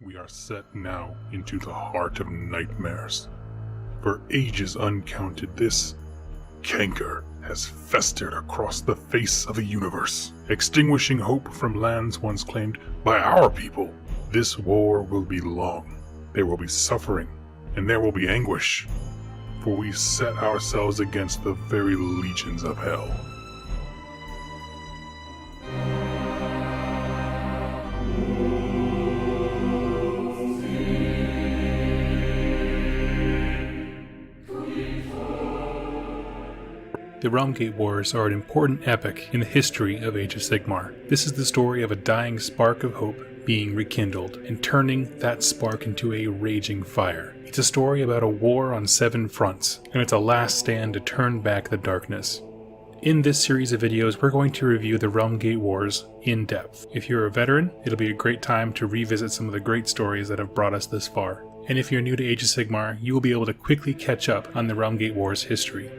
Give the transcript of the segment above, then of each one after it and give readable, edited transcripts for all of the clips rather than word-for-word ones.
We are set now into the heart of nightmares. For ages uncounted, this canker has festered across the face of the universe, extinguishing hope from lands once claimed by our people. This war will be long. There will be suffering, and there will be anguish, for we set ourselves against the very legions of hell. The Realmgate Wars are an important epic in the history of Age of Sigmar. This is the story of a dying spark of hope being rekindled and turning that spark into a raging fire. It's a story about a war on 7 fronts, and it's a last stand to turn back the darkness. In this series of videos, we're going to review the Realmgate Wars in depth. If you're a veteran, it'll be a great time to revisit some of the great stories that have brought us this far. And if you're new to Age of Sigmar, you will be able to quickly catch up on the Realmgate Wars history.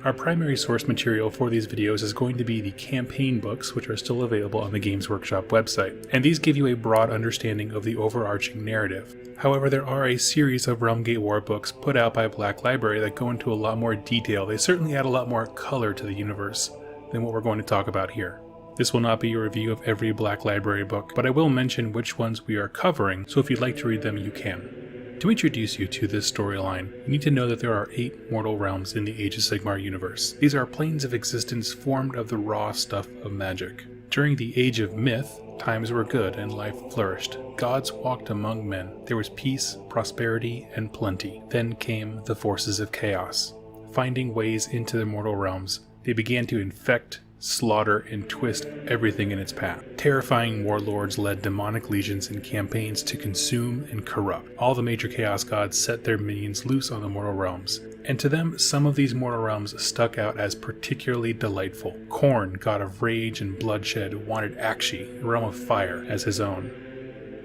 Our primary source material for these videos is going to be the campaign books, which are still available on the Games Workshop website, and these give you a broad understanding of the overarching narrative. However, there are a series of Realmgate War books put out by Black Library that go into a lot more detail. They certainly add a lot more color to the universe than what we're going to talk about here. This will not be a review of every Black Library book, but I will mention which ones we are covering, so if you'd like to read them, you can. To introduce you to this storyline, you need to know that there are 8 mortal realms in the Age of Sigmar universe. These are planes of existence formed of the raw stuff of magic. During the Age of Myth, times were good and life flourished. Gods walked among men. There was peace, prosperity, and plenty. Then came the forces of chaos. Finding ways into the mortal realms, they began to infect, slaughter, and twist everything in its path. Terrifying warlords led demonic legions in campaigns to consume and corrupt. All the major chaos gods set their minions loose on the mortal realms, and to them, some of these mortal realms stuck out as particularly delightful. Khorne, god of rage and bloodshed, wanted Akshi, a realm of fire, as his own.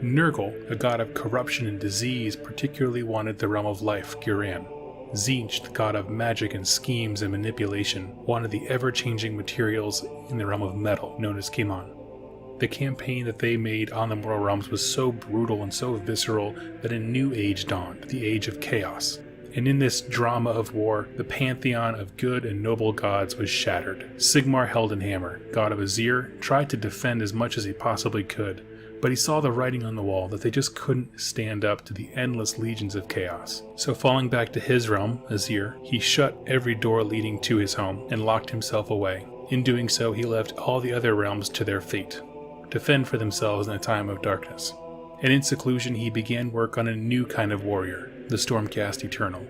Nurgle, a god of corruption and disease, particularly wanted the realm of life, Guran. Tzeentch, the god of magic and schemes and manipulation, wanted the ever-changing materials in the realm of metal, known as Kimon. The campaign that they made on the mortal realms was so brutal and so visceral that a new age dawned, the Age of Chaos. And in this drama of war, the pantheon of good and noble gods was shattered. Sigmar Heldenhammer, god of Azir, tried to defend as much as he possibly could, but he saw the writing on the wall that they just couldn't stand up to the endless legions of chaos. So falling back to his realm, Azir, he shut every door leading to his home and locked himself away. In doing so, he left all the other realms to their fate, to fend for themselves in a time of darkness. And in seclusion, he began work on a new kind of warrior, the Stormcast Eternal.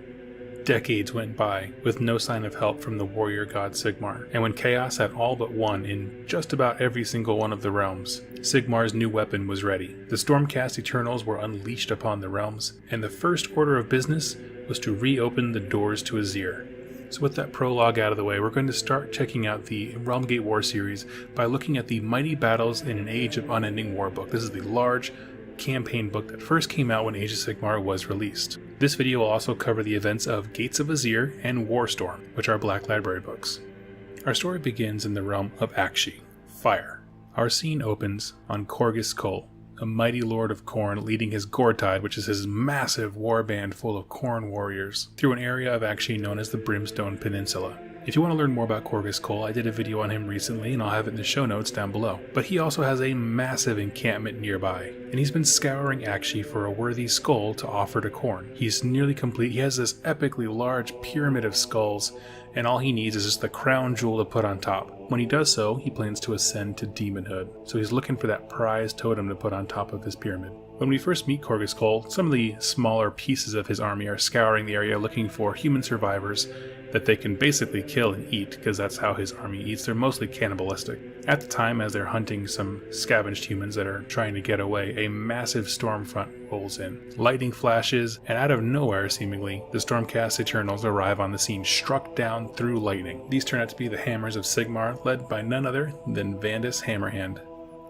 Decades went by, with no sign of help from the warrior god Sigmar, and when Chaos had all but won in just about every single one of the realms, Sigmar's new weapon was ready. The Stormcast Eternals were unleashed upon the realms, and the first order of business was to reopen the doors to Azir. So with that prologue out of the way, we're going to start checking out the Realmgate War series by looking at the Mighty Battles in an Age of Unending War book. This is the large campaign book that first came out when Age of Sigmar was released. This video will also cover the events of Gates of Azir and Warstorm, which are Black Library books. Our story begins in the realm of Akshi, fire. Our scene opens on Korghos Khul, a mighty lord of Khorne leading his Gortide, which is his massive warband full of Khorne warriors, through an area of Akshi known as the Brimstone Peninsula. If you want to learn more about Korghos Khul, I did a video on him recently, and I'll have it in the show notes down below. But he also has a massive encampment nearby, and he's been scouring Akshi for a worthy skull to offer to Khorne. He's nearly complete. He has this epically large pyramid of skulls, and all he needs is just the crown jewel to put on top. When he does so, he plans to ascend to demonhood, so he's looking for that prized totem to put on top of his pyramid. When we first meet Korghos Khul, some of the smaller pieces of his army are scouring the area looking for human survivors that they can basically kill and eat, because that's how his army eats. They're mostly cannibalistic. At the time, as they're hunting some scavenged humans that are trying to get away, a massive storm front rolls in. Lightning flashes, and out of nowhere, seemingly, the Stormcast Eternals arrive on the scene, struck down through lightning. These turn out to be the Hammers of Sigmar, led by none other than Vandus Hammerhand.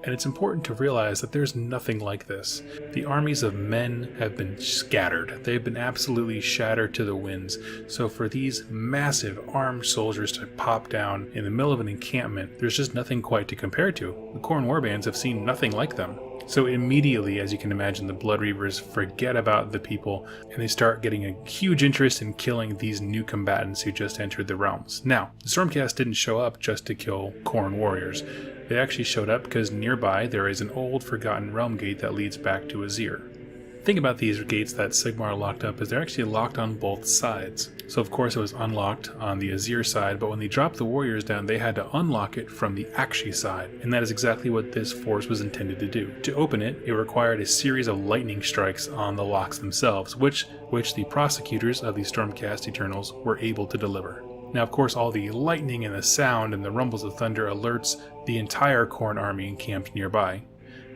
And it's important to realize that there's nothing like this. The armies of men have been scattered. They've been absolutely shattered to the winds. So for these massive armed soldiers to pop down in the middle of an encampment, there's just nothing quite to compare to. The Khorne warbands have seen nothing like them. So immediately, as you can imagine, the Blood Reavers forget about the people and they start getting a huge interest in killing these new combatants who just entered the realms. Now, the Stormcast didn't show up just to kill Khorne warriors. They actually showed up because nearby there is an old forgotten Realmgate that leads back to Azir. The thing about these gates that Sigmar locked up is they're actually locked on both sides. So of course it was unlocked on the Azir side, but when they dropped the warriors down, they had to unlock it from the Akshi side. And that is exactly what this force was intended to do. To open it, it required a series of lightning strikes on the locks themselves, which the prosecutors of the Stormcast Eternals were able to deliver. Now, of course, all the lightning and the sound and the rumbles of thunder alerts the entire Khorne army encamped nearby.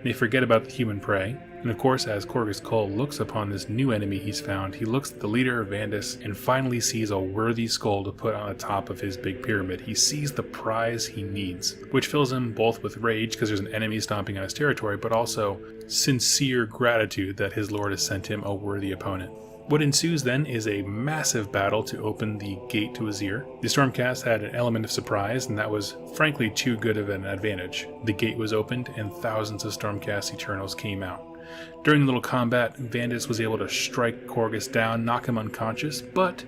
They forget about the human prey, and of course, as Korghos Khul looks upon this new enemy he's found, he looks at the leader of Vandus and finally sees a worthy skull to put on the top of his big pyramid. He sees the prize he needs, which fills him both with rage because there's an enemy stomping on his territory, but also sincere gratitude that his lord has sent him a worthy opponent. What ensues then is a massive battle to open the gate to Azir. The Stormcast had an element of surprise, and that was frankly too good of an advantage. The gate was opened, and thousands of Stormcast Eternals came out. During the little combat, Vandus was able to strike Korghos down, knock him unconscious, but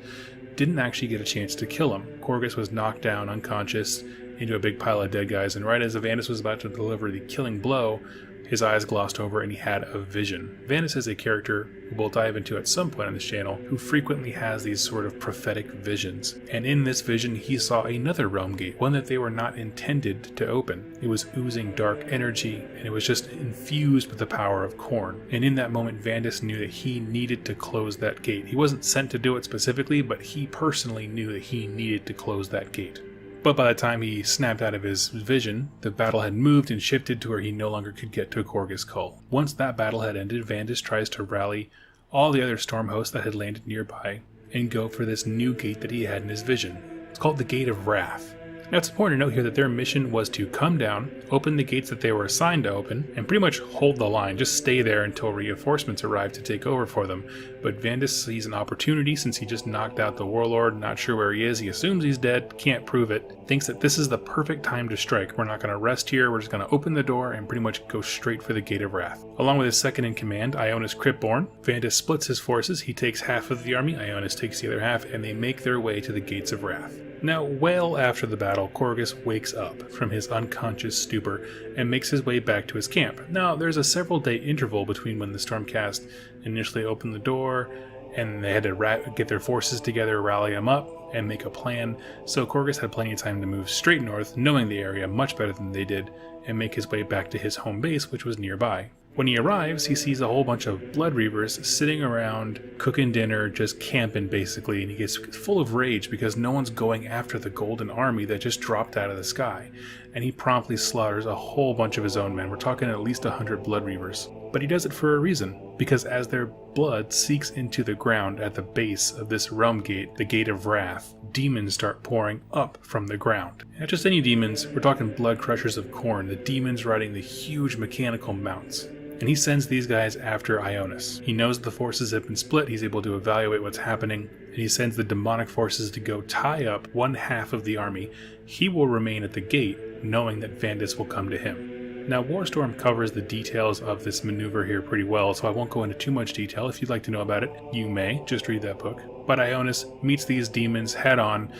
didn't actually get a chance to kill him. Korghos was knocked down unconscious into a big pile of dead guys, and right as Vandus was about to deliver the killing blow, his eyes glossed over and he had a vision. Vandus is a character who we'll dive into at some point on this channel who frequently has these sort of prophetic visions. And in this vision he saw another realm gate, one that they were not intended to open. It was oozing dark energy and it was just infused with the power of Khorne. And in that moment Vandus knew that he needed to close that gate. He wasn't sent to do it specifically, but he personally knew that he needed to close that gate. But by the time he snapped out of his vision, the battle had moved and shifted to where he no longer could get to Korghos Khul. Once that battle had ended, Vandus tries to rally all the other storm hosts that had landed nearby and go for this new gate that he had in his vision. It's called the Gate of Wrath. Now it's important to note here that their mission was to come down, open the gates that they were assigned to open, and pretty much hold the line, just stay there until reinforcements arrived to take over for them. But Vandus sees an opportunity since he just knocked out the warlord, not sure where he is, he assumes he's dead, can't prove it, thinks that this is the perfect time to strike. We're not going to rest here, we're just going to open the door and pretty much go straight for the Gate of Wrath. Along with his second in command, Ionis Cryptborn, Vandus splits his forces, he takes half of the army, Ionis takes the other half, and they make their way to the Gates of Wrath. Now, well after the battle, Korghos wakes up from his unconscious stupor and makes his way back to his camp. Now, there's a several-day interval between when the Stormcast initially opened the door and they had to get their forces together, rally them up, and make a plan. So Korghos had plenty of time to move straight north, knowing the area much better than they did, and make his way back to his home base, which was nearby. When he arrives, he sees a whole bunch of Blood Reavers sitting around, cooking dinner, just camping basically, and he gets full of rage because no one's going after the golden army that just dropped out of the sky. And he promptly slaughters a whole bunch of his own men. We're talking at least 100 Blood Reavers. But he does it for a reason, because as their blood seeks into the ground at the base of this realm gate, the Gate of Wrath, demons start pouring up from the ground. Not just any demons, we're talking blood crushers of Khorne, the demons riding the huge mechanical mounts. And he sends these guys after Ionis. He knows the forces have been split, he's able to evaluate what's happening, and he sends the demonic forces to go tie up one half of the army. He will remain at the gate, knowing that Vandus will come to him. Now, Warstorm covers the details of this maneuver here pretty well, so I won't go into too much detail. If you'd like to know about it, you may. Just read that book. But Ionis meets these demons head-on,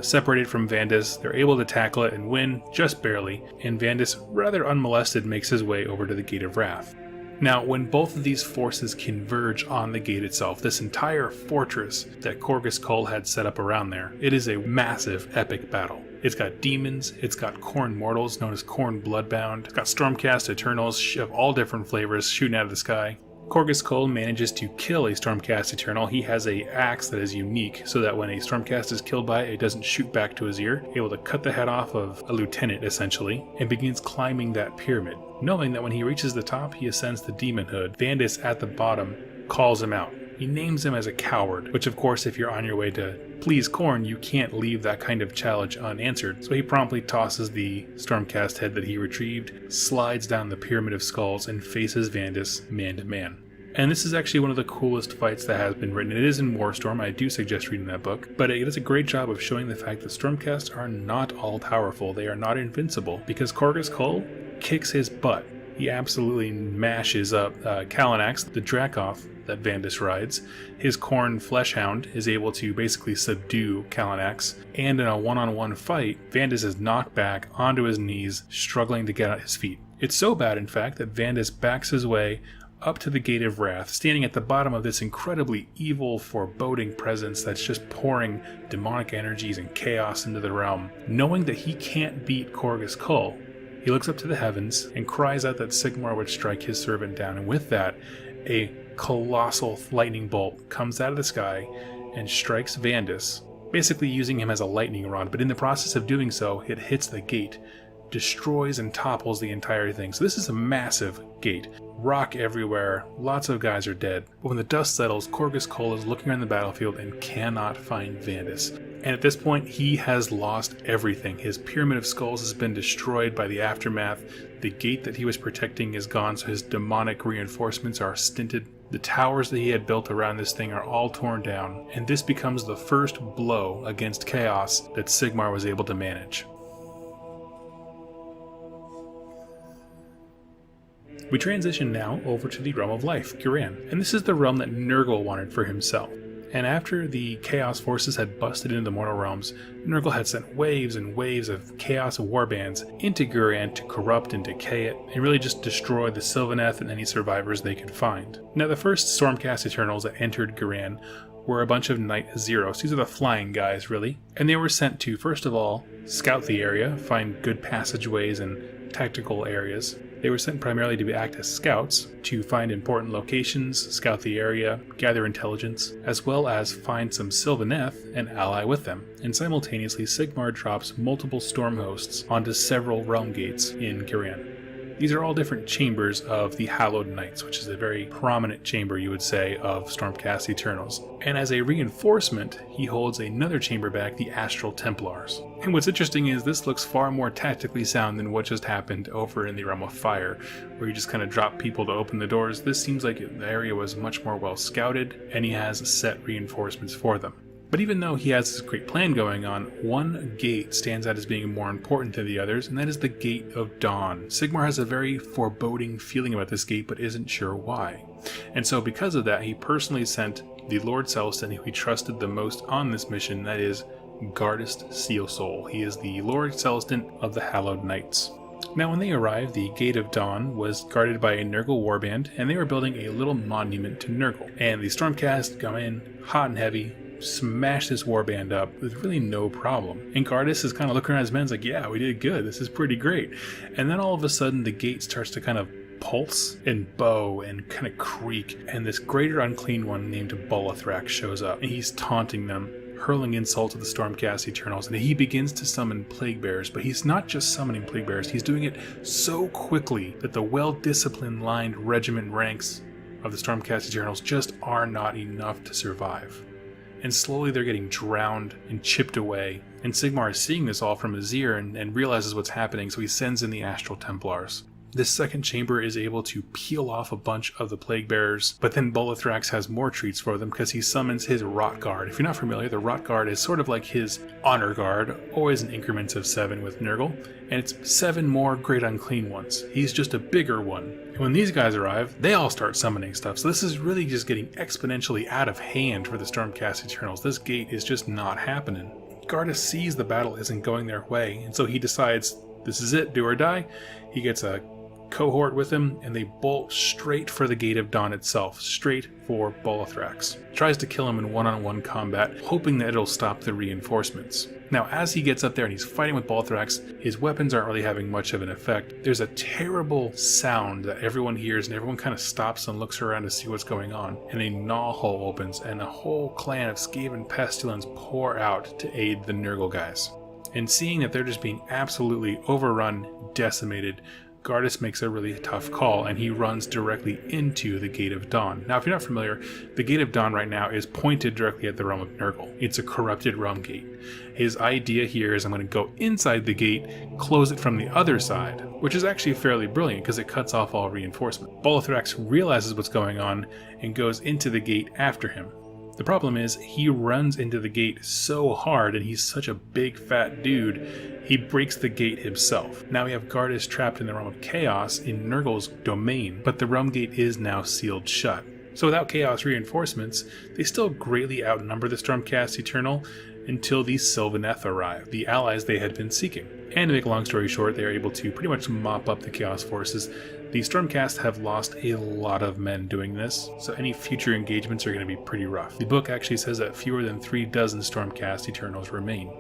separated from Vandus. They're able to tackle it and win, just barely, and Vandus, rather unmolested, makes his way over to the Gate of Wrath. Now, when both of these forces converge on the gate itself, this entire fortress that Korghos Khul had set up around there, it is a massive, epic battle. It's got demons, it's got Khorne mortals known as Khorne Bloodbound, it's got Stormcast Eternals of all different flavors shooting out of the sky. Korghos Khul manages to kill a Stormcast Eternal. He has a axe that is unique, so that when a Stormcast is killed by it, it doesn't shoot back to his ear, able to cut the head off of a lieutenant, essentially, and begins climbing that pyramid. Knowing that when he reaches the top, he ascends the demon hood. Vandus at the bottom calls him out. He names him as a coward, which of course if you're on your way to please Khorne, you can't leave that kind of challenge unanswered. So he promptly tosses the Stormcast head that he retrieved, slides down the Pyramid of Skulls, and faces Vandus man to man. And this is actually one of the coolest fights that has been written. It is in Warstorm, I do suggest reading that book, but it does a great job of showing the fact that Stormcast are not all powerful, they are not invincible, because Korghos Khul kicks his butt. He absolutely mashes up Kalanax, the Dracoth that Vandus rides. His Khorne Fleshhound is able to basically subdue Kalanax, and in a one-on-one fight, Vandus is knocked back onto his knees, struggling to get on his feet. It's so bad, in fact, that Vandus backs his way up to the Gate of Wrath, standing at the bottom of this incredibly evil, foreboding presence that's just pouring demonic energies and chaos into the realm. Knowing that he can't beat Korghos Khul, he looks up to the heavens and cries out that Sigmar would strike his servant down, and with that, a colossal lightning bolt comes out of the sky and strikes Vandus, basically using him as a lightning rod, but in the process of doing so, it hits the gate, destroys and topples the entire thing. So this is a massive gate. Rock everywhere, lots of guys are dead. But when the dust settles, Korghos Khul is looking around the battlefield and cannot find Vandus. And at this point, he has lost everything. His Pyramid of Skulls has been destroyed by the aftermath. The gate that he was protecting is gone, so his demonic reinforcements are stinted. The towers that he had built around this thing are all torn down, and this becomes the first blow against chaos that Sigmar was able to manage. We transition now over to the Realm of Life, Ghyran, and this is the realm that Nurgle wanted for himself. And after the Chaos forces had busted into the mortal realms, Nurgle had sent waves and waves of Chaos warbands into Ghyran to corrupt and decay it, and really just destroy the Sylvaneth and any survivors they could find. Now the first Stormcast Eternals that entered Ghyran were a bunch of Knight Zeros. These are the flying guys, really. And they were sent to, first of all, scout the area, find good passageways and tactical areas. They were sent primarily to act as scouts, to find important locations, scout the area, gather intelligence, as well as find some Sylvaneth and ally with them. And simultaneously, Sigmar drops multiple storm hosts onto several realm gates in Ghyran. These are all different chambers of the Hallowed Knights, which is a very prominent chamber, you would say, of Stormcast Eternals. And as a reinforcement, he holds another chamber back, the Astral Templars. And what's interesting is this looks far more tactically sound than what just happened over in the Realm of Fire, where you just kind of drop people to open the doors. This seems like the area was much more well scouted, and he has set reinforcements for them. But even though he has this great plan going on, one gate stands out as being more important than the others, and that is the Gate of Dawn. Sigmar has a very foreboding feeling about this gate, but isn't sure why. And so because of that, he personally sent the Lord Celestin, who he trusted the most on this mission, that is Gardas Sealsoul. He is the Lord Celestin of the Hallowed Knights. Now when they arrived, the Gate of Dawn was guarded by a Nurgle warband, and they were building a little monument to Nurgle. And the Stormcast come in hot and heavy, smash this warband up with really no problem. And Gardas is kind of looking around his men, like, yeah, we did good, this is pretty great. And then all of a sudden the gate starts to kind of pulse and bow and kind of creak, and this greater unclean one named Bolithrax shows up, and he's taunting them, hurling insult to the Stormcast Eternals, and he begins to summon Plague Bearers, but he's not just summoning Plague Bearers, he's doing it so quickly that the well-disciplined lined regiment ranks of the Stormcast Eternals just are not enough to survive. And slowly they're getting drowned and chipped away. And Sigmar is seeing this all from his ear and realizes what's happening, so he sends in the Astral Templars. This second chamber is able to peel off a bunch of the Plague Bearers, but then Bolithrax has more treats for them because he summons his Rot Guard. If you're not familiar, the Rot Guard is sort of like his Honor Guard, always in increments of 7 with Nurgle, and it's 7 more Great Unclean ones. He's just a bigger one. And when these guys arrive, they all start summoning stuff, so this is really just getting exponentially out of hand for the Stormcast Eternals. This gate is just not happening. Gardas sees the battle isn't going their way, and so he decides, this is it, do or die. He gets a cohort with him, and they bolt straight for the Gate of Dawn itself, straight for Bolithrax. Tries to kill him in one-on-one combat, hoping that it'll stop the reinforcements. Now, as he gets up there and he's fighting with Bolithrax, his weapons aren't really having much of an effect. There's a terrible sound that everyone hears, and everyone kind of stops and looks around to see what's going on, and a gnaw hole opens, and a whole clan of Skaven Pestilens pour out to aid the Nurgle guys. And seeing that they're just being absolutely overrun, decimated, Gardas makes a really tough call, and he runs directly into the Gate of Dawn. Now, if you're not familiar, the Gate of Dawn right now is pointed directly at the realm of Nurgle. It's a corrupted realm gate. His idea here is I'm going to go inside the gate, close it from the other side, which is actually fairly brilliant because it cuts off all reinforcement. Bolithrax realizes what's going on and goes into the gate after him. The problem is, he runs into the gate so hard, and he's such a big fat dude, he breaks the gate himself. Now we have Gardas trapped in the realm of chaos in Nurgle's domain, but the Realmgate is now sealed shut. So without chaos reinforcements, they still greatly outnumber the Stormcast Eternal until the Sylvaneth arrive, the allies they had been seeking. And to make a long story short, they are able to pretty much mop up the chaos forces. The Stormcast have lost a lot of men doing this, so any future engagements are going to be pretty rough. The book actually says that fewer than 3 dozen Stormcast Eternals remain.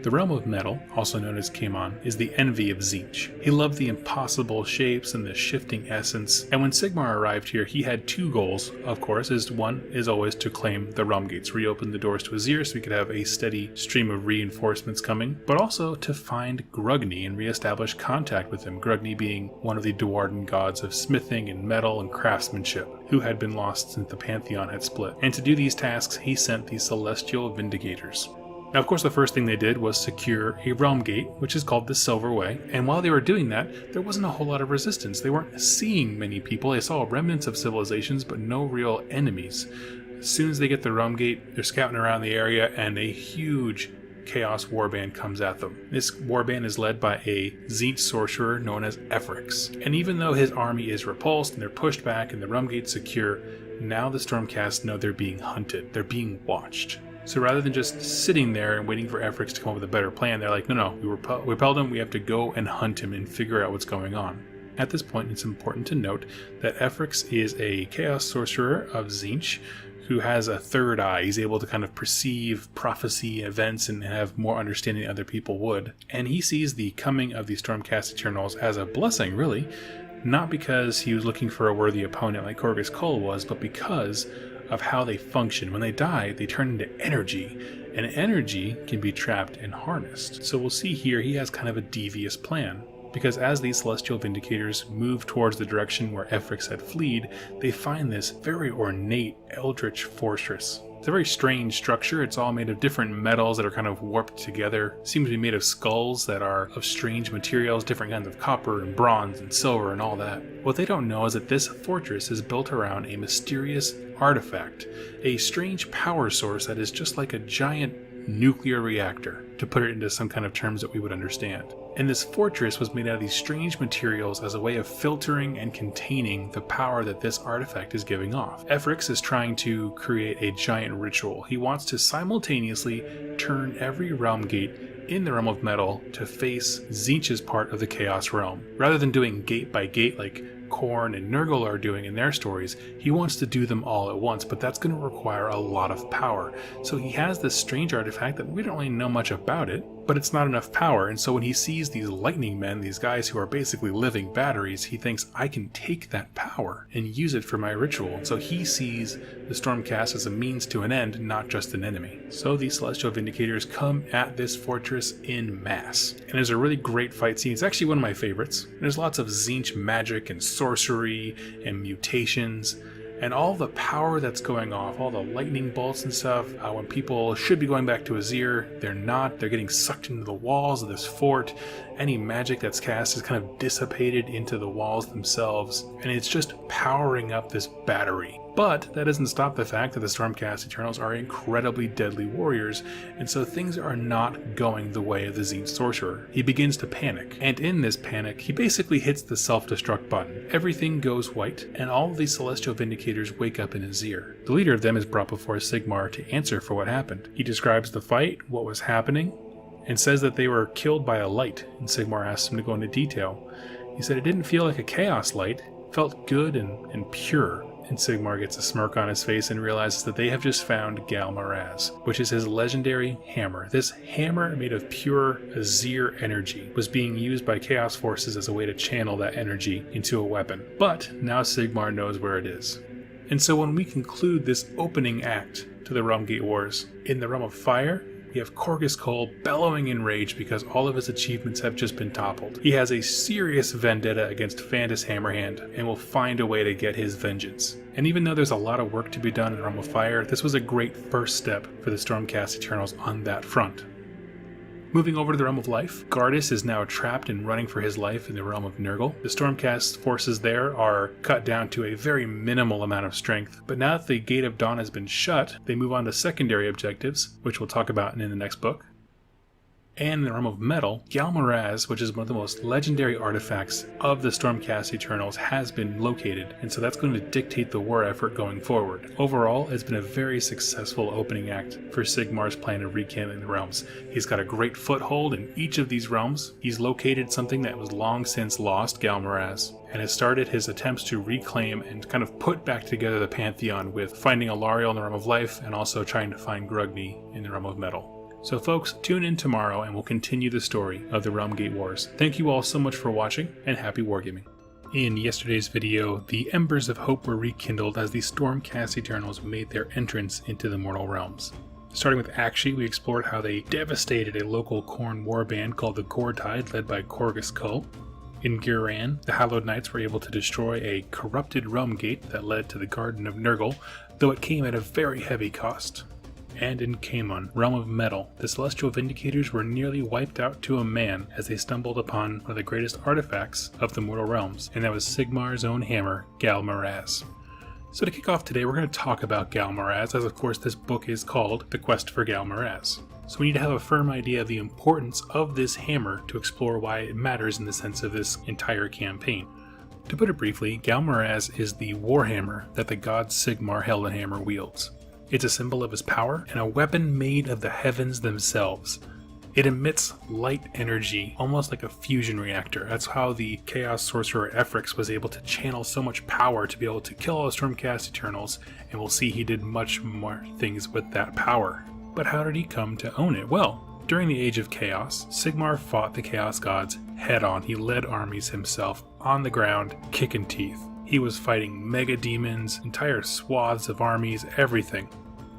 The realm of metal, also known as Kaimon, is the envy of Tzeentch. He loved the impossible shapes and the shifting essence, and when Sigmar arrived here, he had 2 goals, of course. One is always to claim the Realmgates, reopen the doors to Azyr so we could have a steady stream of reinforcements coming, but also to find Grugni and reestablish contact with him, Grugni being one of the Dwarden gods of smithing and metal and craftsmanship, who had been lost since the Pantheon had split. And to do these tasks, he sent the Celestial Vindicators. Now, of course, the first thing they did was secure a realm gate, which is called the Silver Way, and while they were doing that, there wasn't a whole lot of resistance. They weren't seeing many people. They saw remnants of civilizations, but no real enemies. As soon as they get the realm gate, they're scouting around the area, and a huge chaos warband comes at them. This warband is led by a Tzeentch sorcerer known as Efrix, and even though his army is repulsed and they're pushed back and the realm gate's secure, now the Stormcast know they're being hunted. They're being watched. So rather than just sitting there and waiting for Efrix to come up with a better plan, they're like, no, we repelled him, we have to go and hunt him and figure out what's going on. At this point, it's important to note that Efrix is a chaos sorcerer of Tzeentch who has a third eye. He's able to kind of perceive prophecy events and have more understanding than other people would. And he sees the coming of the Stormcast Eternals as a blessing, really, not because he was looking for a worthy opponent like Korgus Cole was, but because of how they function. When they die, they turn into energy, and energy can be trapped and harnessed. So we'll see here he has kind of a devious plan, because as these Celestial Vindicators move towards the direction where Efrix had fled, they find this very ornate eldritch fortress. It's a very strange structure. It's all made of different metals that are kind of warped together. It seems to be made of skulls that are of strange materials, different kinds of copper and bronze and silver and all that. What they don't know is that this fortress is built around a mysterious artifact, a strange power source that is just like a giant nuclear reactor, to put it into some kind of terms that we would understand. And this fortress was made out of these strange materials as a way of filtering and containing the power that this artifact is giving off. Efrix is trying to create a giant ritual. He wants to simultaneously turn every realm gate in the realm of metal to face Tzeentch's part of the Chaos Realm. Rather than doing gate by gate like Khorne and Nurgle are doing in their stories, he wants to do them all at once, but that's going to require a lot of power. So he has this strange artifact that we don't really know much about it, but it's not enough power, and so when he sees these lightning men, these guys who are basically living batteries, he thinks, I can take that power and use it for my ritual. And so he sees the Stormcast as a means to an end, not just an enemy. So these Celestial Vindicators come at this fortress in mass. And there's a really great fight scene. It's actually one of my favorites. There's lots of Tzeentch magic and sorcery and mutations, and all the power that's going off, all the lightning bolts and stuff, when people should be going back to Azyr, they're not. They're getting sucked into the walls of this fort. Any magic that's cast is kind of dissipated into the walls themselves, and it's just powering up this battery. But that doesn't stop the fact that the Stormcast Eternals are incredibly deadly warriors, and so things are not going the way of the Tzeentch Sorcerer. He begins to panic, and in this panic, he basically hits the self-destruct button. Everything goes white, and all of these Celestial Vindicators wake up in Azyr. The leader of them is brought before Sigmar to answer for what happened. He describes the fight, what was happening, and says that they were killed by a light, and Sigmar asks him to go into detail. He said it didn't feel like a chaos light, it felt good and pure. And Sigmar gets a smirk on his face and realizes that they have just found ghal maraz, which is his legendary hammer. This hammer, made of pure Azyr energy, was being used by Chaos forces as a way to channel that energy into a weapon. But now Sigmar knows where it is. And so when we conclude this opening act to the Realmgate Wars, in the Realm of Fire, we have Korgus Cole bellowing in rage because all of his achievements have just been toppled. He has a serious vendetta against Fandus Hammerhand and will find a way to get his vengeance. And even though there's a lot of work to be done in Realm of Fire, this was a great first step for the Stormcast Eternals on that front. Moving over to the realm of life, Gardas is now trapped and running for his life in the realm of Nurgle. The Stormcast forces there are cut down to a very minimal amount of strength, but now that the Gate of Dawn has been shut, they move on to secondary objectives, which we'll talk about in the next book. And in the realm of metal, ghal maraz, which is one of the most legendary artifacts of the Stormcast Eternals, has been located, and so that's going to dictate the war effort going forward. Overall, it's been a very successful opening act for Sigmar's plan of rekindling the realms. He's got a great foothold in each of these realms. He's located something that was long since lost, ghal maraz, and has started his attempts to reclaim and kind of put back together the Pantheon with finding Allariel in the realm of life and also trying to find Grugni in the realm of metal. So folks, tune in tomorrow and we'll continue the story of the Realmgate Wars. Thank you all so much for watching, and happy wargaming. In yesterday's video, the embers of hope were rekindled as the Stormcast Eternals made their entrance into the mortal realms. Starting with Akshi, we explored how they devastated a local Khorne warband called the Gortide, led by Korgus Kull. In Ghyran, the Hallowed Knights were able to destroy a corrupted Realmgate that led to the Garden of Nurgle, though it came at a very heavy cost. And in Kaimon, Realm of Metal, the Celestial Vindicators were nearly wiped out to a man as they stumbled upon one of the greatest artifacts of the mortal realms, and that was Sigmar's own hammer, ghal maraz. So to kick off today, we're going to talk about ghal maraz, as of course this book is called The Quest for ghal maraz. So we need to have a firm idea of the importance of this hammer to explore why it matters in the sense of this entire campaign. To put it briefly, ghal maraz is the warhammer that the god Sigmar Heldenhammer wields. It's a symbol of his power and a weapon made of the heavens themselves. It emits light energy, almost like a fusion reactor. That's how the Chaos Sorcerer Efrix was able to channel so much power to be able to kill all the Stormcast Eternals, and we'll see he did much more things with that power. But how did he come to own it? Well, during the Age of Chaos, Sigmar fought the Chaos Gods head on. He led armies himself, on the ground, kicking teeth. He was fighting mega demons, entire swaths of armies, everything.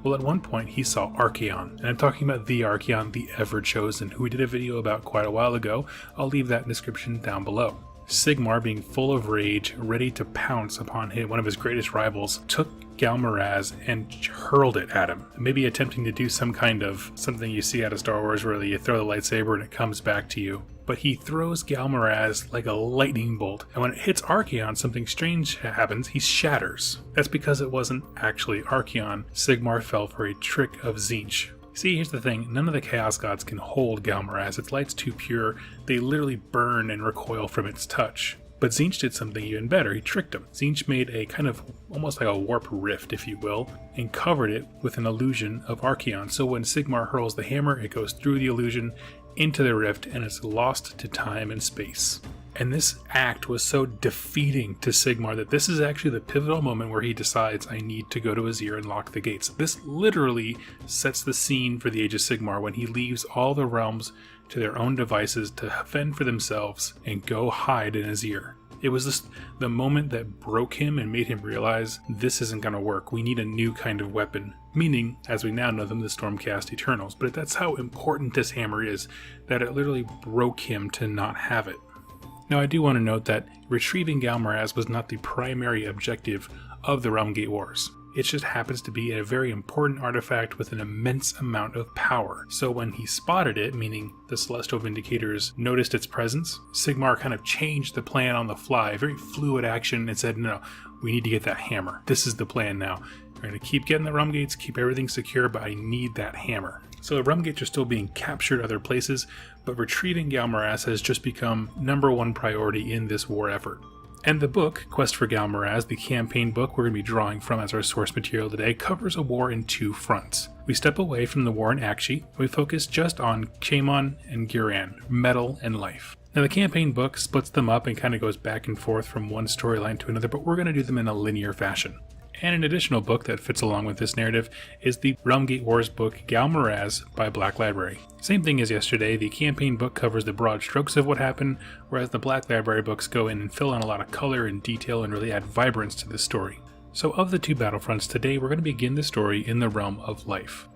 Well, at one point he saw Archaon, and I'm talking about the Archaon, the Ever-Chosen, who we did a video about quite a while ago. I'll leave that in the description down below. Sigmar, being full of rage, ready to pounce upon one of his greatest rivals, took ghal maraz and hurled it at him, maybe attempting to do some kind of something you see out of Star Wars where you throw the lightsaber and it comes back to you. But he throws ghal maraz like a lightning bolt, and when it hits Archaon, something strange happens. He shatters. That's because it wasn't actually Archaon. Sigmar fell for a trick of Tzeentch. See, here's the thing, none of the Chaos Gods can hold ghal maraz. Its light's too pure, they literally burn and recoil from its touch. But Tzeentch did something even better. He tricked him. Tzeentch made a kind of almost like a warp rift, if you will, and covered it with an illusion of Archaon. So when Sigmar hurls the hammer, it goes through the illusion into the rift, and it's lost to time and space. And this act was so defeating to Sigmar that this is actually the pivotal moment where he decides, I need to go to Azyr and lock the gates. This literally sets the scene for the Age of Sigmar when he leaves all the realms to their own devices to fend for themselves and go hide in Azyr. It was the moment that broke him and made him realize this isn't going to work. We need a new kind of weapon. Meaning, as we now know them, the Stormcast Eternals. But that's how important this hammer is, that it literally broke him to not have it. Now I do want to note that retrieving ghal maraz was not the primary objective of the Realmgate Wars. It just happens to be a very important artifact with an immense amount of power. So when he spotted it, meaning the Celestial Vindicators noticed its presence, Sigmar kind of changed the plan on the fly, very fluid action, and said, no, we need to get that hammer. This is the plan now. We're going to keep getting the Realmgates, keep everything secure, but I need that hammer. So the Realmgates are still being captured other places, but retrieving ghal maraz has just become #1 priority in this war effort. And the book, Quest for ghal maraz, the campaign book we're going to be drawing from as our source material today, covers a war in 2 fronts. We step away from the war in Akshi, we focus just on Kaimon and Ghyran, metal and life. Now the campaign book splits them up and kind of goes back and forth from one storyline to another, but we're going to do them in a linear fashion. And an additional book that fits along with this narrative is the Realmgate Wars book Ghal Maraz by Black Library. Same thing as yesterday, the campaign book covers the broad strokes of what happened, whereas the Black Library books go in and fill in a lot of color and detail and really add vibrance to the story. So of the 2 battlefronts, today we're going to begin the story in the realm of life.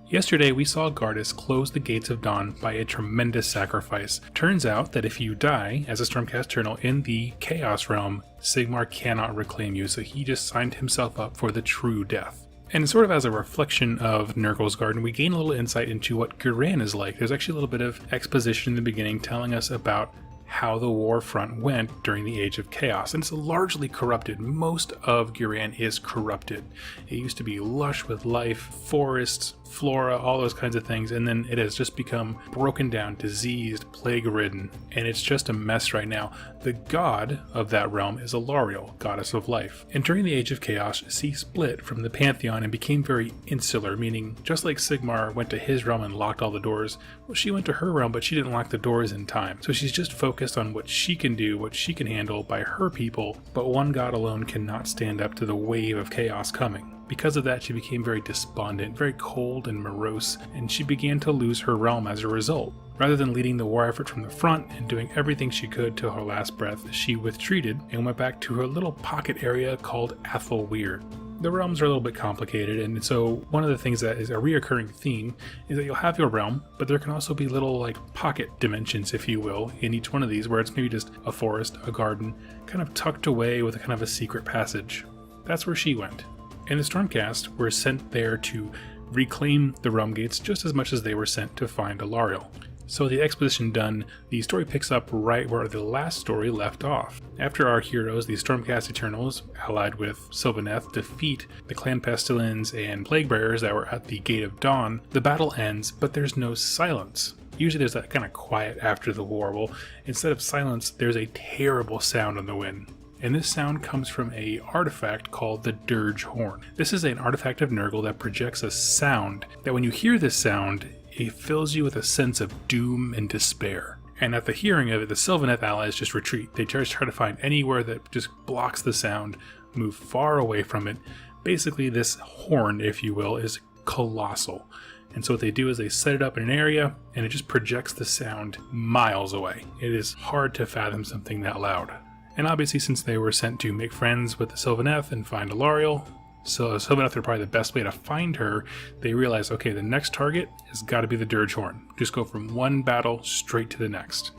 Yesterday we saw Gardas close the gates of dawn by a tremendous sacrifice. Turns out that if you die as a Stormcast Eternal in the Chaos realm, Sigmar cannot reclaim you, so he just signed himself up for the true death. And sort of as a reflection of Nurgle's Garden, we gain a little insight into what Ghyran is like. There's actually a little bit of exposition in the beginning telling us about how the war front went during the Age of Chaos, and it's largely corrupted. Most of Ghyran is corrupted. It used to be lush with life, forests, flora, all those kinds of things, and then it has just become broken down, diseased, plague-ridden, and it's just a mess right now. The god of that realm is Allariel, goddess of life. And during the Age of Chaos, she split from the Pantheon and became very insular, meaning just like Sigmar went to his realm and locked all the doors, well, she went to her realm, but she didn't lock the doors in time. So she's just focused on what she can do, what she can handle by her people, but one god alone cannot stand up to the wave of chaos coming. Because of that, she became very despondent, very cold and morose, and she began to lose her realm as a result. Rather than leading the war effort from the front and doing everything she could till her last breath, she retreated and went back to her little pocket area called Athel Weir. The realms are a little bit complicated, and so one of the things that is a reoccurring theme is that you'll have your realm, but there can also be little like pocket dimensions, if you will, in each one of these, where it's maybe just a forest, a garden, kind of tucked away with a kind of a secret passage. That's where she went. And the Stormcast were sent there to reclaim the Realmgates just as much as they were sent to find Allariel. So the exposition done, the story picks up right where the last story left off. After our heroes, the Stormcast Eternals, allied with Sylvaneth, defeat the Clan Pestilens and Plaguebearers that were at the Gate of Dawn, the battle ends, but there's no silence. Usually there's that kind of quiet after the war. Well, instead of silence, there's a terrible sound on the wind. And this sound comes from an artifact called the Durge Horn. This is an artifact of Nurgle that projects a sound that when you hear this sound, it fills you with a sense of doom and despair. And at the hearing of it, the Sylvaneth allies just retreat. They just try to find anywhere that just blocks the sound, move far away from it. Basically, this horn, if you will, is colossal. And so what they do is they set it up in an area, and it just projects the sound miles away. It is hard to fathom something that loud. And obviously, since they were sent to make friends with the Sylvaneth and find Allariel, so Sylvaneth are probably the best way to find her, they realized, okay, the next target has got to be the Durge Horn. Just go from one battle straight to the next.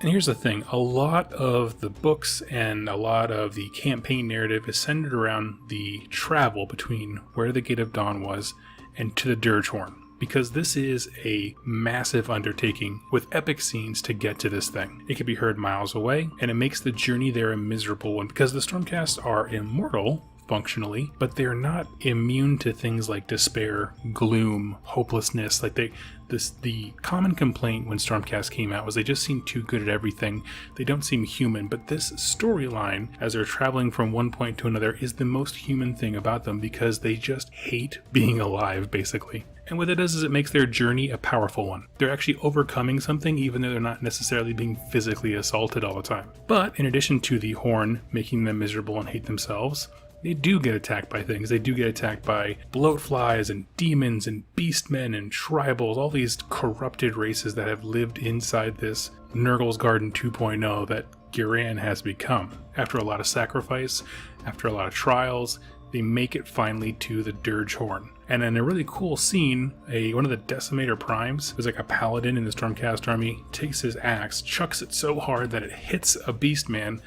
And here's the thing, a lot of the books and a lot of the campaign narrative is centered around the travel between where the Gate of Dawn was and to the Durge Horn. Because this is a massive undertaking with epic scenes to get to this thing. It can be heard miles away, and it makes the journey there a miserable one because the Stormcast are immortal, functionally, but they're not immune to things like despair, gloom, hopelessness. Like the common complaint when Stormcast came out was they just seem too good at everything. They don't seem human, but this storyline, as they're traveling from one point to another, is the most human thing about them because they just hate being alive, basically. And what it does is it makes their journey a powerful one. They're actually overcoming something even though they're not necessarily being physically assaulted all the time. But in addition to the horn making them miserable and hate themselves, they do get attacked by things. They do get attacked by bloatflies and demons and beastmen and tribals, all these corrupted races that have lived inside this Nurgle's Garden 2.0 that Ghyran has become. After a lot of sacrifice, after a lot of trials, they make it finally to the Durge Horn. And in a really cool scene, one of the Decimator Primes, who's like a paladin in the Stormcast army, takes his axe, chucks it so hard that it hits a beastman,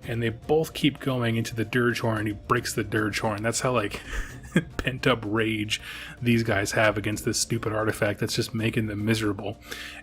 and they both keep going into the Durge Horn, and he breaks the Durge Horn. That's how, like, pent up rage these guys have against this stupid artifact that's just making them miserable.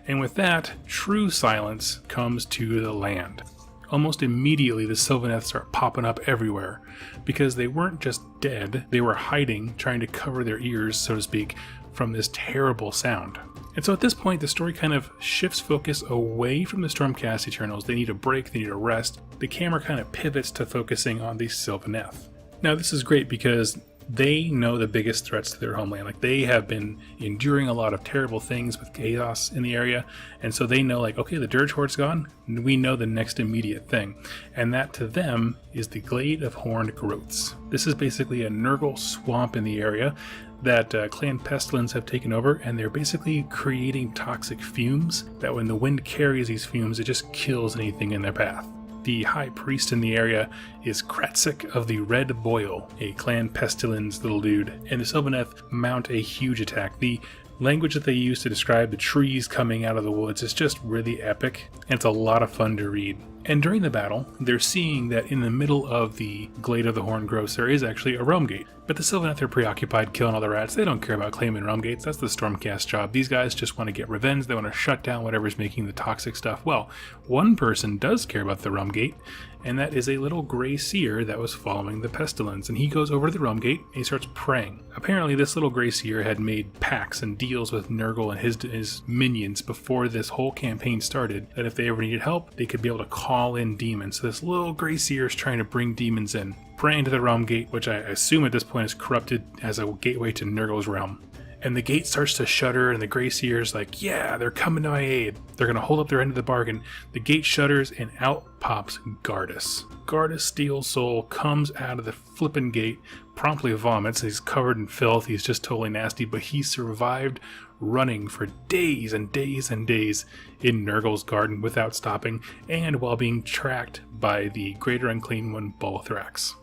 And with that, true silence comes to the land. Almost immediately, the Sylvaneth start popping up everywhere because they weren't just dead, they were hiding, trying to cover their ears, so to speak, from this terrible sound. And so at this point, the story kind of shifts focus away from the Stormcast Eternals. They need a break, they need a rest. The camera kind of pivots to focusing on the Sylvaneth. Now, this is great because they know the biggest threats to their homeland. Like, they have been enduring a lot of terrible things with chaos in the area, and so they know, like, okay, the Durge Horn's gone, we know the next immediate thing, and that to them is the Glade of Horned Growths. This is basically a Nurgle swamp in the area that Clan Pestilens have taken over, and they're basically creating toxic fumes that when the wind carries these fumes, it just kills anything in their path. The high priest in the area is Kratsik of the Red Boil, a Clan Pestilens little dude, and the Sylvaneth mount a huge attack. The language that they use to describe the trees coming out of the woods is just really epic, and it's a lot of fun to read. And during the battle, they're seeing that in the middle of the Glade of the Horned Growths there is actually a Realmgate. But the Sylvaneth are preoccupied killing all the rats. They don't care about claiming Realmgates. That's the Stormcast job. These guys just want to get revenge. They want to shut down whatever's making the toxic stuff. Well, one person does care about the Realmgate, and that is a little gray seer that was following the pestilence. And he goes over to the Realmgate and he starts praying. Apparently this little gray seer had made pacts and deals with Nurgle and his minions before this whole campaign started, that if they ever needed help, they could be able to call in demons. So this little gray seer is trying to bring demons in, praying to the Realmgate, which I assume at this point is corrupted as a gateway to Nurgle's realm. And the gate starts to shudder, and the Grey Seer's like, yeah, they're coming to my aid. They're going to hold up their end of the bargain. The gate shudders, and out pops Gardas. Gardas, Steel Soul, comes out of the flippin' gate, promptly vomits. He's covered in filth. He's just totally nasty, but he survived running for days and days and days in Nurgle's garden without stopping, and while being tracked by the Greater Unclean One, Bolithrax.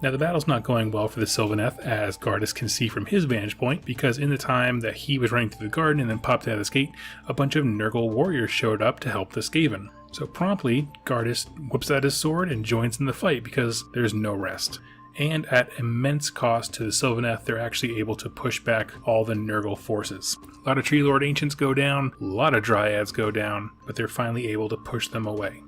Now the battle's not going well for the Sylvaneth, as Gardas can see from his vantage point, because in the time that he was running through the garden and then popped out of this gate, a bunch of Nurgle warriors showed up to help the Skaven. So promptly, Gardas whips out his sword and joins in the fight because there's no rest. And at immense cost to the Sylvaneth, they're actually able to push back all the Nurgle forces. A lot of Tree Lord Ancients go down, a lot of Dryads go down, but they're finally able to push them away.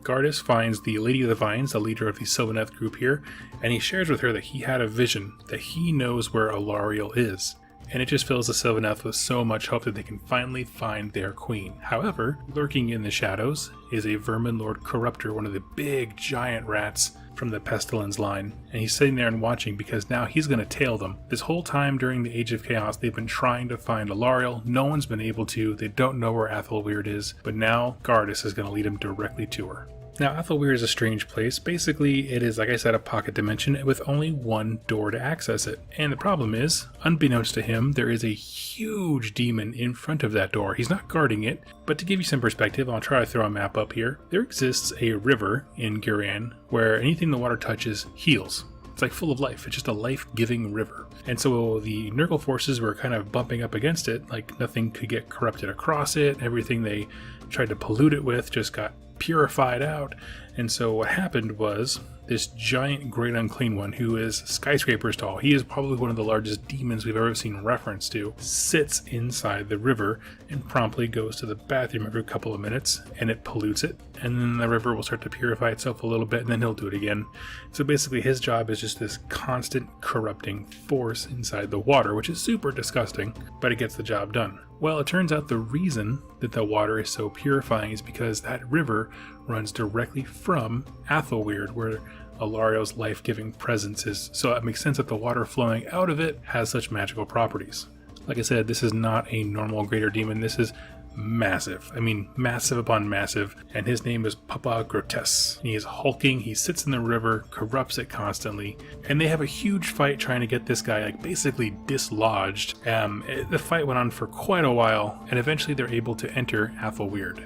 Gardas finds the Lady of the Vines, the leader of the Sylvaneth group here, and he shares with her that he had a vision, that he knows where Allariel is. And it just fills the Sylvaneth with so much hope that they can finally find their queen. However, lurking in the shadows is a Vermin Lord Corruptor, one of the big giant rats from the Pestilence line, and he's sitting there and watching because now he's going to tail them. This whole time during the Age of Chaos, they've been trying to find Allariel. No one's been able to. They don't know where Athelweird is, but now Gardas is going to lead him directly to her. Now, Athelweird is a strange place. Basically, it is, like I said, a pocket dimension with only one door to access it. And the problem is, unbeknownst to him, there is a huge demon in front of that door. He's not guarding it, but to give you some perspective, I'll try to throw a map up here. There exists a river in Ghyran where anything the water touches heals. It's like full of life. It's just a life-giving river. And so the Nurgle forces were kind of bumping up against it, like nothing could get corrupted across it. Everything they tried to pollute it with just got purified out. And so what happened was this giant great unclean one, who is skyscrapers tall, he is probably one of the largest demons we've ever seen reference to, sits inside the river and promptly goes to the bathroom every couple of minutes, and it pollutes it, and then the river will start to purify itself a little bit, and then he'll do it again. So basically his job is just this constant corrupting force inside the water, which is super disgusting, but it gets the job done. Well, it turns out the reason that the water is so purifying is because that river runs directly from Athelweird, where Allariel's life-giving presence is. So it makes sense that the water flowing out of it has such magical properties. Like I said, this is not a normal greater demon. This is massive. I mean, massive upon massive. And his name is Papa Grotesque. He is hulking. He sits in the river, corrupts it constantly. And they have a huge fight trying to get this guy, like, basically dislodged. The fight went on for quite a while, and eventually they're able to enter Athelweird.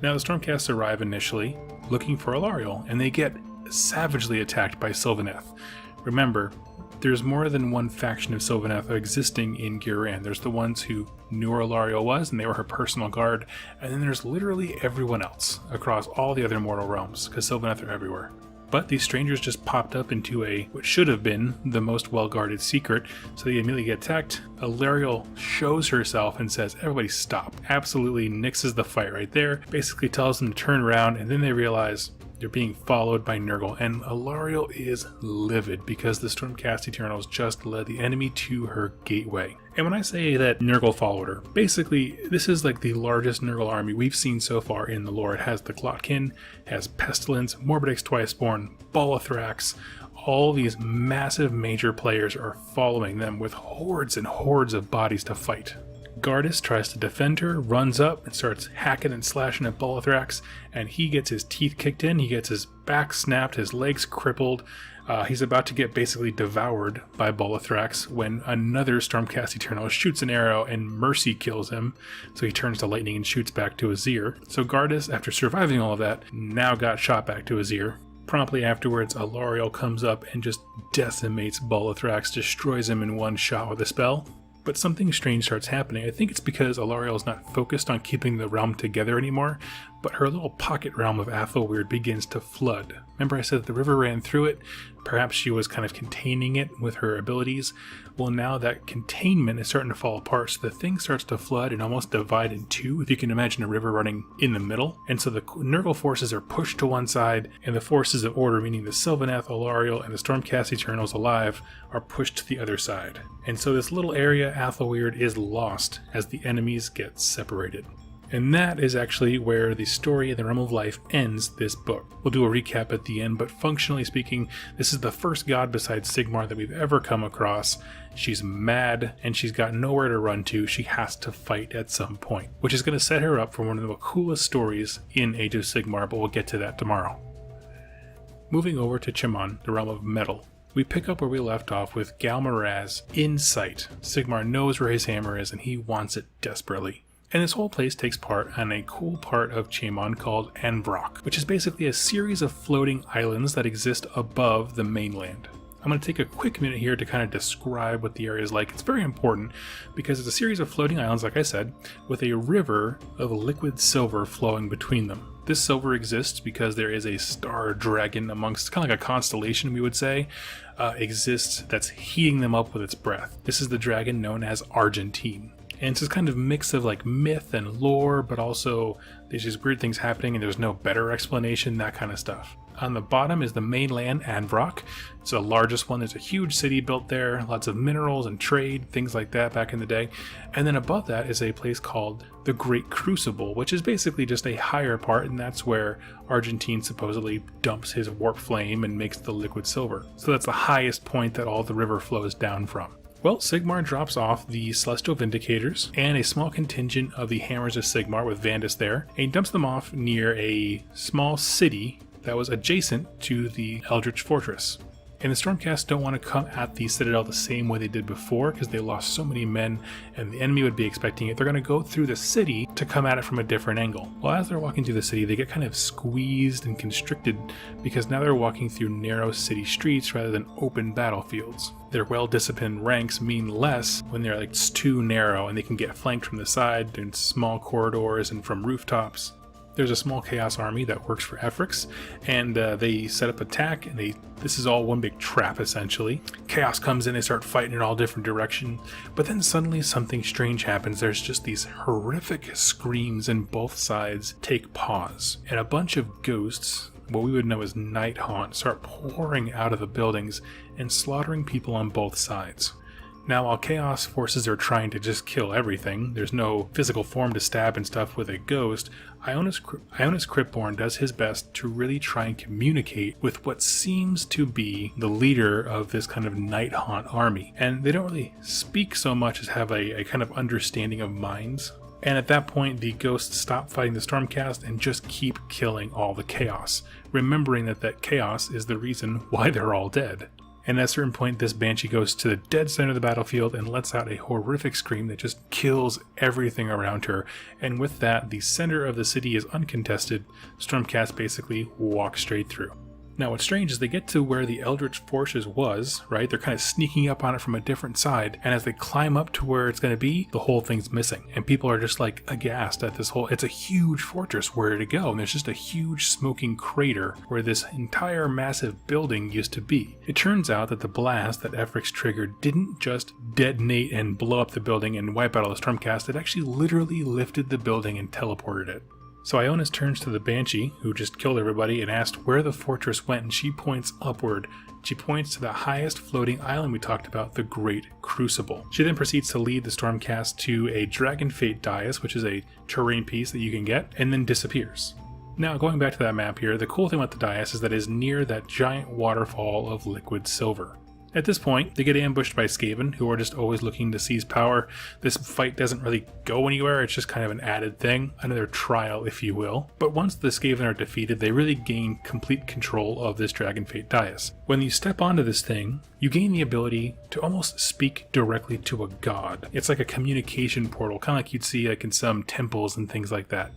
Now, the Stormcasts arrive initially looking for Allariel, and they get savagely attacked by Sylvaneth. Remember, there's more than one faction of Sylvaneth existing in Ghyran. There's the ones who knew where Allariel was, and they were her personal guard, and then there's literally everyone else across all the other mortal realms, because Sylvaneth are everywhere. But these strangers just popped up into what should have been the most well-guarded secret, so they immediately get attacked. Allariel shows herself and says, everybody stop. Absolutely nixes the fight right there, basically tells them to turn around, and then they realize they're being followed by Nurgle, and Allariel is livid because the Stormcast Eternals just led the enemy to her gateway. And when I say that Nurgle followed her, basically this is like the largest Nurgle army we've seen so far in the lore. It has the Glotkin, has Pestilence, Morbidix Twiceborn, Bolithrax. All these massive major players are following them with hordes and hordes of bodies to fight. Gardas tries to defend her, runs up and starts hacking and slashing at Bolithrax, and he gets his teeth kicked in, he gets his back snapped, his legs crippled. He's about to get basically devoured by Bolithrax when another Stormcast Eternal shoots an arrow and Mercy kills him, so he turns to lightning and shoots back to Azir. So Gardas, after surviving all of that, now got shot back to Azir. Promptly afterwards, Allariel comes up and just decimates Bolithrax, destroys him in one shot with a spell. But something strange starts happening. I think it's because Allariel is not focused on keeping the realm together anymore, but her little pocket realm of Athelweird begins to flood. Remember I said that the river ran through it? Perhaps she was kind of containing it with her abilities. Well, now that containment is starting to fall apart, so the thing starts to flood and almost divide in two, if you can imagine a river running in the middle. And so the Nurgle forces are pushed to one side, and the forces of order, meaning the Sylvaneth, Allariel, and the Stormcast Eternals alive, are pushed to the other side. And so this little area, Athelweird, is lost as the enemies get separated. And that is actually where the story of the Realm of Life ends this book. We'll do a recap at the end, but functionally speaking, this is the first god besides Sigmar that we've ever come across. She's mad, and she's got nowhere to run to. She has to fight at some point, which is going to set her up for one of the coolest stories in Age of Sigmar, but we'll get to that tomorrow. Moving over to Chaman, the Realm of Metal. We pick up where we left off with ghal maraz in sight. Sigmar knows where his hammer is, and he wants it desperately. And this whole place takes part on a cool part of Chaman called Anvrock, which is basically a series of floating islands that exist above the mainland. I'm going to take a quick minute here to kind of describe what the area is like. It's very important because it's a series of floating islands, like I said, with a river of liquid silver flowing between them. This silver exists because there is a star dragon amongst, kind of like a constellation we would say, exists that's heating them up with its breath. This is the dragon known as Argentine. And it's this kind of mix of like myth and lore, but also there's these weird things happening and there's no better explanation, that kind of stuff. On the bottom is the mainland, Anvrock. It's the largest one. There's a huge city built there, lots of minerals and trade, things like that back in the day. And then above that is a place called the Great Crucible, which is basically just a higher part, and that's where Argentine supposedly dumps his warp flame and makes the liquid silver. So that's the highest point that all the river flows down from. Well, Sigmar drops off the Celestial Vindicators and a small contingent of the Hammers of Sigmar with Vandus there, and he dumps them off near a small city that was adjacent to the Eldritch Fortress. And the Stormcast don't want to come at the Citadel the same way they did before because they lost so many men and the enemy would be expecting it. They're going to go through the city to come at it from a different angle. Well, as they're walking through the city, they get kind of squeezed and constricted because now they're walking through narrow city streets rather than open battlefields. Their well-disciplined ranks mean less when they're like too narrow and they can get flanked from the side in small corridors and from rooftops. There's a small Chaos army that works for Efrix, and they set up attack, and this is all one big trap, essentially. Chaos comes in, they start fighting in all different directions, but then suddenly something strange happens. There's just these horrific screams, and both sides take pause. And a bunch of ghosts, what we would know as Night Haunt, start pouring out of the buildings and slaughtering people on both sides. Now, while Chaos forces are trying to just kill everything, there's no physical form to stab and stuff with a ghost, Ionis Cryptborn does his best to really try and communicate with what seems to be the leader of this kind of Night Haunt army. And they don't really speak so much as have a kind of understanding of minds. And at that point, the ghosts stop fighting the Stormcast and just keep killing all the Chaos, remembering that Chaos is the reason why they're all dead. And at a certain point, this Banshee goes to the dead center of the battlefield and lets out a horrific scream that just kills everything around her. And with that, the center of the city is uncontested. Stormcast basically walks straight through. Now, what's strange is they get to where the Eldritch Fortress was, right? They're kind of sneaking up on it from a different side. And as they climb up to where it's going to be, the whole thing's missing. And people are just like aghast at this whole, it's a huge fortress, where to go? And there's just a huge smoking crater where this entire massive building used to be. It turns out that the blast that Efrix triggered didn't just detonate and blow up the building and wipe out all the Stormcast. It actually literally lifted the building and teleported it. So Ionis turns to the Banshee, who just killed everybody, and asked where the fortress went, and she points upward. She points to the highest floating island we talked about, the Great Crucible. She then proceeds to lead the Stormcast to a Dragon Fate dais, which is a terrain piece that you can get, and then disappears. Now, going back to that map here, the cool thing about the dais is that it is near that giant waterfall of liquid silver. At this point, they get ambushed by Skaven, who are just always looking to seize power. This fight doesn't really go anywhere, it's just kind of an added thing, another trial, if you will. But once the Skaven are defeated, they really gain complete control of this Dragon Fate dais. When you step onto this thing, you gain the ability to almost speak directly to a god. It's like a communication portal, kind of like you'd see like in some temples and things like that.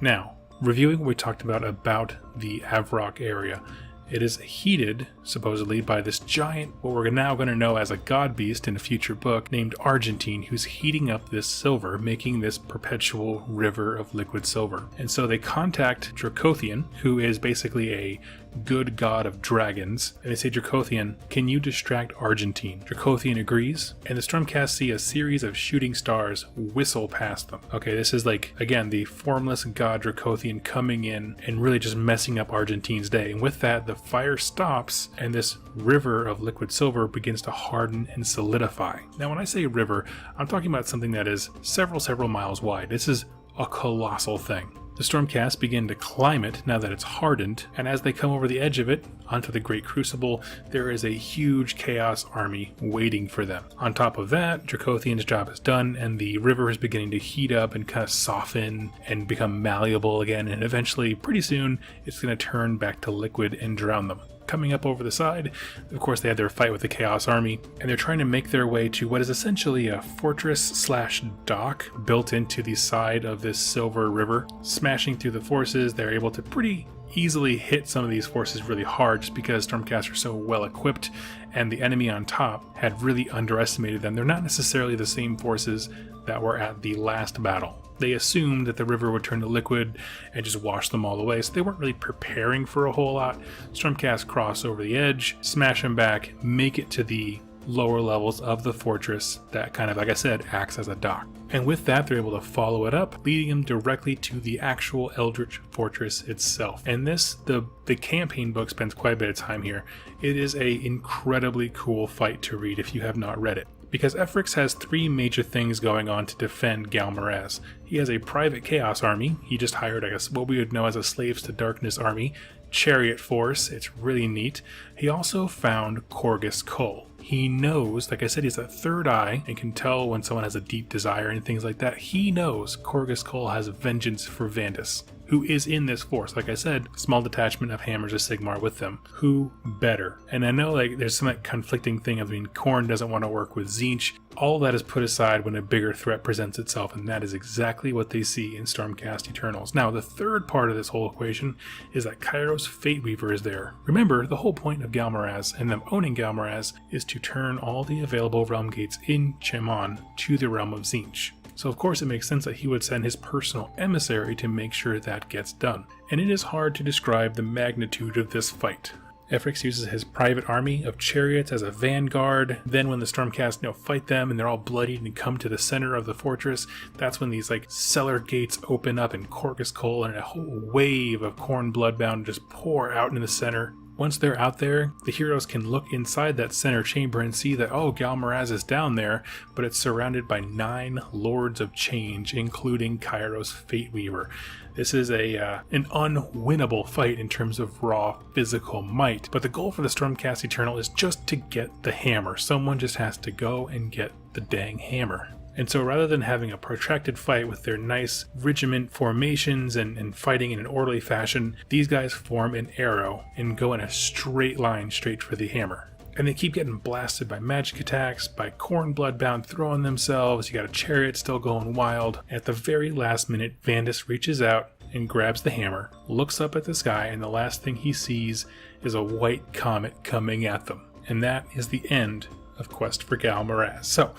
Now, reviewing what we talked about the Avrock area, It is heated, supposedly, by this giant, what we're now going to know as a godbeast in a future book, named Argentine, who's heating up this silver, making this perpetual river of liquid silver. And so they contact Dracothian, who is basically a good god of dragons, and they say, Dracothian, can you distract Argentine? Dracothian agrees, and the Stormcast see a series of shooting stars whistle past them. Okay, this is like, again, the formless god Dracothian coming in and really just messing up Argentine's day. And with that, the fire stops, and this river of liquid silver begins to harden and solidify. Now, when I say river, I'm talking about something that is several miles wide. This is a colossal thing. The Stormcast begin to climb it now that it's hardened, and as they come over the edge of it, onto the Great Crucible, there is a huge Chaos army waiting for them. On top of that, Dracothian's job is done, and the river is beginning to heat up and kind of soften and become malleable again, and eventually, pretty soon, it's going to turn back to liquid and drown them. Coming up over the side, of course, they had their fight with the Chaos Army, and they're trying to make their way to what is essentially a fortress/dock built into the side of this silver river. Smashing through the forces, they're able to pretty easily hit some of these forces really hard just because Stormcast are so well equipped, and the enemy on top had really underestimated them. They're not necessarily the same forces that were at the last battle. They assumed that the river would turn to liquid and just wash them all away, so they weren't really preparing for a whole lot. Stormcast cross over the edge, smash them back, make it to the lower levels of the fortress that kind of, like I said, acts as a dock. And with that, they're able to follow it up, leading them directly to the actual Eldritch Fortress itself. And this, the campaign book spends quite a bit of time here. It is a incredibly cool fight to read if you have not read it. Because Efrix has three major things going on to defend ghal Maraz. He has a private Chaos army. He just hired, I guess, what we would know as a Slaves to Darkness army. Chariot force. It's really neat. He also found Korgus Kull. He knows, like I said, he has a third eye and can tell when someone has a deep desire and things like that. He knows Korgus Kull has vengeance for Vandus, who is in this force. Like I said, small detachment of Hammers of Sigmar with them. Who better? And I know like there's some conflicting thing. I mean, Khorne doesn't want to work with Tzeentch. All that is put aside when a bigger threat presents itself, and that is exactly what they see in Stormcast Eternals. Now, the third part of this whole equation is that Kairos Fateweaver is there. Remember, the whole point of ghal Maraz and them owning ghal Maraz is to turn all the available realm gates in Chemon to the realm of Tzeentch. So of course it makes sense that he would send his personal emissary to make sure that gets done. And it is hard to describe the magnitude of this fight. Efrix uses his private army of chariots as a vanguard. Then when the Stormcast, fight them and they're all bloodied and come to the center of the fortress, that's when these cellar gates open up and Korgus Kull and a whole wave of Khorne bloodbound just pour out into the center. Once they're out there, the heroes can look inside that center chamber and see that, ghal Maraz is down there, but it's surrounded by 9 Lords of Change, including Kairos Fateweaver. This is an unwinnable fight in terms of raw physical might, but the goal for the Stormcast Eternal is just to get the hammer. Someone just has to go and get the dang hammer. And so rather than having a protracted fight with their nice regiment formations and fighting in an orderly fashion, these guys form an arrow and go in a straight line straight for the hammer. And they keep getting blasted by magic attacks, by Khorne bloodbound throwing themselves, you got a chariot still going wild. At the very last minute, Vandus reaches out and grabs the hammer, looks up at the sky, and the last thing he sees is a white comet coming at them. And that is the end of Quest for ghal Maraz. So,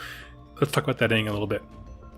let's talk about that ending a little bit.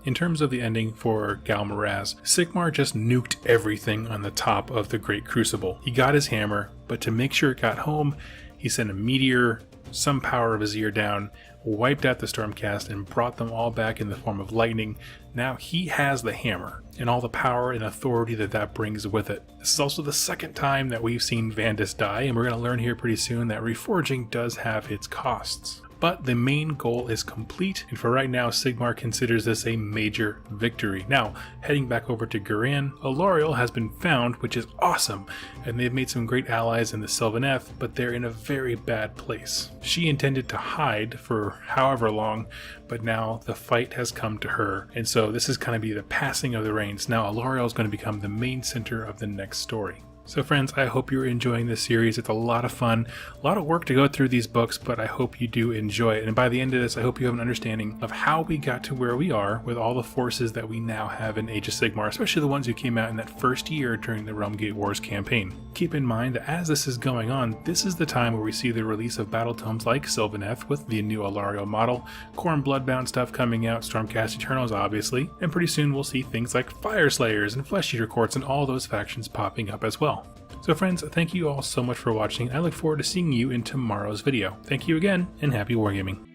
In terms of the ending for ghal Maraz, Sigmar just nuked everything on the top of the Great Crucible. He got his hammer, but to make sure it got home, he sent a meteor, some power of Azir down, wiped out the Stormcast, and brought them all back in the form of lightning. Now he has the hammer, and all the power and authority that brings with it. This is also the second time that we've seen Vandus die, and we're going to learn here pretty soon that reforging does have its costs. But the main goal is complete, and for right now, Sigmar considers this a major victory. Now, heading back over to Guran, Allariel has been found, which is awesome, and they've made some great allies in the Sylvaneth, but they're in a very bad place. She intended to hide for however long, but now the fight has come to her, and so this is going to be the passing of the reins. Now Allariel is going to become the main center of the next story. So friends, I hope you're enjoying this series. It's a lot of fun, a lot of work to go through these books, but I hope you do enjoy it. And by the end of this, I hope you have an understanding of how we got to where we are with all the forces that we now have in Age of Sigmar, especially the ones who came out in that first year during the Realmgate Wars campaign. Keep in mind that as this is going on, this is the time where we see the release of battle tomes like Sylvaneth with the new Allariel model, Khorne Bloodbound stuff coming out, Stormcast Eternals obviously, and pretty soon we'll see things like Fire Slayers and Flesh Eater Courts and all those factions popping up as well. So friends, thank you all so much for watching. I look forward to seeing you in tomorrow's video. Thank you again, and happy wargaming.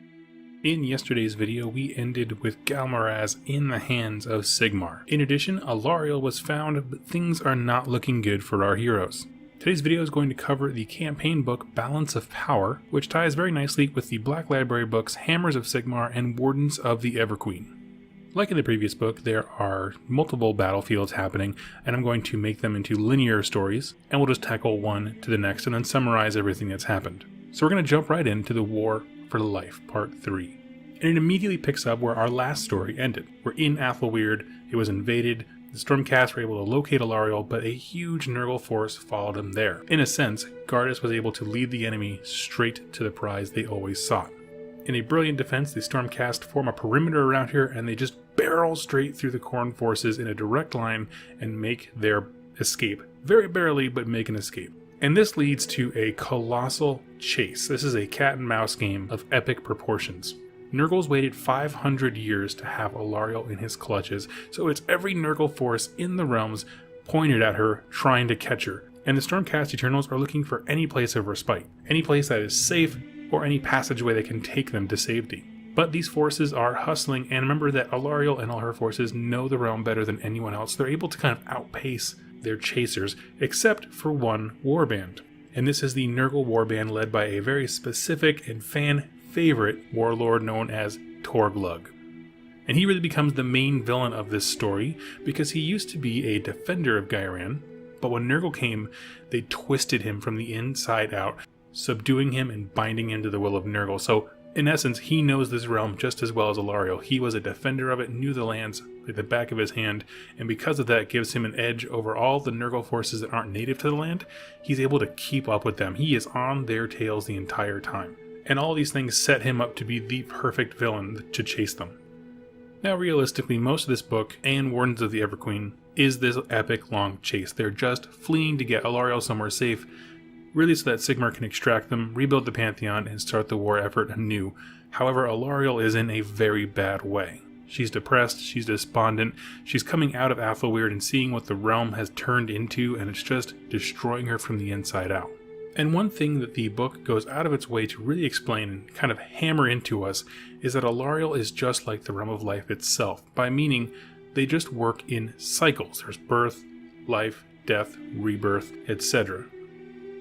In yesterday's video, we ended with ghal maraz in the hands of Sigmar. In addition, Allariel was found, but things are not looking good for our heroes. Today's video is going to cover the campaign book Balance of Power, which ties very nicely with the Black Library books Hammers of Sigmar and Wardens of the Everqueen. Like in the previous book, there are multiple battlefields happening, and I'm going to make them into linear stories, and we'll just tackle one to the next and then summarize everything that's happened. So we're going to jump right into the War for Life, Part 3. And it immediately picks up where our last story ended. We're in Athelweird, it was invaded, the Stormcast were able to locate Allariel, but a huge Nurgle force followed him there. In a sense, Gardas was able to lead the enemy straight to the prize they always sought. In a brilliant defense, the Stormcast form a perimeter around here, and they just barrel straight through the Khorne forces in a direct line and make their escape. Very barely, but make an escape. And this leads to a colossal chase. This is a cat and mouse game of epic proportions. Nurgle's waited 500 years to have Allariel in his clutches, so it's every Nurgle force in the realms pointed at her, trying to catch her. And the Stormcast Eternals are looking for any place of respite, any place that is safe, or any passageway that can take them to safety. But these forces are hustling, and remember that Allariel and all her forces know the realm better than anyone else. They're able to kind of outpace their chasers, except for one warband. And this is the Nurgle warband led by a very specific and fan-favorite warlord known as Torglug. And he really becomes the main villain of this story, because he used to be a defender of Ghyran, but when Nurgle came, they twisted him from the inside out, subduing him and binding him to the will of Nurgle. So, in essence, he knows this realm just as well as Allariel. He was a defender of it, knew the lands like the back of his hand, and because of that gives him an edge over all the Nurgle forces that aren't native to the land. He's able to keep up with them. He is on their tails the entire time. And all these things set him up to be the perfect villain to chase them. Now, realistically, most of this book, and Wardens of the Everqueen, is this epic long chase. They're just fleeing to get Allariel somewhere safe, really so that Sigmar can extract them, rebuild the Pantheon, and start the war effort anew. However, Allariel is in a very bad way. She's depressed, she's despondent, she's coming out of Athelweird and seeing what the realm has turned into, and it's just destroying her from the inside out. And one thing that the book goes out of its way to really explain and kind of hammer into us is that Allariel is just like the realm of life itself, by meaning they just work in cycles. There's birth, life, death, rebirth, etc.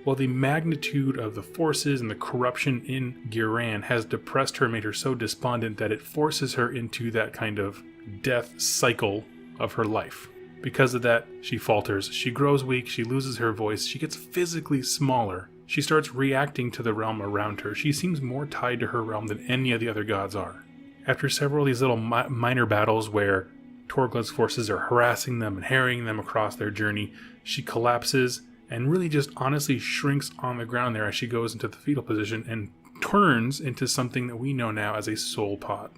While the magnitude of the forces and the corruption in Ghyran has depressed her, made her so despondent that it forces her into that kind of death cycle of her life. Because of that, she falters, she grows weak, she loses her voice, she gets physically smaller. She starts reacting to the realm around her. She seems more tied to her realm than any of the other gods are. After several of these little minor battles where Torglug's forces are harassing them and harrying them across their journey, she collapses and really just honestly shrinks on the ground there as she goes into the fetal position and turns into something that we know now as a soul pod.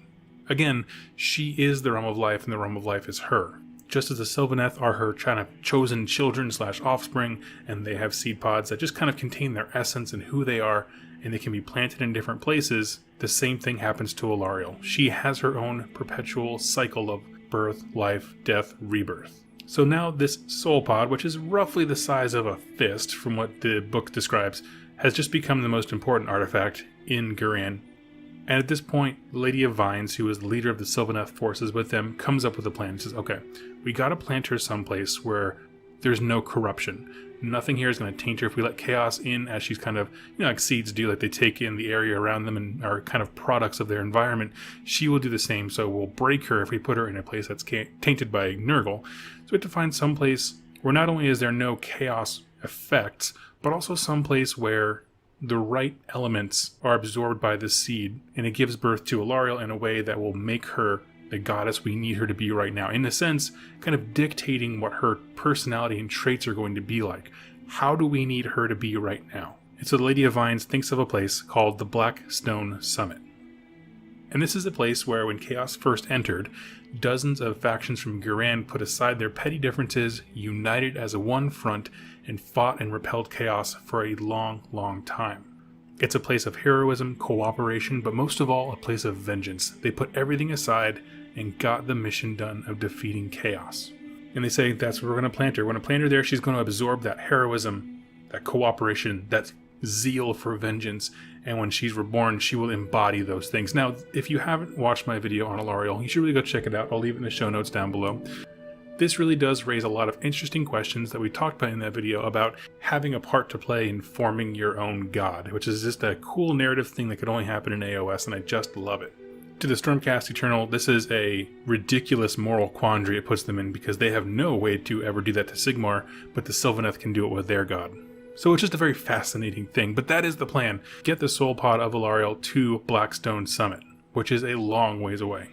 Again, she is the realm of life, and the realm of life is her. Just as the Sylvaneth are her kind of chosen children / offspring, and they have seed pods that just kind of contain their essence and who they are, and they can be planted in different places, the same thing happens to Allariel. She has her own perpetual cycle of birth, life, death, rebirth. So now this soul pod, which is roughly the size of a fist from what the book describes, has just become the most important artifact in Ghyran. And at this point, Lady of Vines, who is the leader of the Sylvaneth forces with them, comes up with a plan and says, okay, we gotta plant her someplace where there's no corruption. Nothing here is going to taint her. If we let chaos in, as she's kind of, like seeds do, like they take in the area around them and are kind of products of their environment, she will do the same. So we'll break her if we put her in a place that's tainted by Nurgle. So we have to find some place where not only is there no chaos effects, but also some place where the right elements are absorbed by the seed, and it gives birth to Allariel in a way that will make her the goddess we need her to be right now. In a sense, kind of dictating what her personality and traits are going to be like. How do we need her to be right now? And so the Lady of Vines thinks of a place called the Blackstone Summit. And this is a place where, when Chaos first entered, dozens of factions from Guran put aside their petty differences, united as a one front, and fought and repelled Chaos for a long, long time. It's a place of heroism, cooperation, but most of all, a place of vengeance. They put everything aside and got the mission done of defeating Chaos. And they say that's where we're going to plant her. When I plant her there, she's going to absorb that heroism, that cooperation, that zeal for vengeance, and when she's reborn, she will embody those things. Now, if you haven't watched my video on Allariel, you should really go check it out. I'll leave it in the show notes down below. This really does raise a lot of interesting questions that we talked about in that video about having a part to play in forming your own god, which is just a cool narrative thing that could only happen in AOS, and I just love it. To the Stormcast Eternal, this is a ridiculous moral quandary it puts them in, because they have no way to ever do that to Sigmar, but the Sylvaneth can do it with their god. So it's just a very fascinating thing, but that is the plan. Get the soul pod of Allariel to Blackstone Summit, which is a long ways away.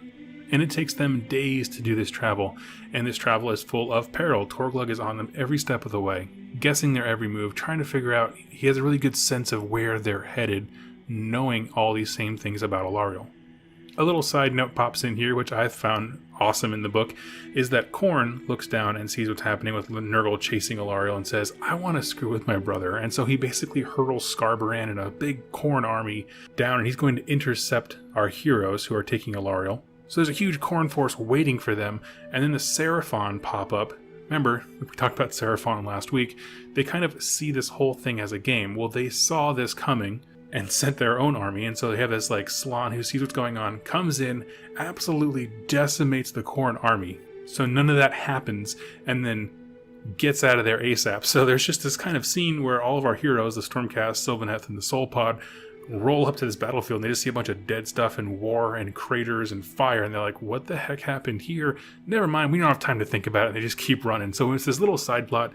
And it takes them days to do this travel, and this travel is full of peril. Torglug is on them every step of the way, guessing their every move, trying to figure out. He has a really good sense of where they're headed, knowing all these same things about Allariel. A little side note pops in here, which I found awesome in the book, is that Khorne looks down and sees what's happening with Nurgle chasing Allariel and says, I want to screw with my brother. And so he basically hurls Skarbaran and a big Khorne army down, and he's going to intercept our heroes who are taking Allariel. So there's a huge Khorne force waiting for them, and then the Seraphon pop up. Remember, we talked about Seraphon last week. They kind of see this whole thing as a game. Well, they saw this coming and sent their own army, and so they have this like Slann who sees what's going on, comes in, absolutely decimates the Khorne army. So none of that happens, and then gets out of there ASAP. So there's just this kind of scene where all of our heroes, the Stormcast, Sylvaneth, and the Soul Pod, roll up to this battlefield, and they just see a bunch of dead stuff and war and craters and fire, and they're like, what the heck happened here? Never mind, we don't have time to think about it, and they just keep running. So it's this little side plot.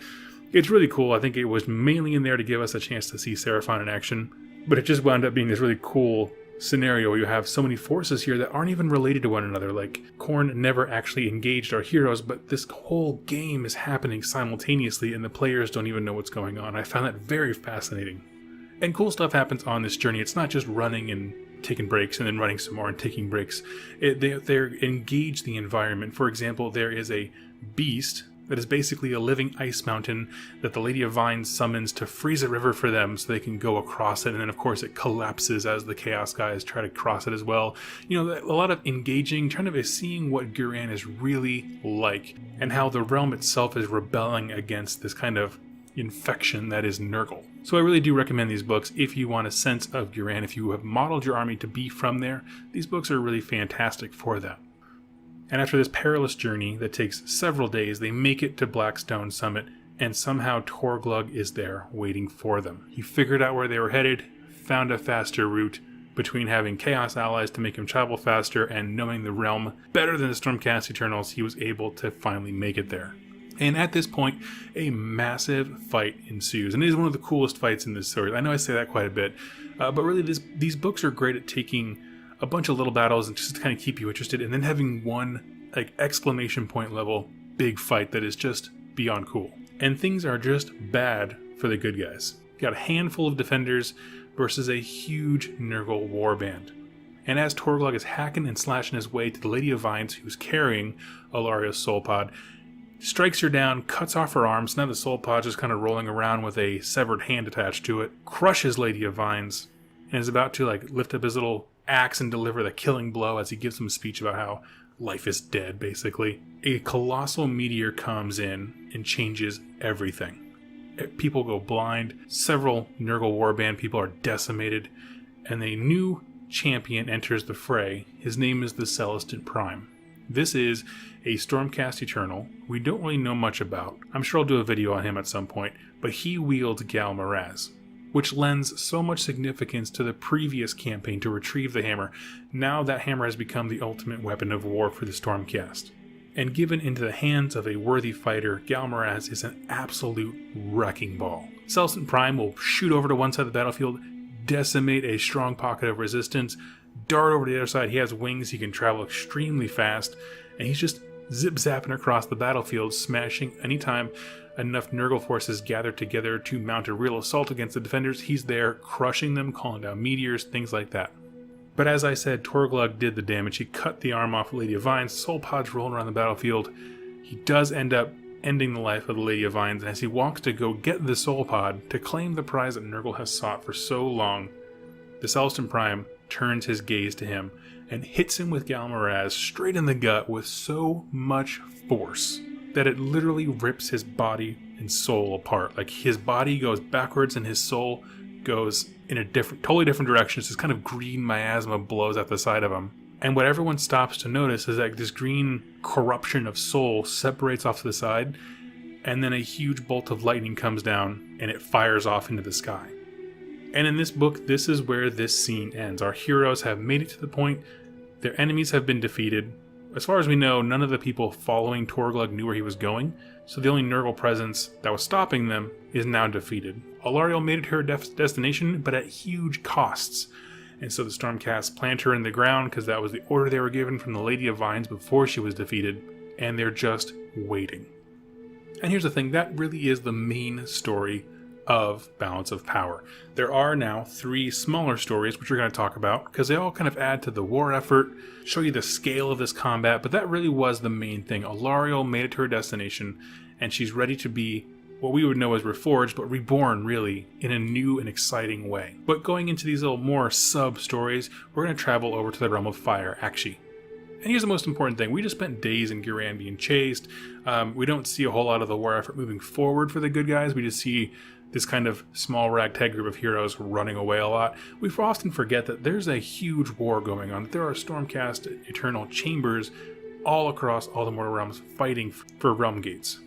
It's really cool. I think it was mainly in there to give us a chance to see Seraphon in action, but it just wound up being this really cool scenario where you have so many forces here that aren't even related to one another. Like, Khorne never actually engaged our heroes, but this whole game is happening simultaneously, and the players don't even know what's going on. I found that very fascinating. And cool stuff happens on this journey. It's not just running and taking breaks and then running some more and taking breaks. They engage the environment. For example, there is a beast that is basically a living ice mountain that the Lady of Vines summons to freeze a river for them so they can go across it. And then, of course, it collapses as the Chaos guys try to cross it as well. You know, a lot of engaging, trying to seeing what Guran is really like and how the realm itself is rebelling against this kind of infection that is Nurgle. So I really do recommend these books if you want a sense of Guran. If you have modeled your army to be from there, these books are really fantastic for that. And after this perilous journey that takes several days, they make it to Blackstone Summit, and somehow Torglug is there waiting for them. He figured out where they were headed, found a faster route. Between having Chaos allies to make him travel faster and knowing the realm better than the Stormcast Eternals, he was able to finally make it there. And at this point, a massive fight ensues. And it is one of the coolest fights in this story. I know I say that quite a bit, but really these books are great at taking a bunch of little battles and just to kind of keep you interested, and then having one like exclamation point level big fight that is just beyond cool. And things are just bad for the good guys. You got a handful of defenders versus a huge Nurgle warband. And as Torglug is hacking and slashing his way to the Lady of Vines, who's carrying Allariel's soul pod, strikes her down, cuts off her arms. Now the soul pod is kind of rolling around with a severed hand attached to it, crushes Lady of Vines, and is about to like lift up his little axe and deliver the killing blow as he gives him a speech about how life is dead, basically. A colossal meteor comes in and changes everything. People go blind, several Nurgle warband people are decimated, and a new champion enters the fray. His name is the Celestant Prime. This is a Stormcast Eternal we don't really know much about. I'm sure I'll do a video on him at some point, but he wields ghal maraz, which lends so much significance to the previous campaign to retrieve the hammer. Now that hammer has become the ultimate weapon of war for the Stormcast. And given into the hands of a worthy fighter, ghal maraz is an absolute wrecking ball. Celestant Prime will shoot over to one side of the battlefield, decimate a strong pocket of resistance, dart over to the other side. He has wings, he can travel extremely fast, and he's just zip-zapping across the battlefield, smashing anytime enough Nurgle forces gather together to mount a real assault against the defenders, he's there crushing them, calling down meteors, things like that. But as I said, Torglug did the damage. He cut the arm off of Lady of Vines, soul pods rolling around the battlefield. He does end up ending the life of the Lady of Vines, and as he walks to go get the soul pod to claim the prize that Nurgle has sought for so long, the Celestin Prime turns his gaze to him and hits him with ghal maraz straight in the gut with so much force that it literally rips his body and soul apart. Like, his body goes backwards and his soul goes in a totally different direction. It's this kind of green miasma blows out the side of him. And what everyone stops to notice is that this green corruption of soul separates off to the side, and then a huge bolt of lightning comes down and it fires off into the sky. And in this book, this is where this scene ends. Our heroes have made it to the point. Their enemies have been defeated. As far as we know, none of the people following Torglug knew where he was going, so the only Nurgle presence that was stopping them is now defeated. Allariel made it to her destination, but at huge costs. And so the Stormcast plant her in the ground because that was the order they were given from the Lady of Vines before she was defeated, and they're just waiting. And here's the thing, that really is the main story of Balance of Power. There are now 3 smaller stories which we're going to talk about because they all kind of add to the war effort, show you the scale of this combat, but that really was the main thing. Allariel made it to her destination, and she's ready to be what we would know as reforged, but reborn really in a new and exciting way. But going into these little more sub-stories, we're going to travel over to the realm of fire, Akshi. And here's the most important thing. We just spent days in Giran being chased. We don't see a whole lot of the war effort moving forward for the good guys. We just see this kind of small ragtag group of heroes running away a lot. We often forget that there's a huge war going on. There are Stormcast eternal chambers all across all the mortal realms fighting for Realmgates.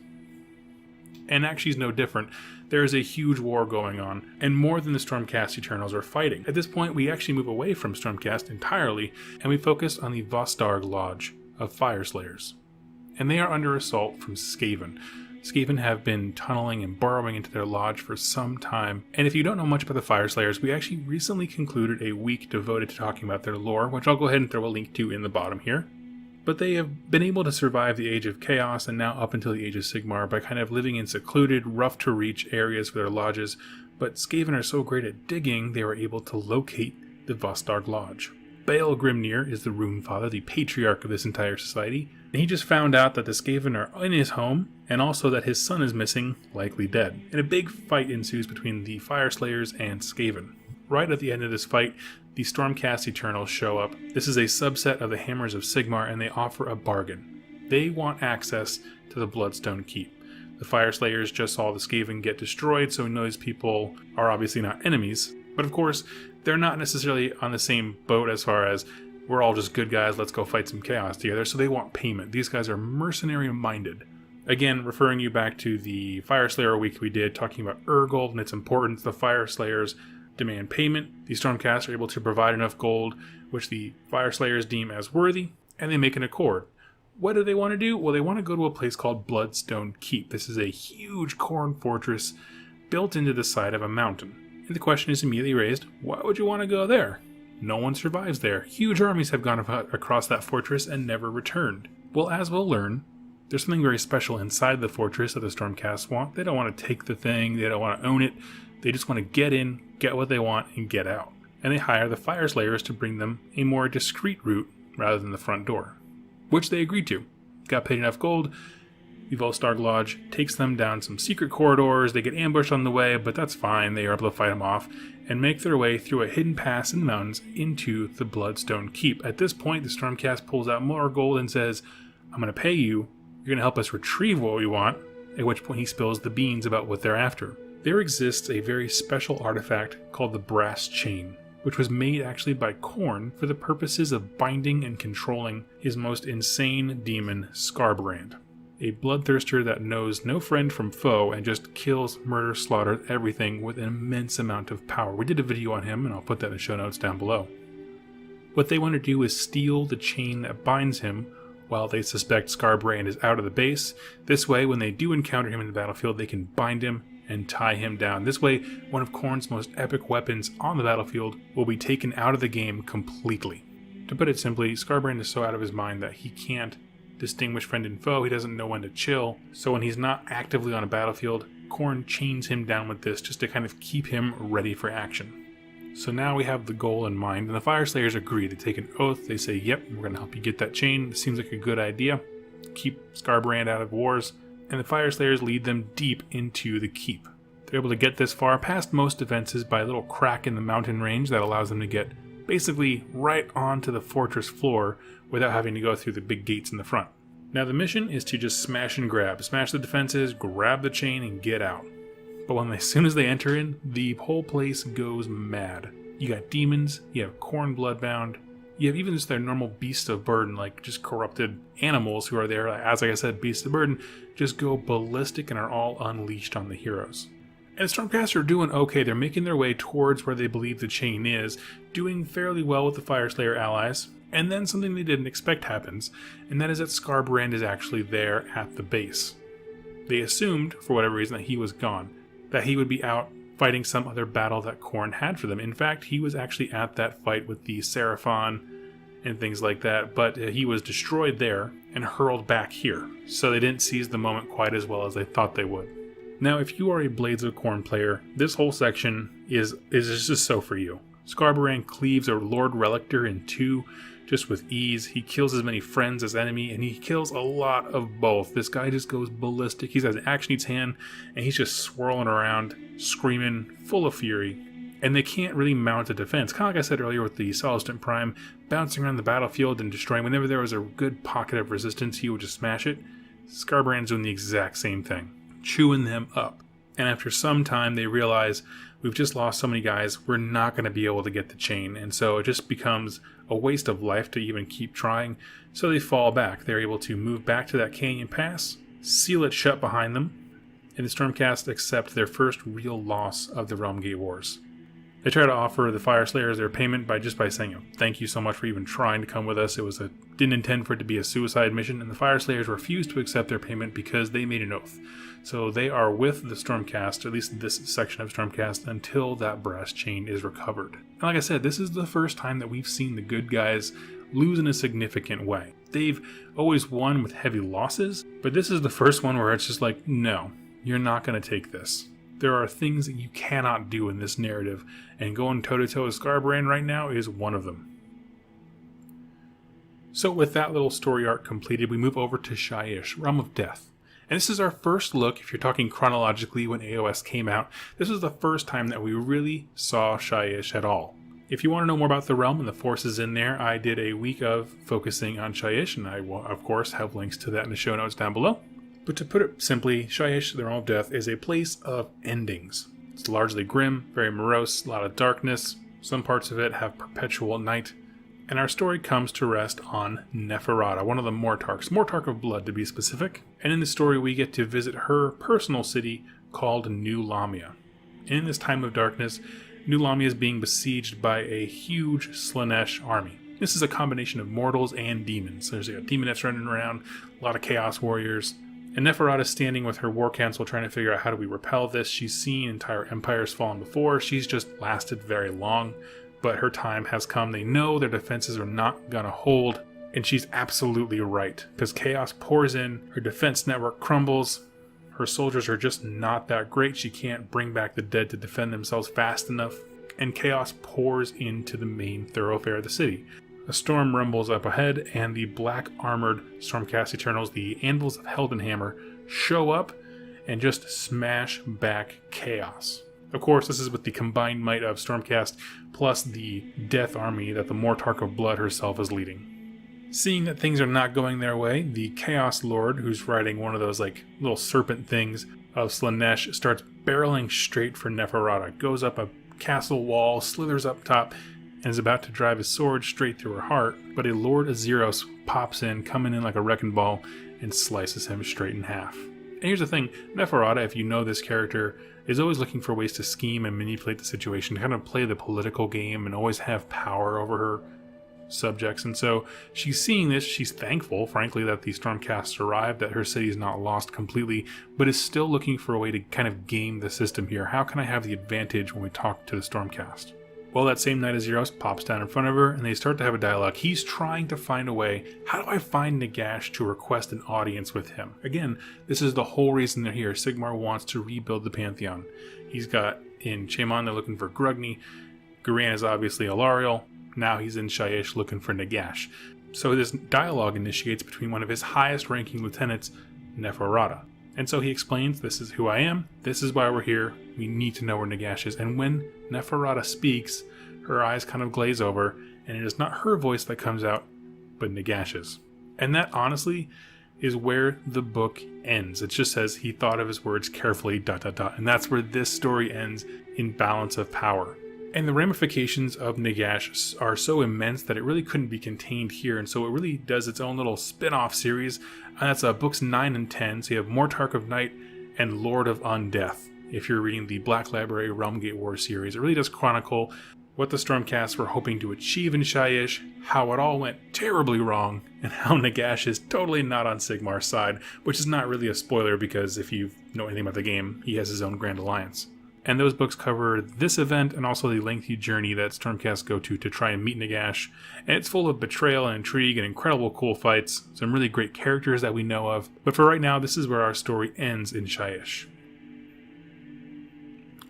And actually is no different. There is a huge war going on, and more than the Stormcast Eternals are fighting. At this point, we actually move away from Stormcast entirely, and we focus on the Vostarg Lodge of Fyreslayers. And they are under assault from Skaven. Skaven have been tunneling and burrowing into their lodge for some time, and if you don't know much about the Fyreslayers, we actually recently concluded a week devoted to talking about their lore, which I'll go ahead and throw a link to in the bottom here. But they have been able to survive the Age of Chaos and now up until the Age of Sigmar by kind of living in secluded, rough-to-reach areas for their lodges, but Skaven are so great at digging they were able to locate the Vostarg Lodge. Bael Grimnir is the Rune Father, the patriarch of this entire society, and he just found out that the Skaven are in his home, and also that his son is missing, likely dead. And a big fight ensues between the Fyreslayers and Skaven. Right at the end of this fight, the Stormcast Eternals show up. This is a subset of the Hammers of Sigmar, and they offer a bargain. They want access to the Bloodstone Keep. The Fyreslayers just saw the Skaven get destroyed, so we know these people are obviously not enemies. But of course, they're not necessarily on the same boat as far as, we're all just good guys, let's go fight some chaos together, so they want payment. These guys are mercenary-minded. Again, referring you back to the Fyreslayer week we did, talking about Urgold and its importance, the Fyreslayers demand payment. The Stormcast are able to provide enough gold, which the Fyreslayers deem as worthy, and they make an accord. What do they want to do? Well, they want to go to a place called Bloodstone Keep. This is a huge corn fortress built into the side of a mountain. And the question is immediately raised, why would you want to go there? No one survives there. Huge armies have gone across that fortress and never returned. Well, as we'll learn, there's something very special inside the fortress that the Stormcast want. They don't want to take the thing, they don't want to own it. They just want to get in, get what they want, and get out. And they hire the Fyreslayers to bring them a more discreet route rather than the front door, which they agreed to. Got paid enough gold. The Vostarg Lodge takes them down some secret corridors. They get ambushed on the way, but that's fine. They are able to fight them off and make their way through a hidden pass in the mountains into the Bloodstone Keep. At this point, the Stormcast pulls out more gold and says, I'm going to pay you. You're going to help us retrieve what we want, at which point he spills the beans about what they're after. There exists a very special artifact called the Brass Chain, which was made actually by Khorne for the purposes of binding and controlling his most insane demon, Skarbrand. A bloodthirster that knows no friend from foe and just kills, murders, slaughters everything with an immense amount of power. We did a video on him, and I'll put that in the show notes down below. What they want to do is steal the chain that binds him while they suspect Skarbrand is out of the base. This way, when they do encounter him in the battlefield, they can bind him and tie him down. This way, one of Khorne's most epic weapons on the battlefield will be taken out of the game completely. To put it simply, Skarbrand is so out of his mind that he can't distinguish friend and foe. He doesn't know when to chill. So when he's not actively on a battlefield, Khorne chains him down with this just to kind of keep him ready for action. So now we have the goal in mind, and the Fyreslayers agree. They take an oath. They say, yep, we're going to help you get that chain. This seems like a good idea. Keep Skarbrand out of wars. And the Fyreslayers lead them deep into the keep. They're able to get this far past most defenses by a little crack in the mountain range that allows them to get basically right onto the fortress floor without having to go through the big gates in the front. Now the mission is to just smash and grab. Smash the defenses, grab the chain, and get out. But as soon as they enter in, the whole place goes mad. You got demons, you have Khorne bloodbound, you have even just their normal beasts of burden, like just corrupted animals who are there, as like I said, beasts of burden, just go ballistic and are all unleashed on the heroes. And the Stormcast are doing okay. They're making their way towards where they believe the chain is, doing fairly well with the Fyreslayer allies. And then something they didn't expect happens, and that is that Skarbrand is actually there at the base. They assumed, for whatever reason, that he was gone, that he would be out fighting some other battle that Khorne had for them. In fact, he was actually at that fight with the Seraphon and things like that, but he was destroyed there and hurled back here. So they didn't seize the moment quite as well as they thought they would. Now, if you are a Blades of Khorne player, this whole section is just so for you. Skarbrand cleaves a Lord Relictor in two just with ease. He kills as many friends as enemy, and he kills a lot of both. This guy just goes ballistic. He's got an axe in his hand, and he's just swirling around, screaming, full of fury. And they can't really mount a defense. Kind of like I said earlier with the Celestant Prime, bouncing around the battlefield and destroying. Whenever there was a good pocket of resistance, he would just smash it. Skarbrand's doing the exact same thing, chewing them up. And after some time, they realize, we've just lost so many guys, we're not going to be able to get the chain. And so it just becomes a waste of life to even keep trying. So they fall back. They're able to move back to that canyon pass, seal it shut behind them, and the Stormcast accept their first real loss of the Realmgate Wars. They try to offer the Fyreslayers their payment by saying, thank you so much for even trying to come with us. Didn't intend for it to be a suicide mission, and the Fyreslayers refused to accept their payment because they made an oath. So they are with the Stormcast, or at least this section of Stormcast, until that brass chain is recovered. And like I said, this is the first time that we've seen the good guys lose in a significant way. They've always won with heavy losses, but this is the first one where it's just like, no, you're not going to take this. There are things that you cannot do in this narrative, and going toe-to-toe with Skarbrand right now is one of them. So with that little story arc completed, we move over to Shyish, Realm of Death. And this is our first look, if you're talking chronologically when AOS came out, this was the first time that we really saw Shyish at all. If you want to know more about the realm and the forces in there, I did a week of focusing on Shyish, and I will, of course, have links to that in the show notes down below. But to put it simply, Shyish, the Realm of Death, is a place of endings. It's largely grim, very morose, a lot of darkness. Some parts of it have perpetual night. And our story comes to rest on Neferata, one of the Mortarchs, Mortarch of Blood to be specific. And in the story we get to visit her personal city called New Lamia. And in this time of darkness, New Lamia is being besieged by a huge Slaanesh army. This is a combination of mortals and demons. There's a demoness running around, a lot of chaos warriors. And Neferata is standing with her war council trying to figure out how do we repel this. She's seen entire empires fallen before. She's just lasted very long. But her time has come. They know their defenses are not going to hold. And she's absolutely right. Because chaos pours in. Her defense network crumbles. Her soldiers are just not that great. She can't bring back the dead to defend themselves fast enough. And chaos pours into the main thoroughfare of the city. A storm rumbles up ahead, and the black-armored Stormcast Eternals, the Anvils of Heldenhammer, show up and just smash back chaos. Of course, this is with the combined might of Stormcast plus the Death Army that the Mortarch of Blood herself is leading. Seeing that things are not going their way, the Chaos Lord, who's riding one of those little serpent things of Slaanesh, starts barreling straight for Neferata, goes up a castle wall, slithers up top, and is about to drive his sword straight through her heart, but a Lord Azeros pops in, coming in like a wrecking ball, and slices him straight in half. And here's the thing, Neferata, if you know this character, is always looking for ways to scheme and manipulate the situation, to kind of play the political game and always have power over her subjects. And so she's seeing this, she's thankful, frankly, that the Stormcast arrived, that her city is not lost completely, but is still looking for a way to kind of game the system here. How can I have the advantage when we talk to the Stormcast? Well, that same night, Azeros pops down in front of her, and they start to have a dialogue. He's trying to find a way. How do I find Nagash to request an audience with him? Again, this is the whole reason they're here. Sigmar wants to rebuild the Pantheon. He's got, in Shaman, they're looking for Grugni. Guran is obviously Allariel. Now he's in Shyish looking for Nagash. So this dialogue initiates between one of his highest-ranking lieutenants, Neferata. And so he explains, this is who I am, this is why we're here, we need to know where Nagash is. And when Neferata speaks, her eyes kind of glaze over, and it is not her voice that comes out, but Nagash's. And that, honestly, is where the book ends. It just says he thought of his words carefully, ... And that's where this story ends, in Balance of Power. And the ramifications of Nagash are so immense that it really couldn't be contained here, and so it really does its own little spin-off series, and that's books 9 and 10, so you have Mortarch of Night and Lord of Undeath. If you're reading the Black Library Realmgate War series, it really does chronicle what the Stormcast were hoping to achieve in Shyish, how it all went terribly wrong, and how Nagash is totally not on Sigmar's side, which is not really a spoiler because if you know anything about the game, he has his own Grand Alliance. And those books cover this event and also the lengthy journey that Stormcast go to try and meet Nagash. And it's full of betrayal and intrigue and incredible cool fights, some really great characters that we know of. But for right now, this is where our story ends in Shyish.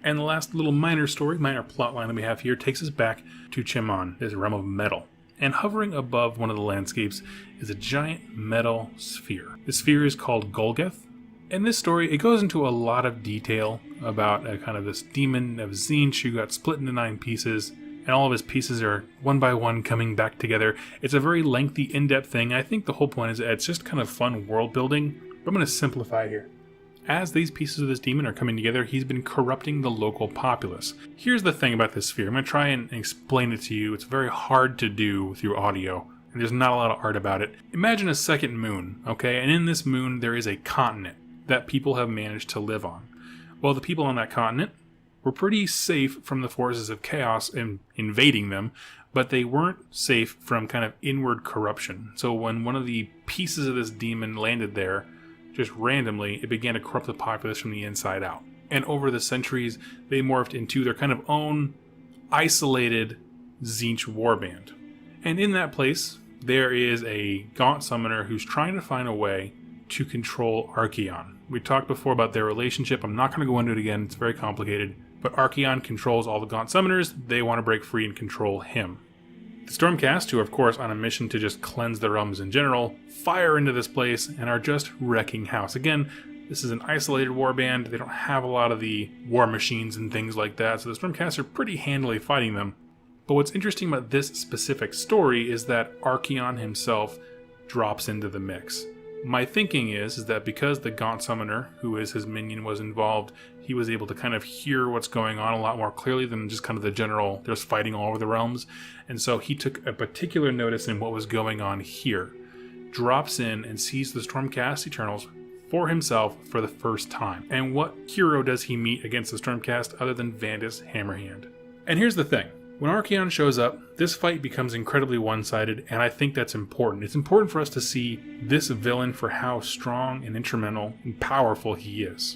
And the last little minor plot line that we have here takes us back to Cheman, this realm of metal. And hovering above one of the landscapes is a giant metal sphere. The sphere is called Golgeth. In this story, it goes into a lot of detail about kind of this demon of Tzeentch who got split into 9 pieces, and all of his pieces are one by one coming back together. It's a very lengthy, in-depth thing. I think the whole point is that it's just kind of fun world building, but I'm going to simplify here. As these pieces of this demon are coming together, he's been corrupting the local populace. Here's the thing about this sphere. I'm going to try and explain it to you. It's very hard to do through audio, and there's not a lot of art about it. Imagine a second moon, okay? And in this moon, there is a continent that people have managed to live on. Well, the people on that continent were pretty safe from the forces of chaos and invading them, but they weren't safe from kind of inward corruption. So when one of the pieces of this demon landed there, just randomly, it began to corrupt the populace from the inside out. And over the centuries, they morphed into their kind of own isolated Tzeentch warband. And in that place, there is a Gaunt summoner who's trying to find a way to control Archaon. We talked before about their relationship. I'm not going to go into it again. It's very complicated. But Archaon controls all the Gaunt summoners. They want to break free and control him. The Stormcast, who are of course on a mission to just cleanse the realms in general, fire into this place and are just wrecking house. Again, this is an isolated warband. They don't have a lot of the war machines and things like that, so the Stormcast are pretty handily fighting them. But what's interesting about this specific story is that Archaon himself drops into the mix. My thinking is that because the Gaunt Summoner, who is his minion, was involved, he was able to kind of hear what's going on a lot more clearly than just kind of the general, there's fighting all over the realms. And so he took a particular notice in what was going on here, drops in and sees the Stormcast Eternals for himself for the first time. And what hero does he meet against the Stormcast other than Vandus Hammerhand? And here's the thing. When Archaon shows up, this fight becomes incredibly one-sided, and I think that's important. It's important for us to see this villain for how strong and instrumental and powerful he is.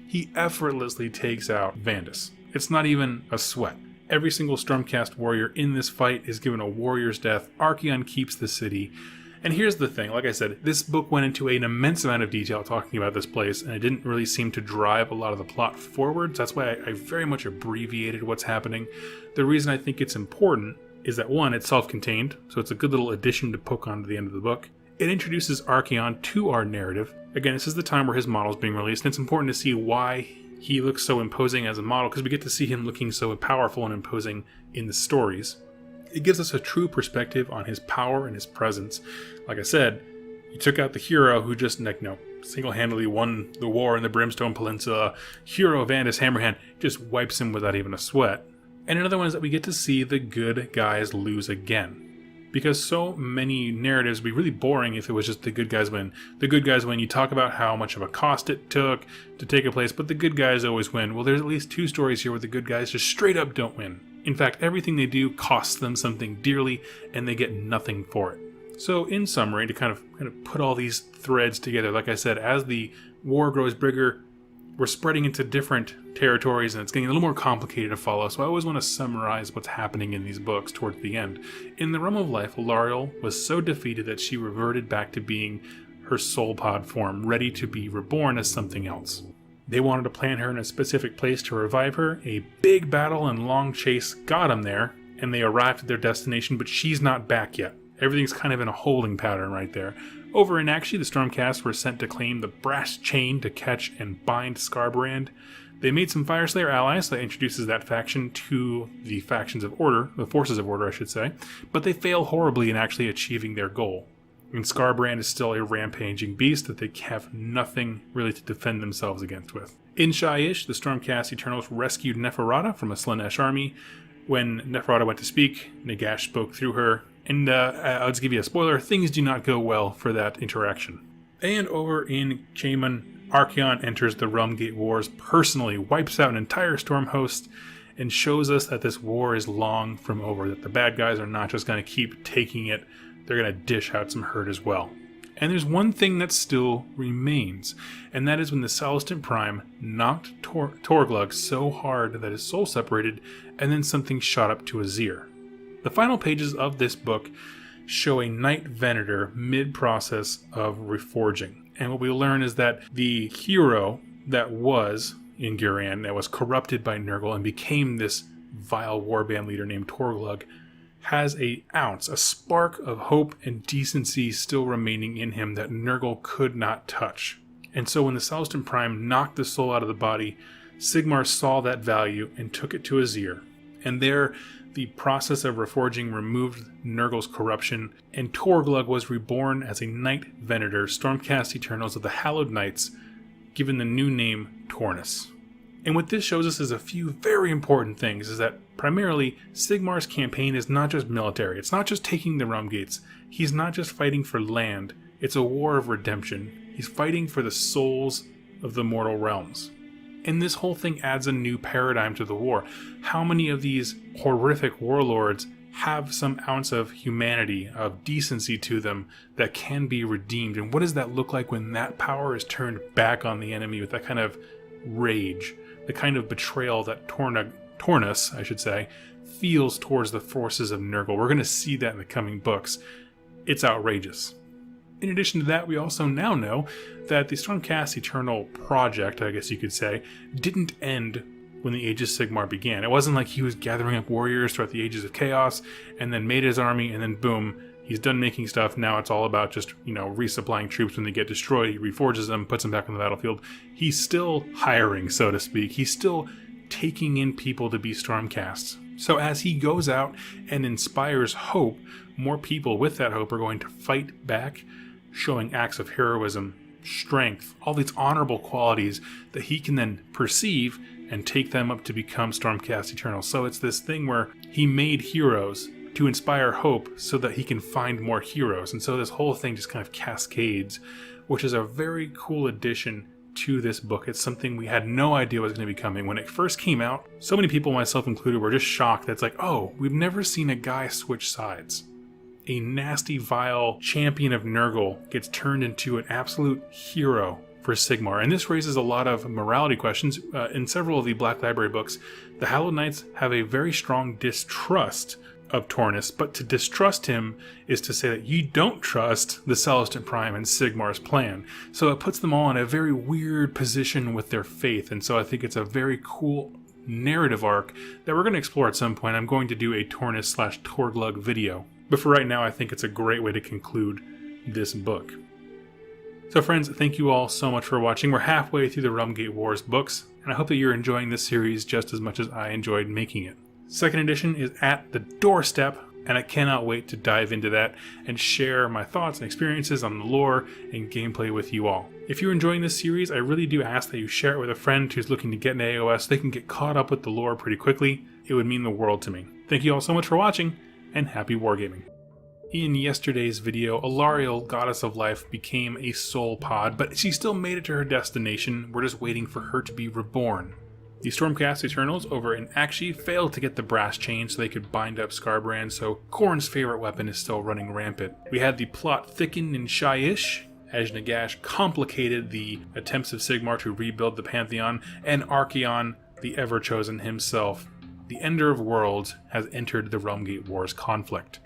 He effortlessly takes out Vandus. It's not even a sweat. Every single Stormcast warrior in this fight is given a warrior's death. Archaon keeps the city. And here's the thing, like I said, this book went into an immense amount of detail talking about this place, and it didn't really seem to drive a lot of the plot forward. That's why I very much abbreviated what's happening. The reason I think it's important is that, one, it's self-contained, so it's a good little addition to poke on to the end of the book. It introduces Archaon to our narrative. Again, this is the time where his model is being released, and it's important to see why he looks so imposing as a model, because we get to see him looking so powerful and imposing in the stories. It gives us a true perspective on his power and his presence. Like I said, he took out the hero who just, single-handedly won the war in the Brimstone Peninsula. Hero Vandus Hammerhand just wipes him without even a sweat. And another one is that we get to see the good guys lose again. Because so many narratives would be really boring if it was just the good guys win. The good guys win, you talk about how much of a cost it took to take a place, but the good guys always win. Well, there's at least 2 stories here where the good guys just straight up don't win. In fact, everything they do costs them something dearly, and they get nothing for it. So in summary, to kind of put all these threads together, like I said, as the war grows bigger, we're spreading into different territories and it's getting a little more complicated to follow, so I always want to summarize what's happening in these books towards the end. In the Realm of Life, Allariel was so defeated that she reverted back to being her soul pod form, ready to be reborn as something else. They wanted to plant her in a specific place to revive her. A big battle and long chase got them there, and they arrived at their destination, but she's not back yet. Everything's kind of in a holding pattern right there. Over in Nagash, the Stormcast were sent to claim the brass chain to catch and bind Skarbrand. They made some Fireslayer allies, so that introduces that faction to the factions of Order, the forces of Order I should say, but they fail horribly in actually achieving their goal. And Skarbrand is still a rampaging beast that they have nothing really to defend themselves against with. In Shyish, the Stormcast Eternals rescued Neferata from a Slaanesh army. When Neferata went to speak, Nagash spoke through her, and I'll just give you a spoiler, things do not go well for that interaction. And over in Chaiman, Archaon enters the Realmgate Wars personally, wipes out an entire storm host, and shows us that this war is long from over, that the bad guys are not just going to keep taking it, they're going to dish out some hurt as well. And there's one thing that still remains, and that is when the Celestant Prime knocked Torglug so hard that his soul separated, and then something shot up to Azir. The final pages of this book show a Knight Venator mid-process of reforging. And what we learn is that the hero that was in Gurran, that was corrupted by Nurgle and became this vile warband leader named Torglug, has a spark of hope and decency still remaining in him that Nurgle could not touch. And so when the Celestant Prime knocked the soul out of the body, Sigmar saw that value and took it to Azir. And there, the process of reforging removed Nurgle's corruption, and Torglug was reborn as a Knight Venator, Stormcast Eternals of the Hallowed Knights, given the new name Tornus. And what this shows us is a few very important things, is that primarily Sigmar's campaign is not just military, it's not just taking the realm gates, he's not just fighting for land, it's a war of redemption. He's fighting for the souls of the mortal realms. And this whole thing adds a new paradigm to the war. How many of these horrific warlords have some ounce of humanity, of decency to them that can be redeemed? And what does that look like when that power is turned back on the enemy with that kind of rage, the kind of betrayal that Tornus, I should say, feels towards the forces of Nurgle? We're going to see that in the coming books. It's outrageous. In addition to that, we also now know that the Stormcast Eternal project, I guess you could say, didn't end when the Age of Sigmar began. It wasn't like he was gathering up warriors throughout the Ages of Chaos and then made his army and then boom, he's done making stuff. Now it's all about just, resupplying troops when they get destroyed. He reforges them, puts them back on the battlefield. He's still hiring, so to speak. He's still taking in people to be Stormcasts. So as he goes out and inspires hope, more people with that hope are going to fight back, showing acts of heroism, strength, all these honorable qualities that he can then perceive and take them up to become Stormcast Eternals. So it's this thing where he made heroes to inspire hope so that he can find more heroes. And so this whole thing just kind of cascades, which is a very cool addition to this book. It's something we had no idea was going to be coming. When it first came out, so many people, myself included, were just shocked that it's like, oh, we've never seen a guy switch sides. A nasty, vile champion of Nurgle gets turned into an absolute hero for Sigmar. And this raises a lot of morality questions. In several of the Black Library books, the Hallowed Knights have a very strong distrust of Tornus, but to distrust him is to say that you don't trust the Celestant Prime and Sigmar's plan. So it puts them all in a very weird position with their faith. And so I think it's a very cool narrative arc that we're going to explore at some point. I'm going to do a Tornus/Torglug video. But for right now, I think it's a great way to conclude this book. So friends, thank you all so much for watching. We're halfway through the Realmgate Wars books, and I hope that you're enjoying this series just as much as I enjoyed making it. Second edition is at the doorstep, and I cannot wait to dive into that and share my thoughts and experiences on the lore and gameplay with you all. If you're enjoying this series, I really do ask that you share it with a friend who's looking to get into AOS so they can get caught up with the lore pretty quickly. It would mean the world to me. Thank you all so much for watching, and happy wargaming. In yesterday's video, Allariel, Goddess of Life, became a soul pod, but she still made it to her destination. We're just waiting for her to be reborn. The Stormcast Eternals over in Nagash failed to get the brass chain so they could bind up Skarbrand, so Khorne's favorite weapon is still running rampant. We had the plot thicken in Shyish, as Nagash complicated the attempts of Sigmar to rebuild the Pantheon, and Archaon, the Ever-Chosen himself, the Ender of Worlds, has entered the Realmgate Wars conflict.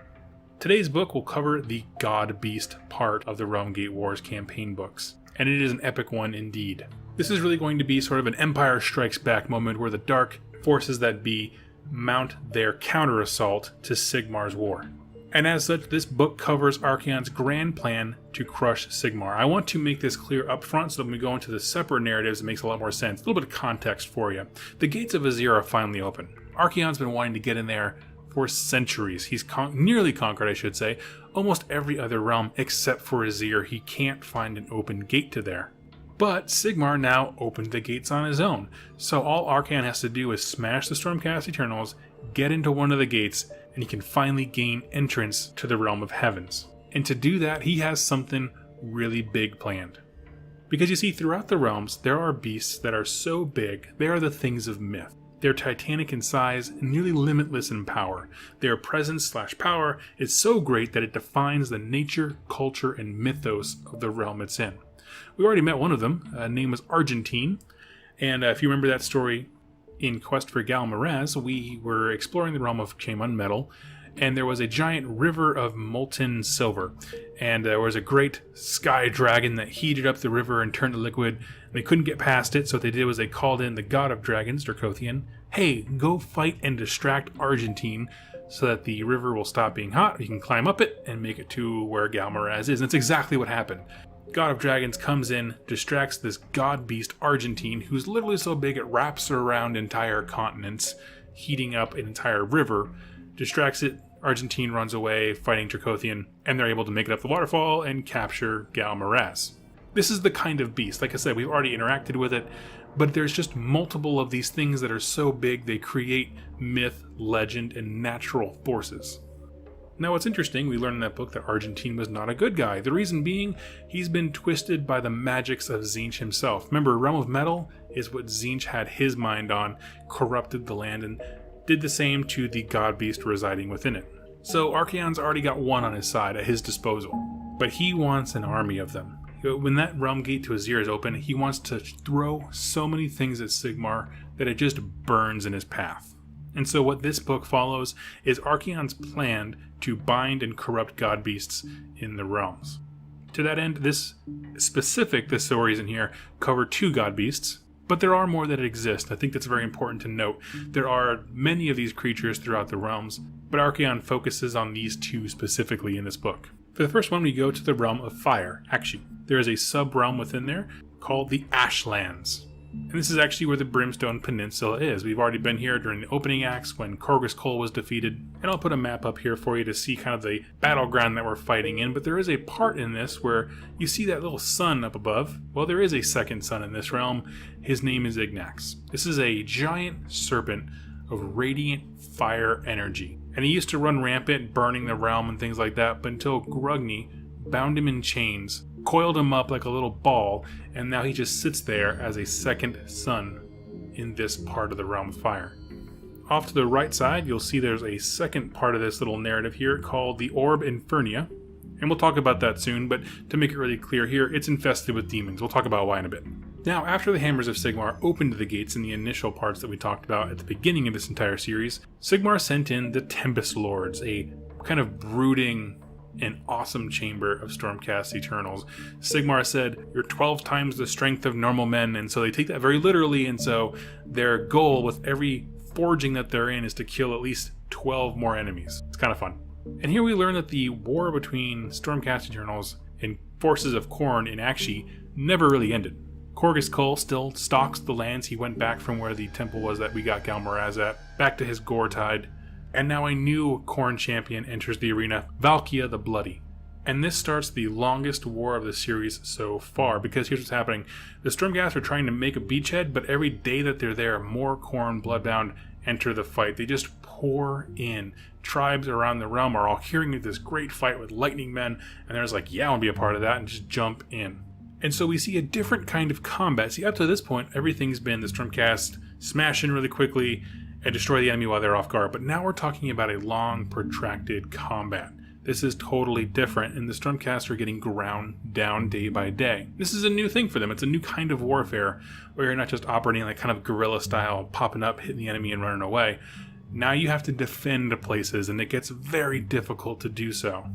Today's book will cover the godbeast part of the Realmgate Wars campaign books, and it is an epic one indeed. This is really going to be sort of an Empire Strikes Back moment where the dark forces that be mount their counter-assault to Sigmar's war. And as such, this book covers Archaon's grand plan to crush Sigmar. I want to make this clear up front so that when we go into the separate narratives, it makes a lot more sense. A little bit of context for you. The gates of Azir are finally open. Archaon's been wanting to get in there for centuries. He's nearly conquered, I should say, almost every other realm except for Azir. He can't find an open gate to there. But Sigmar now opened the gates on his own. So all Archaon has to do is smash the Stormcast Eternals, get into one of the gates, and he can finally gain entrance to the Realm of Heavens. And to do that, he has something really big planned. Because you see, throughout the realms, there are beasts that are so big, they are the things of myth. They're titanic in size and nearly limitless in power. Their presence/power is so great that it defines the nature, culture, and mythos of the realm it's in. We already met one of them. Name was Argentine. And if you remember that story, in Quest for Ghal Maraz, we were exploring the realm of Chaemon Metal, and there was a giant river of molten silver. And there was a great sky dragon that heated up the river and turned to liquid. And they couldn't get past it, so what they did was they called in the god of dragons, Dracothian. Hey, go fight and distract Argentine so that the river will stop being hot. You can climb up it and make it to where Ghal Maraz is. And that's exactly what happened. God of Dragons comes in, distracts this god beast Argentine, who's literally so big it wraps around entire continents, heating up an entire river, distracts it, Argentine runs away, fighting Dracothian, and they're able to make it up the waterfall and capture Ghal Maraz. This is the kind of beast. Like I said, we've already interacted with it, but there's just multiple of these things that are so big they create myth, legend, and natural forces. Now what's interesting, we learned in that book that Argentine was not a good guy. The reason being, he's been twisted by the magics of Tzeentch himself. Remember, Realm of Metal is what Tzeentch had his mind on, corrupted the land, and did the same to the god beast residing within it. So Archaon's already got one on his side at his disposal, but he wants an army of them. When that realm gate to Azir is open, he wants to throw so many things at Sigmar that it just burns in his path. And so what this book follows is Archaon's plan to bind and corrupt god beasts in the realms. To that end, the stories in here cover 2 god beasts, but there are more that exist. I think that's very important to note. There are many of these creatures throughout the realms, but Archaon focuses on these 2 specifically in this book. For the first one, we go to the realm of fire, Aqshy. There is a sub-realm within there called the Ashlands. And this is actually where the Brimstone Peninsula is. We've already been here during the opening acts when Korgus Cole was defeated. And I'll put a map up here for you to see kind of the battleground that we're fighting in. But there is a part in this where you see that little sun up above. Well, there is a second sun in this realm. His name is Ignax. This is a giant serpent of radiant fire energy. And he used to run rampant, burning the realm and things like that. But until Grugni bound him in chains, coiled him up like a little ball, and now he just sits there as a second sun in this part of the realm of fire. Off to the right side, you'll see there's a second part of this little narrative here called the Orb Infernia, and we'll talk about that soon, but to make it really clear here, it's infested with demons. We'll talk about why in a bit. Now, after the Hammers of Sigmar opened the gates in the initial parts that we talked about at the beginning of this entire series, Sigmar sent in the Tempest Lords, a kind of brooding an awesome chamber of Stormcast Eternals. Sigmar said, you're 12 times the strength of normal men, and so they take that very literally, and so their goal with every forging that they're in is to kill at least 12 more enemies. It's kind of fun. And here we learn that the war between Stormcast Eternals and forces of Khorne in Aqshy never really ended. Korgus Cole still stalks the lands he went back from where the temple was that we got Ghal Maraz at, back to his gore tide. And now a new Khorne champion enters the arena, Valkia the Bloody. And this starts the longest war of the series so far, because here's what's happening. The Stormcast are trying to make a beachhead, but every day that they're there, more Khorne Bloodbound enter the fight. They just pour in. Tribes around the realm are all hearing of this great fight with lightning men, and they're just like, yeah, I want to be a part of that, and just jump in. And so we see a different kind of combat. See, up to this point, everything's been the Stormcast smash in really quickly and destroy the enemy while they're off guard. But now we're talking about a long, protracted combat. This is totally different, and the Stormcast are getting ground down day by day. This is a new thing for them. It's a new kind of warfare where you're not just operating like kind of guerrilla style, popping up, hitting the enemy and running away. Now you have to defend places, and it gets very difficult to do so.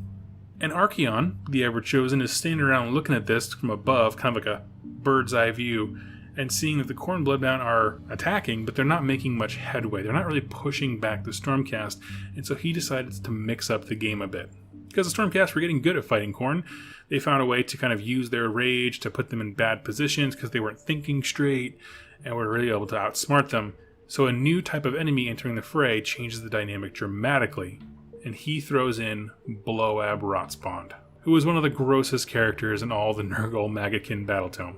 And Archaon, the Ever-Chosen, is standing around looking at this from above, kind of like a bird's eye view, and seeing that the Khorne Bloodbound are attacking, but they're not making much headway. They're not really pushing back the Stormcast, and so he decided to mix up the game a bit. Because the Stormcast were getting good at fighting Khorne, they found a way to kind of use their rage to put them in bad positions because they weren't thinking straight, and were really able to outsmart them. So a new type of enemy entering the fray changes the dynamic dramatically, and he throws in Bloab Rotspawn, who is one of the grossest characters in all the Nurgle Maggotkin Battletome.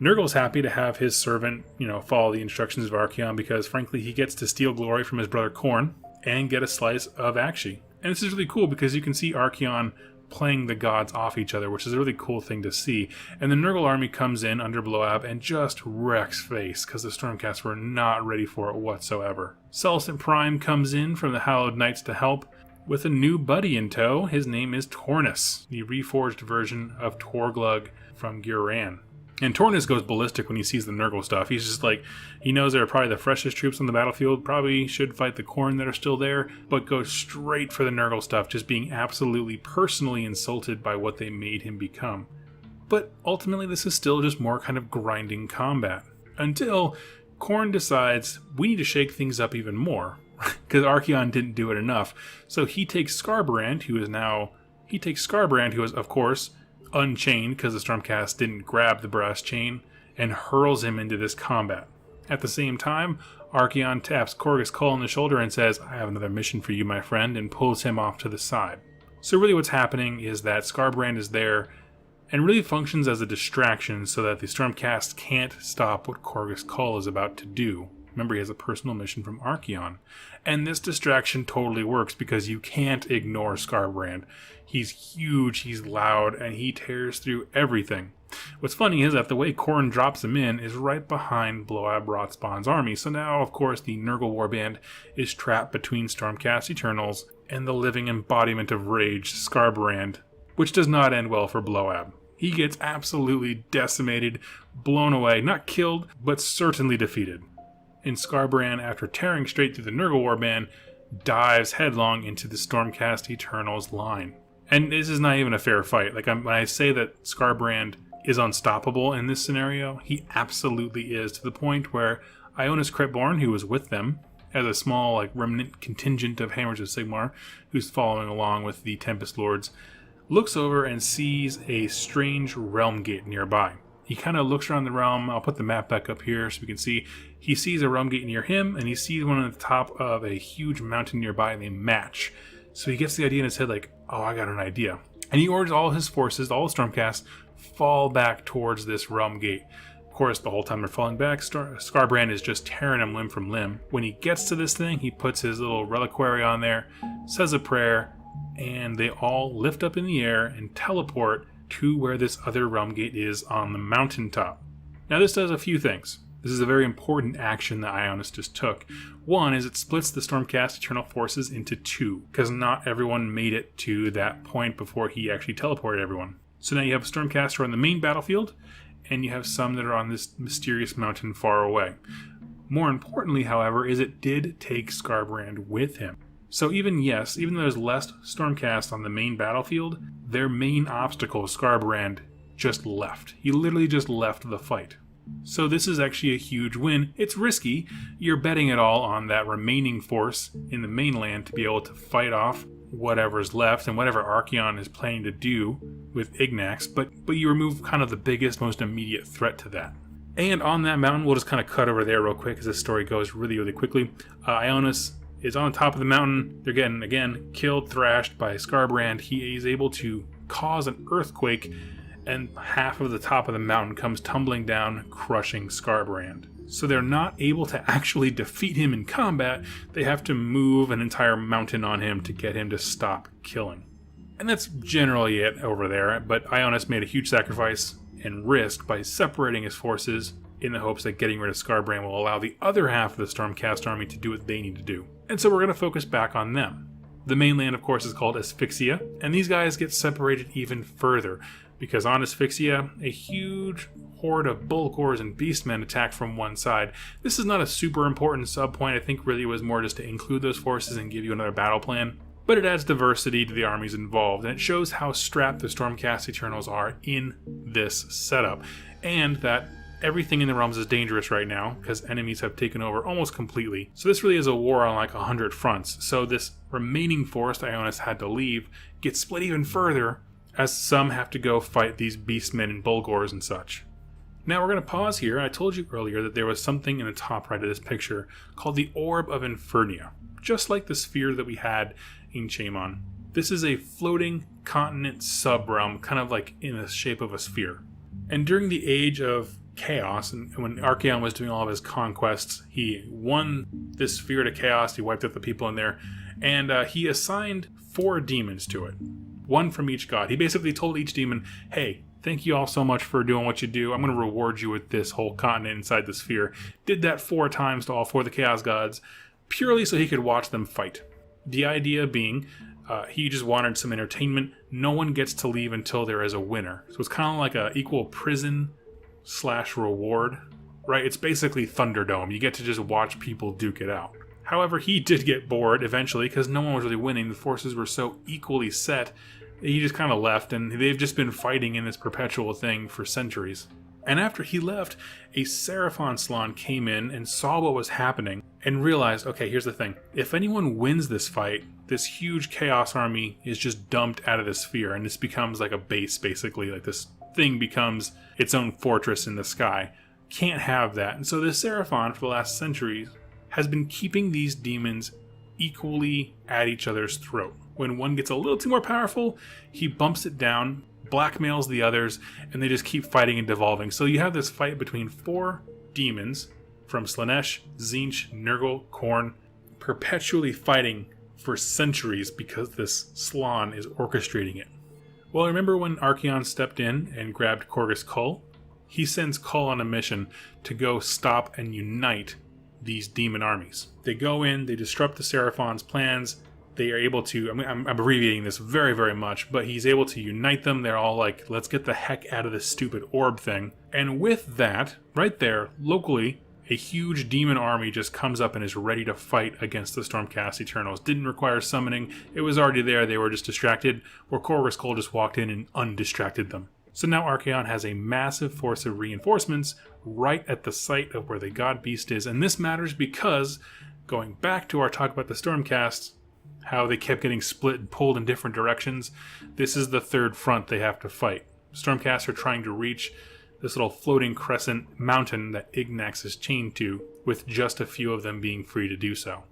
Nurgle's happy to have his servant, follow the instructions of Archaon because, frankly, he gets to steal glory from his brother Khorne and get a slice of Aqshy. And this is really cool because you can see Archaon playing the gods off each other, which is a really cool thing to see. And the Nurgle army comes in under Bloab and just wrecks face because the Stormcast were not ready for it whatsoever. Celestant Prime comes in from the Hallowed Knights to help with a new buddy in tow. His name is Tornus, the reforged version of Torglug from Gurran. And Tornus goes ballistic when he sees the Nurgle stuff. He's just like, he knows they're probably the freshest troops on the battlefield, probably should fight the Khorne that are still there, but goes straight for the Nurgle stuff, just being absolutely personally insulted by what they made him become. But ultimately, this is still just more kind of grinding combat. Until Khorne decides, we need to shake things up even more, because Archaon didn't do it enough. So he takes Skarbrand, who is, of course, unchained because the Stormcast didn't grab the brass chain, and hurls him into this combat. At the same time, Archaon taps Korgus Kull on the shoulder and says, I have another mission for you, my friend, and pulls him off to the side. So really what's happening is that Skarbrand is there and really functions as a distraction so that the Stormcast can't stop what Korgus Kull is about to do. Remember, he has a personal mission from Archaon. And this distraction totally works because you can't ignore Skarbrand. He's huge, he's loud, and he tears through everything. What's funny is that the way Khorne drops him in is right behind Bloab Rotspawn's army. So now, of course, the Nurgle Warband is trapped between Stormcast Eternals and the living embodiment of rage, Skarbrand, which does not end well for Bloab. He gets absolutely decimated, blown away, not killed, but certainly defeated. And Skarbrand, after tearing straight through the Nurgle Warband, dives headlong into the Stormcast Eternals line. And this is not even a fair fight. When I say that Skarbrand is unstoppable in this scenario, he absolutely is, to the point where Ionis Cretborn, who was with them, as a small remnant contingent of Hammers of Sigmar, who's following along with the Tempest Lords, looks over and sees a strange Realmgate nearby. He kind of looks around the realm. I'll put the map back up here so we can see. He sees a Realmgate near him, and he sees one at the top of a huge mountain nearby, and they match. So he gets the idea in his head, oh, I got an idea. And he orders all his forces, all the Stormcast, fall back towards this Realmgate. Of course, the whole time they're falling back, Skarbrand is just tearing him limb from limb. When he gets to this thing, he puts his little reliquary on there, says a prayer, and they all lift up in the air and teleport to where this other Realmgate is on the mountaintop. Now this does a few things. This is a very important action that Ionis just took. One is it splits the Stormcast Eternal forces into two, because not everyone made it to that point before he actually teleported everyone. So now you have Stormcast who are on the main battlefield, and you have some that are on this mysterious mountain far away. More importantly, however, is it did take Skarbrand with him. So even though there's less Stormcast on the main battlefield, their main obstacle, Skarbrand, just left. He literally just left the fight. So this is actually a huge win. It's risky. You're betting it all on that remaining force in the mainland to be able to fight off whatever's left and whatever Archaon is planning to do with Ignax, but you remove kind of the biggest, most immediate threat to that. And on that mountain, we'll just kind of cut over there real quick as this story goes really, really quickly. Ionis is on the top of the mountain. They're getting, again, killed, thrashed by Skarbrand. He is able to cause an earthquake, and half of the top of the mountain comes tumbling down, crushing Skarbrand. So they're not able to actually defeat him in combat. They have to move an entire mountain on him to get him to stop killing. And that's generally it over there, but Ionis made a huge sacrifice and risk by separating his forces in the hopes that getting rid of Skarbrand will allow the other half of the Stormcast army to do what they need to do. And so we're going to focus back on them. The mainland, of course, is called Asphyxia, and these guys get separated even further, because on Asphyxia, a huge horde of Bulgors and Beastmen attack from one side. This is not a super important subpoint. I think really it was more just to include those forces and give you another battle plan. But it adds diversity to the armies involved, and it shows how strapped the Stormcast Eternals are in this setup, and that everything in the realms is dangerous right now, because enemies have taken over almost completely. So this really is a war on like 100 fronts. So this remaining force that Ionis had to leave gets split even further, as some have to go fight these Beastmen and Bulgors and such. Now we're going to pause here. I told you earlier that there was something in the top right of this picture called the Orb of Infernia, just like the sphere that we had in Chamon. This is a floating continent sub-realm, kind of like in the shape of a sphere. And during the Age of Chaos, and when Archaon was doing all of his conquests, he won this sphere to Chaos, he wiped out the people in there, and he assigned 4 demons to it. 1 from each god. He basically told each demon, hey, thank you all so much for doing what you do. I'm going to reward you with this whole continent inside the sphere. Did that 4 times to all 4 of the Chaos gods, purely so he could watch them fight. The idea being, he just wanted some entertainment. No one gets to leave until there is a winner. So it's kind of like a equal prison / reward, right? It's basically Thunderdome. You get to just watch people duke it out. However, he did get bored eventually because no one was really winning. The forces were so equally set. He just kind of left, and they've just been fighting in this perpetual thing for centuries. And after he left, a Seraphon Salon came in and saw what was happening and realized, okay, here's the thing. If anyone wins this fight, this huge Chaos army is just dumped out of the sphere, and this becomes like a base, basically. Like this thing becomes its own fortress in the sky. Can't have that. And so the Seraphon, for the last centuries, has been keeping these demons equally at each other's throat. When one gets a little too more powerful, he bumps it down, blackmails the others, and they just keep fighting and devolving. So you have this fight between 4 demons from Slaanesh, Tzeentch, Nurgle, Khorne, perpetually fighting for centuries because this Slann is orchestrating it. Well, remember when Archaon stepped in and grabbed Korgus Kull? He sends Kull on a mission to go stop and unite these demon armies. They go in, they disrupt the Seraphon's plans. They are able to, I'm abbreviating this very, very much, but he's able to unite them. They're all like, let's get the heck out of this stupid orb thing. And with that, right there, locally, a huge demon army just comes up and is ready to fight against the Stormcast Eternals. Didn't require summoning. It was already there. They were just distracted, where Korgus Kull just walked in and undistracted them. So now Archaon has a massive force of reinforcements right at the site of where the godbeast is. And this matters because, going back to our talk about the Stormcast, how they kept getting split and pulled in different directions, this is the third front they have to fight. Stormcast are trying to reach this little floating crescent mountain that Ignax is chained to, with just a few of them being free to do so.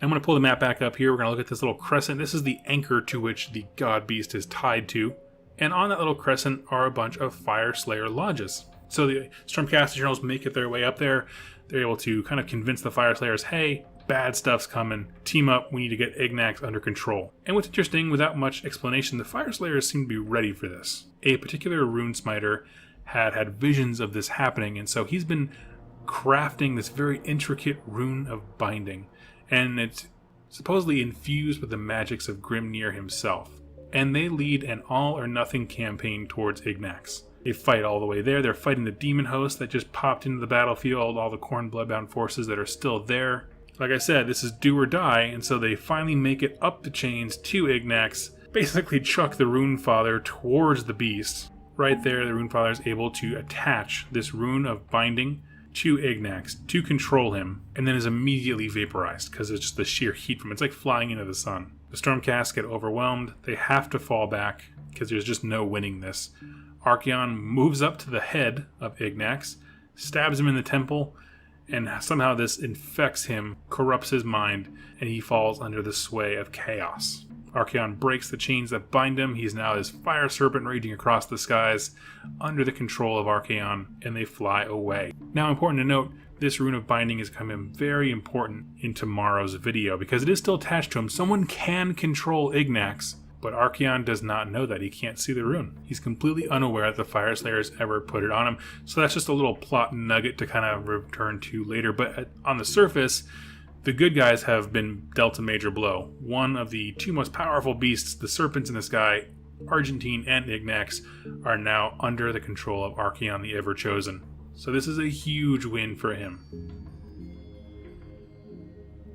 I'm going to pull the map back up here. We're going to look at this little crescent. This is the anchor to which the godbeast is tied to. And on that little crescent are a bunch of Fire Slayer lodges. So the Stormcast Eternals make it their way up there. They're able to kind of convince the Fire Slayers, hey, bad stuff's coming. Team up. We need to get Ignax under control. And what's interesting, without much explanation, the Fire Slayers seem to be ready for this. A particular rune smiter had visions of this happening, and so he's been crafting this very intricate rune of binding. And it's supposedly infused with the magics of Grimnir himself. And they lead an all-or-nothing campaign towards Ignax. They fight all the way there. They're fighting the demon host that just popped into the battlefield, all the Khorne bloodbound forces that are still there. Like I said, this is do or die, and so they finally make it up the chains to Ignax, basically chuck the Runefather towards the beast. Right there, the Runefather is able to attach this rune of binding to Ignax to control him, and then is immediately vaporized because it's just the sheer heat from it. It's like flying into the sun. The Stormcast get overwhelmed. They have to fall back because there's just no winning this. Archaon moves up to the head of Ignax, stabs him in the temple, and somehow this infects him, corrupts his mind, and he falls under the sway of chaos. Archaon breaks the chains that bind him. He's now this fire serpent raging across the skies under the control of Archaon, and they fly away. Now, important to note, this rune of binding is coming very important in tomorrow's video because it is still attached to him. Someone can control Ignax, but Archaon does not know that. He can't see the rune. He's completely unaware that the Fire Slayers ever put it on him. So that's just a little plot nugget to kind of return to later. But on the surface, The good guys have been dealt a major blow. One of the two most powerful beasts, the serpents in the sky, Argentine and Ignax, are now under the control of Archaon the Ever-Chosen. So this is a huge win for him.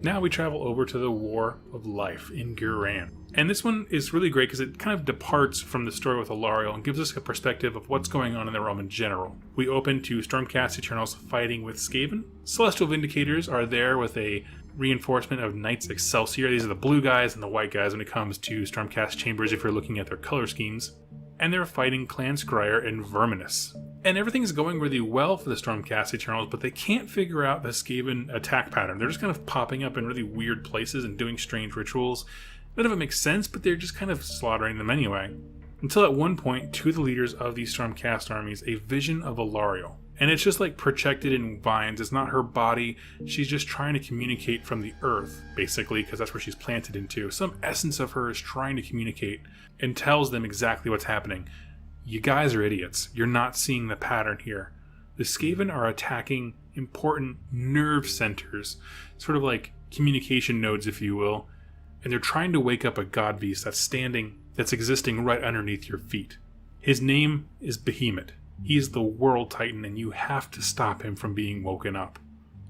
Now we travel over to the War of Life in Guran. And this one is really great because it kind of departs from the story with Allariel and gives us a perspective of what's going on in the realm in general. We open to Stormcast Eternals fighting with Skaven. Celestial Vindicators are there with a reinforcement of Knights Excelsior. These are the blue guys and the white guys when it comes to Stormcast Chambers if you're looking at their color schemes. And they're fighting Clan Scryer and Verminous. And everything's going really well for the Stormcast Eternals, but they can't figure out the Skaven attack pattern. They're just kind of popping up in really weird places and doing strange rituals. None of it makes sense, but they're just kind of slaughtering them anyway. Until at one point, two of the leaders of these Stormcast armies, a vision of Allariel. And it's just like projected in vines. It's not her body. She's just trying to communicate from the earth, basically, because that's where she's planted into. Some essence of her is trying to communicate and tells them exactly what's happening. You guys are idiots. You're not seeing the pattern here. The Skaven are attacking important nerve centers, sort of like communication nodes, if you will, and they're trying to wake up a godbeast that's existing right underneath your feet. His name is Behemoth. He is the World Titan, and you have to stop him from being woken up.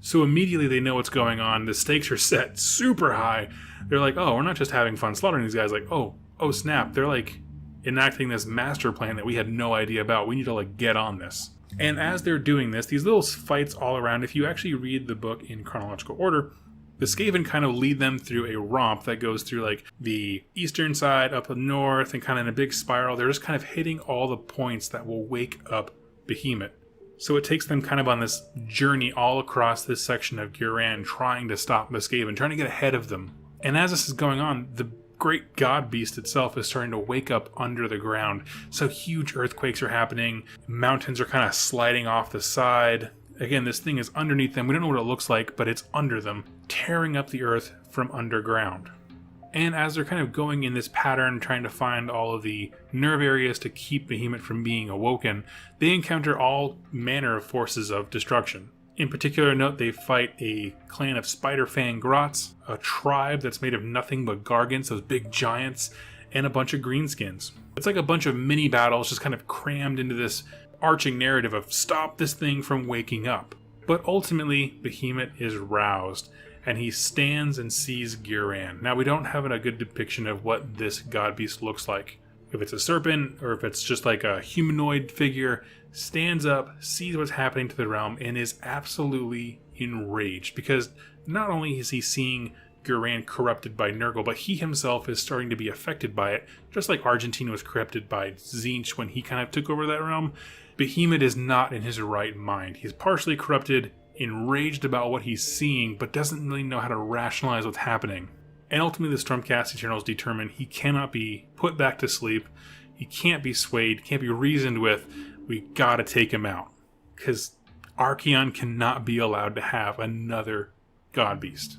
So immediately they know what's going on. The stakes are set super high. They're like, oh, we're not just having fun slaughtering these guys. Like, oh snap. They're like enacting this master plan that we had no idea about. We need to like get on this. And as they're doing this, these little fights all around, if you actually read the book in chronological order, the Skaven kind of lead them through a romp that goes through like the eastern side, up the north, and kind of in a big spiral. They're just kind of hitting all the points that will wake up Behemoth. So it takes them kind of on this journey all across this section of Guran, trying to stop the Skaven, trying to get ahead of them. And as this is going on, the great god beast itself is starting to wake up under the ground. So huge earthquakes are happening. Mountains are kind of sliding off the side. Again, this thing is underneath them. We don't know what it looks like, but it's under them, tearing up the earth from underground. And as they're kind of going in this pattern, trying to find all of the nerve areas to keep Behemoth from being awoken, they encounter all manner of forces of destruction. In particular note, they fight a clan of Spiderfang Grots, a tribe that's made of nothing but Gargants, those big giants, and a bunch of greenskins. It's like a bunch of mini battles just kind of crammed into this arching narrative of stop this thing from waking up. But ultimately, Behemoth is roused, and he stands and sees Guran. Now, we don't have a good depiction of what this god beast looks like. If it's a serpent, or if it's just like a humanoid figure, stands up, sees what's happening to the realm, and is absolutely enraged. Because not only is he seeing Guran corrupted by Nurgle, but he himself is starting to be affected by it, just like Argentine was corrupted by Tzeentch when he kind of took over that realm. Behemoth is not in his right mind. He's partially corrupted, enraged about what he's seeing, but doesn't really know how to rationalize what's happening. And ultimately the Stormcast Eternals determine he cannot be put back to sleep, he can't be swayed, can't be reasoned with, we gotta take him out. Because Archaon cannot be allowed to have another god beast.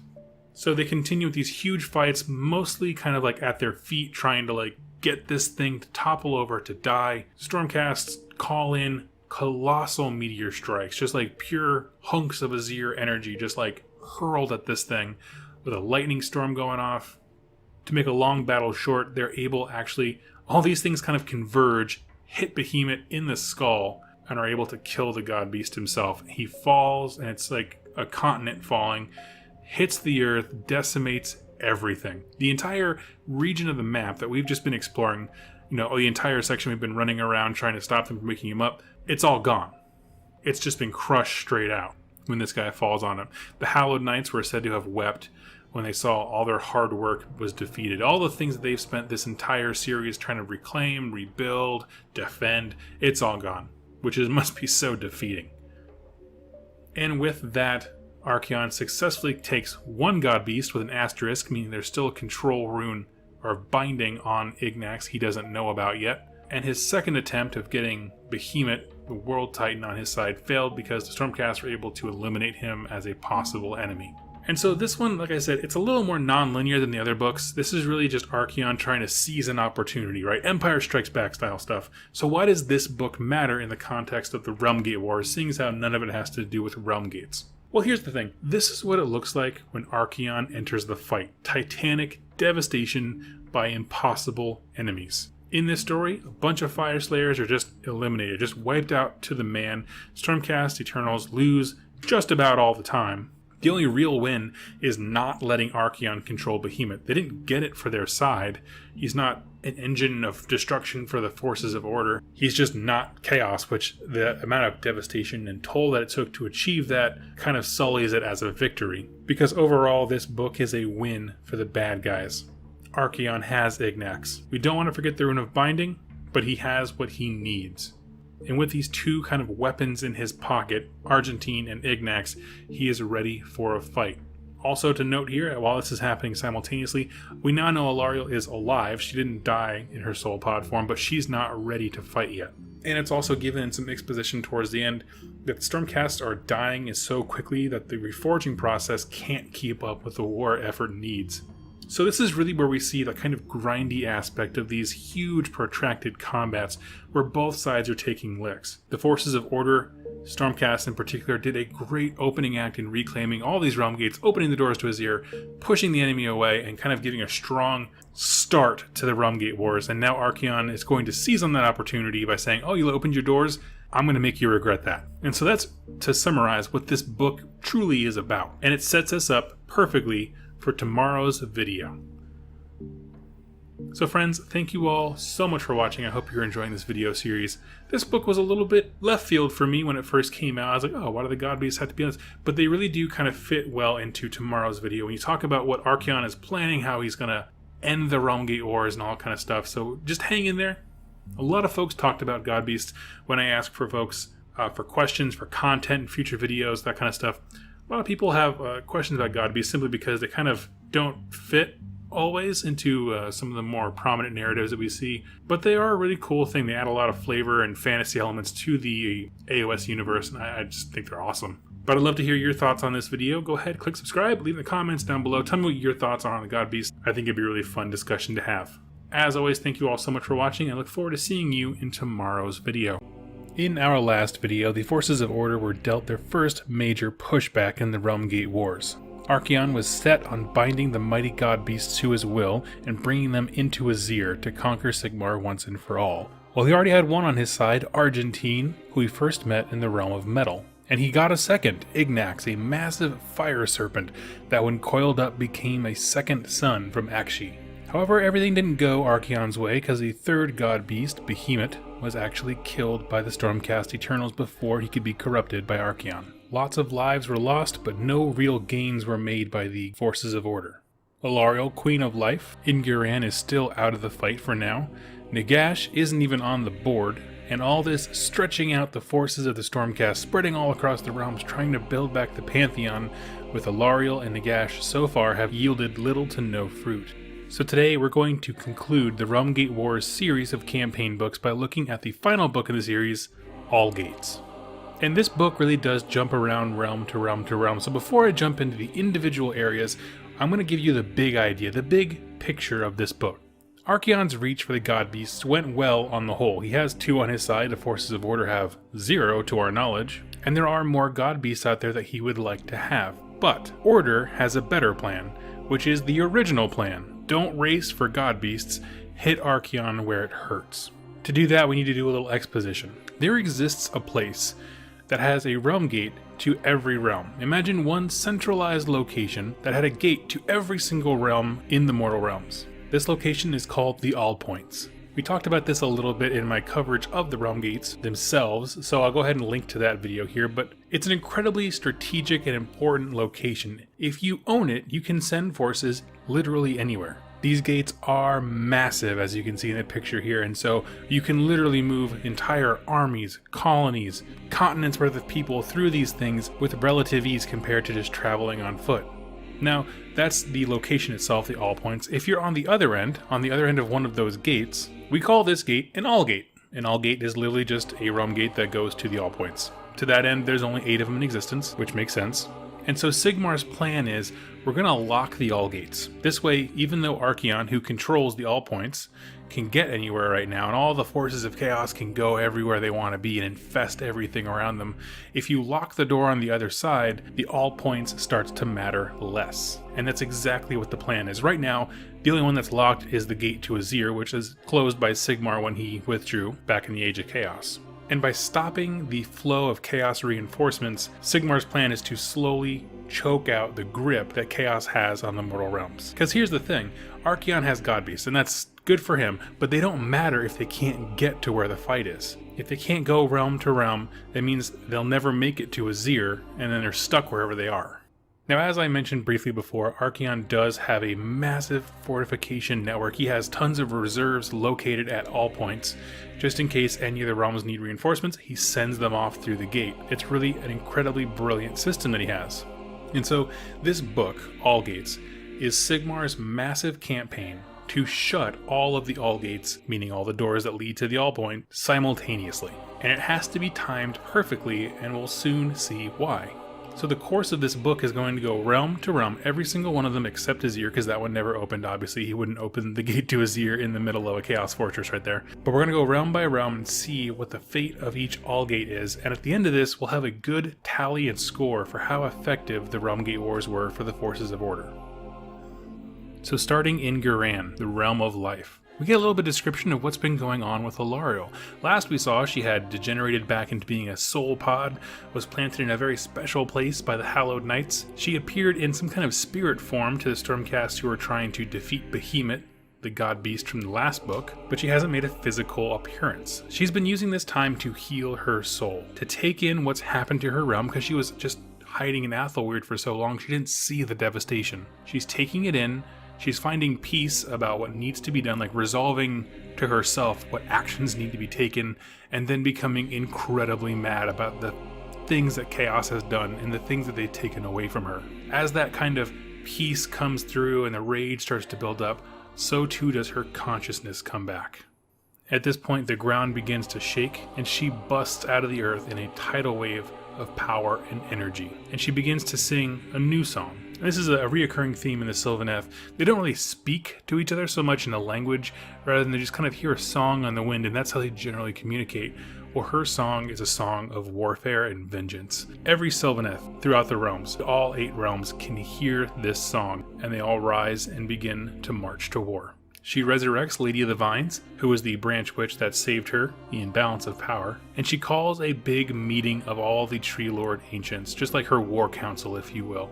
So they continue with these huge fights, mostly kind of like at their feet, trying to like get this thing to topple over, to die. Stormcasts call in colossal meteor strikes, just like pure hunks of Azir energy, just like hurled at this thing, with a lightning storm going off. To make a long battle short, they're able actually, all these things kind of converge, hit Behemoth in the skull, and are able to kill the god beast himself. He falls, and it's like a continent falling, hits the earth, decimates everything. The entire region of the map that we've just been exploring, the entire section we've been running around trying to stop them from waking him up, it's all gone. It's just been crushed straight out when this guy falls on him. The Hallowed Knights were said to have wept when they saw all their hard work was defeated. All the things that they've spent this entire series trying to reclaim, rebuild, defend, it's all gone, which must be so defeating. And with that, Archaon successfully takes one god beast with an asterisk, meaning there's still a control rune or binding on Ignax he doesn't know about yet. And his second attempt of getting Behemoth, the World Titan, on his side failed because the Stormcasts were able to eliminate him as a possible enemy. And so this one, like I said, it's a little more non-linear than the other books. This is really just Archaon trying to seize an opportunity, right? Empire Strikes Back style stuff. So why does this book matter in the context of the Realmgate Wars, seeing as how none of it has to do with Realmgates? Well, here's the thing. This is what it looks like when Archaon enters the fight. Titanic devastation by impossible enemies. In this story, a bunch of Fire Slayers are just eliminated, just wiped out to the man. Stormcast Eternals lose just about all the time. The only real win is not letting Archaon control Behemoth. They didn't get it for their side. He's not an engine of destruction for the forces of order. He's just not chaos, which the amount of devastation and toll that it took to achieve that kind of sullies it as a victory. Because overall, this book is a win for the bad guys. Archaon has Ignax. We don't want to forget the Rune of Binding, but he has what he needs. And with these two kind of weapons in his pocket, Argentine and Ignax, he is ready for a fight. Also to note here, while this is happening simultaneously, we now know Allariel is alive. She didn't die in her soul pod form, but she's not ready to fight yet. And it's also given in some exposition towards the end that Stormcasts are dying so quickly that the reforging process can't keep up with the war effort needs. So this is really where we see the kind of grindy aspect of these huge protracted combats where both sides are taking licks. The forces of order, Stormcast in particular, did a great opening act in reclaiming all these realm gates, opening the doors to Azir, pushing the enemy away, and kind of giving a strong start to the Realmgate Wars. And now Archaon is going to seize on that opportunity by saying, oh, you opened your doors? I'm going to make you regret that. And so that's, to summarize, what this book truly is about. And it sets us up perfectly for tomorrow's video. So friends, thank you all so much for watching. I hope you're enjoying this video series. This book was a little bit left field for me when it first came out. I was like, oh, why do the god beasts have to be on this? But they really do kind of fit well into tomorrow's video. When you talk about what Archaon is planning, how he's going to end the Realmgate Wars and all kind of stuff. So just hang in there. A lot of folks talked about god beasts when I asked for folks for questions, for content, future videos, that kind of stuff. A lot of people have questions about god beasts simply because they kind of don't fit always into some of the more prominent narratives that we see, but they are a really cool thing. They add a lot of flavor and fantasy elements to the AOS universe, and I just think they're awesome. But I'd love to hear your thoughts on this video. Go ahead, click subscribe, leave in the comments down below. Tell me what your thoughts are on the god beast. I think it'd be a really fun discussion to have. As always, thank you all so much for watching. I look forward to seeing you in tomorrow's video. In our last video, the forces of order were dealt their first major pushback in the Realmgate Wars. Archaon was set on binding the mighty god beasts to his will and bringing them into Azir to conquer Sigmar once and for all. Well, he already had one on his side, Argentine, who he first met in the realm of metal. And he got a second, Ignax, a massive fire serpent that when coiled up became a second son from Akshi. However, everything didn't go Archaon's way because the third god beast, Behemoth, was actually killed by the Stormcast Eternals before he could be corrupted by Archaon. Lots of lives were lost, but no real gains were made by the forces of order. Allariel, Queen of Life, Inguran is still out of the fight for now. Nagash isn't even on the board, and all this stretching out the forces of the Stormcast, spreading all across the realms, trying to build back the Pantheon with Allariel and Nagash so far have yielded little to no fruit. So today we're going to conclude the Realmgate Wars series of campaign books by looking at the final book in the series, Allgates. And this book really does jump around realm to realm to realm. So before I jump into the individual areas, I'm going to give you the big idea, the big picture of this book. Archaon's reach for the god beasts went well on the whole. He has 2 on his side, the forces of order have 0 to our knowledge, and there are more god beasts out there that he would like to have. But order has a better plan, which is the original plan. Don't race for god beasts, hit Archaon where it hurts. To do that, we need to do a little exposition. There exists a place that has a realm gate to every realm. Imagine one centralized location that had a gate to every single realm in the mortal realms. This location is called the All Points. We talked about this a little bit in my coverage of the realm gates themselves, so I'll go ahead and link to that video here, but it's an incredibly strategic and important location. If you own it, you can send forces literally anywhere. These gates are massive, as you can see in the picture here, and so you can literally move entire armies, colonies, continents worth of people through these things with relative ease compared to just traveling on foot. Now, that's the location itself, the All Points. If you're on the other end of one of those gates, we call this gate an Allgate. An Allgate is literally just a realm gate that goes to the All Points. To that end, there's only 8 of them in existence, which makes sense. And so Sigmar's plan is, we're going to lock the allgates. This way, even though Archaon, who controls the all points, can get anywhere right now, and all the forces of chaos can go everywhere they want to be and infest everything around them, if you lock the door on the other side, the all points starts to matter less. And that's exactly what the plan is. Right now, the only one that's locked is the gate to Azir, which is closed by Sigmar when he withdrew back in the Age of Chaos. And by stopping the flow of chaos reinforcements, Sigmar's plan is to slowly choke out the grip that chaos has on the mortal realms. Because here's the thing, Archaon has godbeast, and that's good for him, but they don't matter if they can't get to where the fight is. If they can't go realm to realm, that means they'll never make it to Azir, and then they're stuck wherever they are. Now, as I mentioned briefly before, Archaon does have a massive fortification network. He has tons of reserves located at all points. Just in case any of the realms need reinforcements, he sends them off through the gate. It's really an incredibly brilliant system that he has. And so this book, Allgates, is Sigmar's massive campaign to shut all of the allgates, meaning all the doors that lead to the all point, simultaneously. And it has to be timed perfectly, and we'll soon see why. So the course of this book is going to go realm to realm, every single one of them except Azir, because that one never opened. Obviously, he wouldn't open the gate to Azir in the middle of a Chaos Fortress right there. But we're going to go realm by realm and see what the fate of each allgate is, and at the end of this, we'll have a good tally and score for how effective the Realmgate Wars were for the forces of order. So starting in Ghyran, the Realm of Life, we get a little bit of description of what's been going on with Allariel. Last we saw, she had degenerated back into being a soul pod, was planted in a very special place by the Hallowed Knights. She appeared in some kind of spirit form to the Stormcast who were trying to defeat Behemoth, the godbeast from the last book, but she hasn't made a physical appearance. She's been using this time to heal her soul, to take in what's happened to her realm, because she was just hiding in Athelweird for so long, she didn't see the devastation. She's taking it in. She's finding peace about what needs to be done, like resolving to herself what actions need to be taken, and then becoming incredibly mad about the things that chaos has done and the things that they've taken away from her. As that kind of peace comes through and the rage starts to build up, so too does her consciousness come back. At this point, the ground begins to shake, and she busts out of the earth in a tidal wave of power and energy, and she begins to sing a new song. This is a reoccurring theme in the Sylvaneth. They don't really speak to each other so much in a language, rather than they just kind of hear a song on the wind, and that's how they generally communicate. Well, her song is a song of warfare and vengeance. Every Sylvaneth throughout the realms, all 8 realms, can hear this song, and they all rise and begin to march to war. She resurrects Lady of the Vines, who was the branch witch that saved her, the imbalance of power, and she calls a big meeting of all the Tree Lord Ancients, just like her war council, if you will.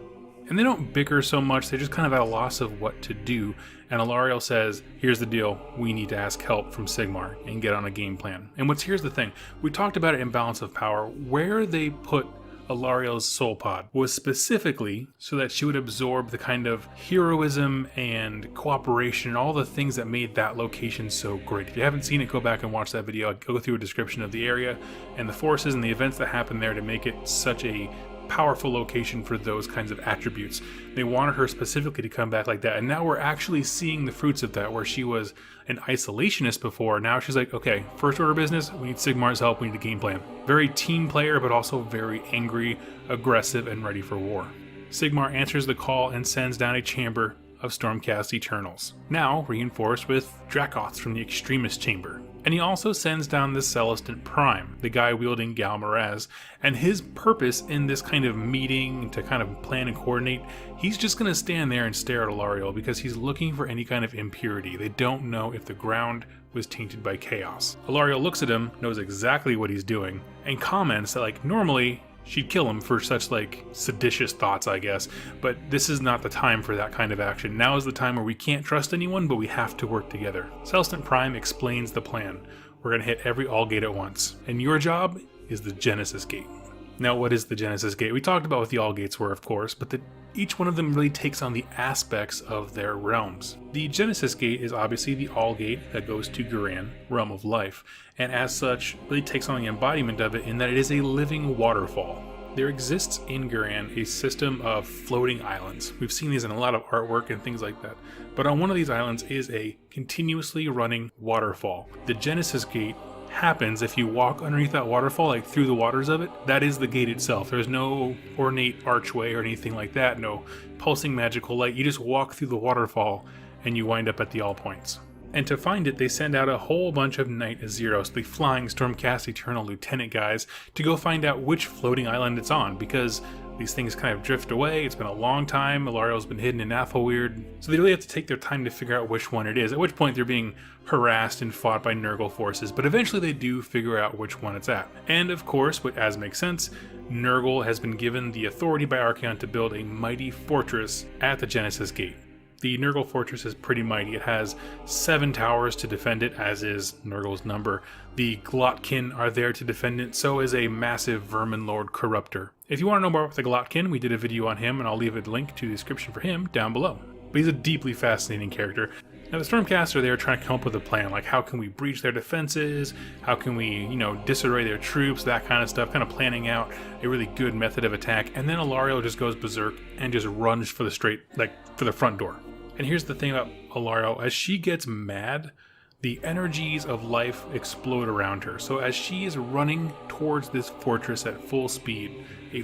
And they don't bicker so much, they're just kind of at a loss of what to do, and Allariel says, here's the deal, we need to ask help from Sigmar and get on a game plan. And here's the thing, we talked about it in Balance of Power, where they put Allariel's soul pod was specifically so that she would absorb the kind of heroism and cooperation and all the things that made that location so great. If you haven't seen it, go back and watch that video. I'll go through a description of the area and the forces and the events that happened there to make it such a powerful location for those kinds of attributes. They wanted her specifically to come back like that, and now we're actually seeing the fruits of that, where she was an isolationist before. Now she's like, okay, first order business, we need Sigmar's help, we need a game plan. Very team player, but also very angry, aggressive, and ready for war. Sigmar answers the call and sends down a chamber of Stormcast Eternals, now reinforced with Dracoths from the Extremist Chamber. And he also sends down the Celestant Prime, the guy wielding ghal maraz, and his purpose in this kind of meeting to kind of plan and coordinate, he's just going to stand there and stare at Allariel because he's looking for any kind of impurity. They don't know if the ground was tainted by chaos. Allariel looks at him, knows exactly what he's doing, and comments that, like, normally she'd kill him for such, like, seditious thoughts, I guess, but this is not the time for that kind of action. Now is the time where we can't trust anyone, but we have to work together. Celestant Prime explains the plan. We're going to hit every allgate at once, and your job is the Genesis Gate. Now, what is the Genesis Gate? We talked about what the allgates were, of course, but each one of them really takes on the aspects of their realms. The Genesis Gate is obviously the allgate that goes to Ghyran, Realm of Life, and as such, really takes on the embodiment of it in that it is a living waterfall. There exists in Ghyran a system of floating islands. We've seen these in a lot of artwork and things like that. But on one of these islands is a continuously running waterfall. The Genesis Gate happens if you walk underneath that waterfall, like through the waters of it, that is the gate itself. There's no ornate archway or anything like that, no pulsing magical light. You just walk through the waterfall and you wind up at the all points. And to find it, they send out a whole bunch of Knight Zeros, the flying Stormcast Eternal Lieutenant guys, to go find out which floating island it's on, because these things kind of drift away. It's been a long time. Allariel's been hidden in Athelweird, so they really have to take their time to figure out which one it is, at which point they're being harassed and fought by Nurgle forces, but eventually they do figure out which one it's at. And of course, as makes sense, Nurgle has been given the authority by Archaon to build a mighty fortress at the Genesis Gate. The Nurgle fortress is pretty mighty. It has 7 towers to defend it, as is Nurgle's number. The Glotkin are there to defend it, so is a massive Vermin Lord Corruptor. If you want to know more about the Glotkin, we did a video on him, and I'll leave a link to the description for him down below. But he's a deeply fascinating character. Now the Stormcast are there trying to come up with a plan, like how can we breach their defenses, how can we, disarray their troops, that kind of stuff, kind of planning out a really good method of attack, and then Allariel just goes berserk and just runs for the front door. And here's the thing about Allariel, as she gets mad, the energies of life explode around her. So as she is running towards this fortress at full speed, a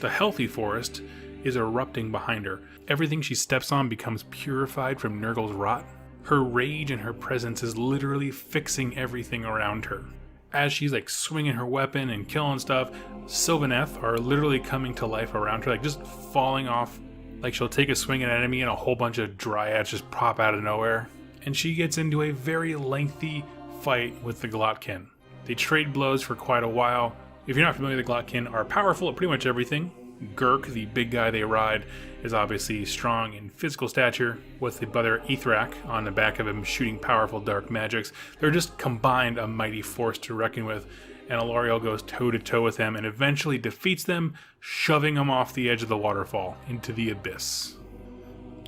healthy forest, is erupting behind her. Everything she steps on becomes purified from Nurgle's rot. Her rage and her presence is literally fixing everything around her. As she's swinging her weapon and killing stuff, Sylvaneth are literally coming to life around her, just falling off. She'll take a swing at an enemy and a whole bunch of dryads just pop out of nowhere. And she gets into a very lengthy fight with the Glotkin. They trade blows for quite a while. If you're not familiar, the Glotkin are powerful at pretty much everything. Gurk, the big guy they ride, is obviously strong in physical stature, with the brother Ithrak on the back of him shooting powerful dark magics. They're just combined a mighty force to reckon with, and Allariel goes toe-to-toe with them and eventually defeats them, shoving them off the edge of the waterfall into the abyss.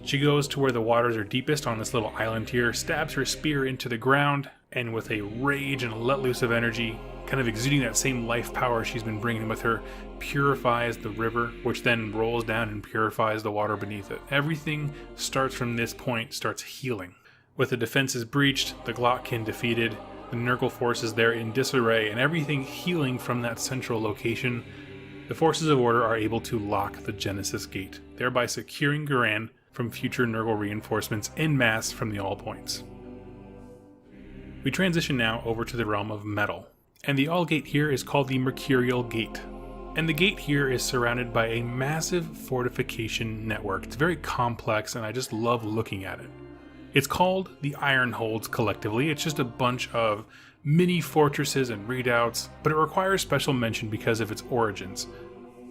She goes to where the waters are deepest on this little island here, stabs her spear into the ground, and with a rage and let loose of energy, kind of exuding that same life power she's been bringing with her, purifies the river, which then rolls down and purifies the water beneath it. Everything starts from this point, starts healing. With the defenses breached, the Glotkin defeated, the Nurgle forces there in disarray, and everything healing from that central location, the forces of order are able to lock the Genesis Gate, thereby securing Guran from future Nurgle reinforcements en masse from the all points. We transition now over to the realm of metal, and the allgate here is called the Mercurial Gate. And the gate here is surrounded by a massive fortification network. It's very complex, and I just love looking at it. It's called the Iron Holds collectively. It's just a bunch of mini fortresses and redoubts, but it requires special mention because of its origins.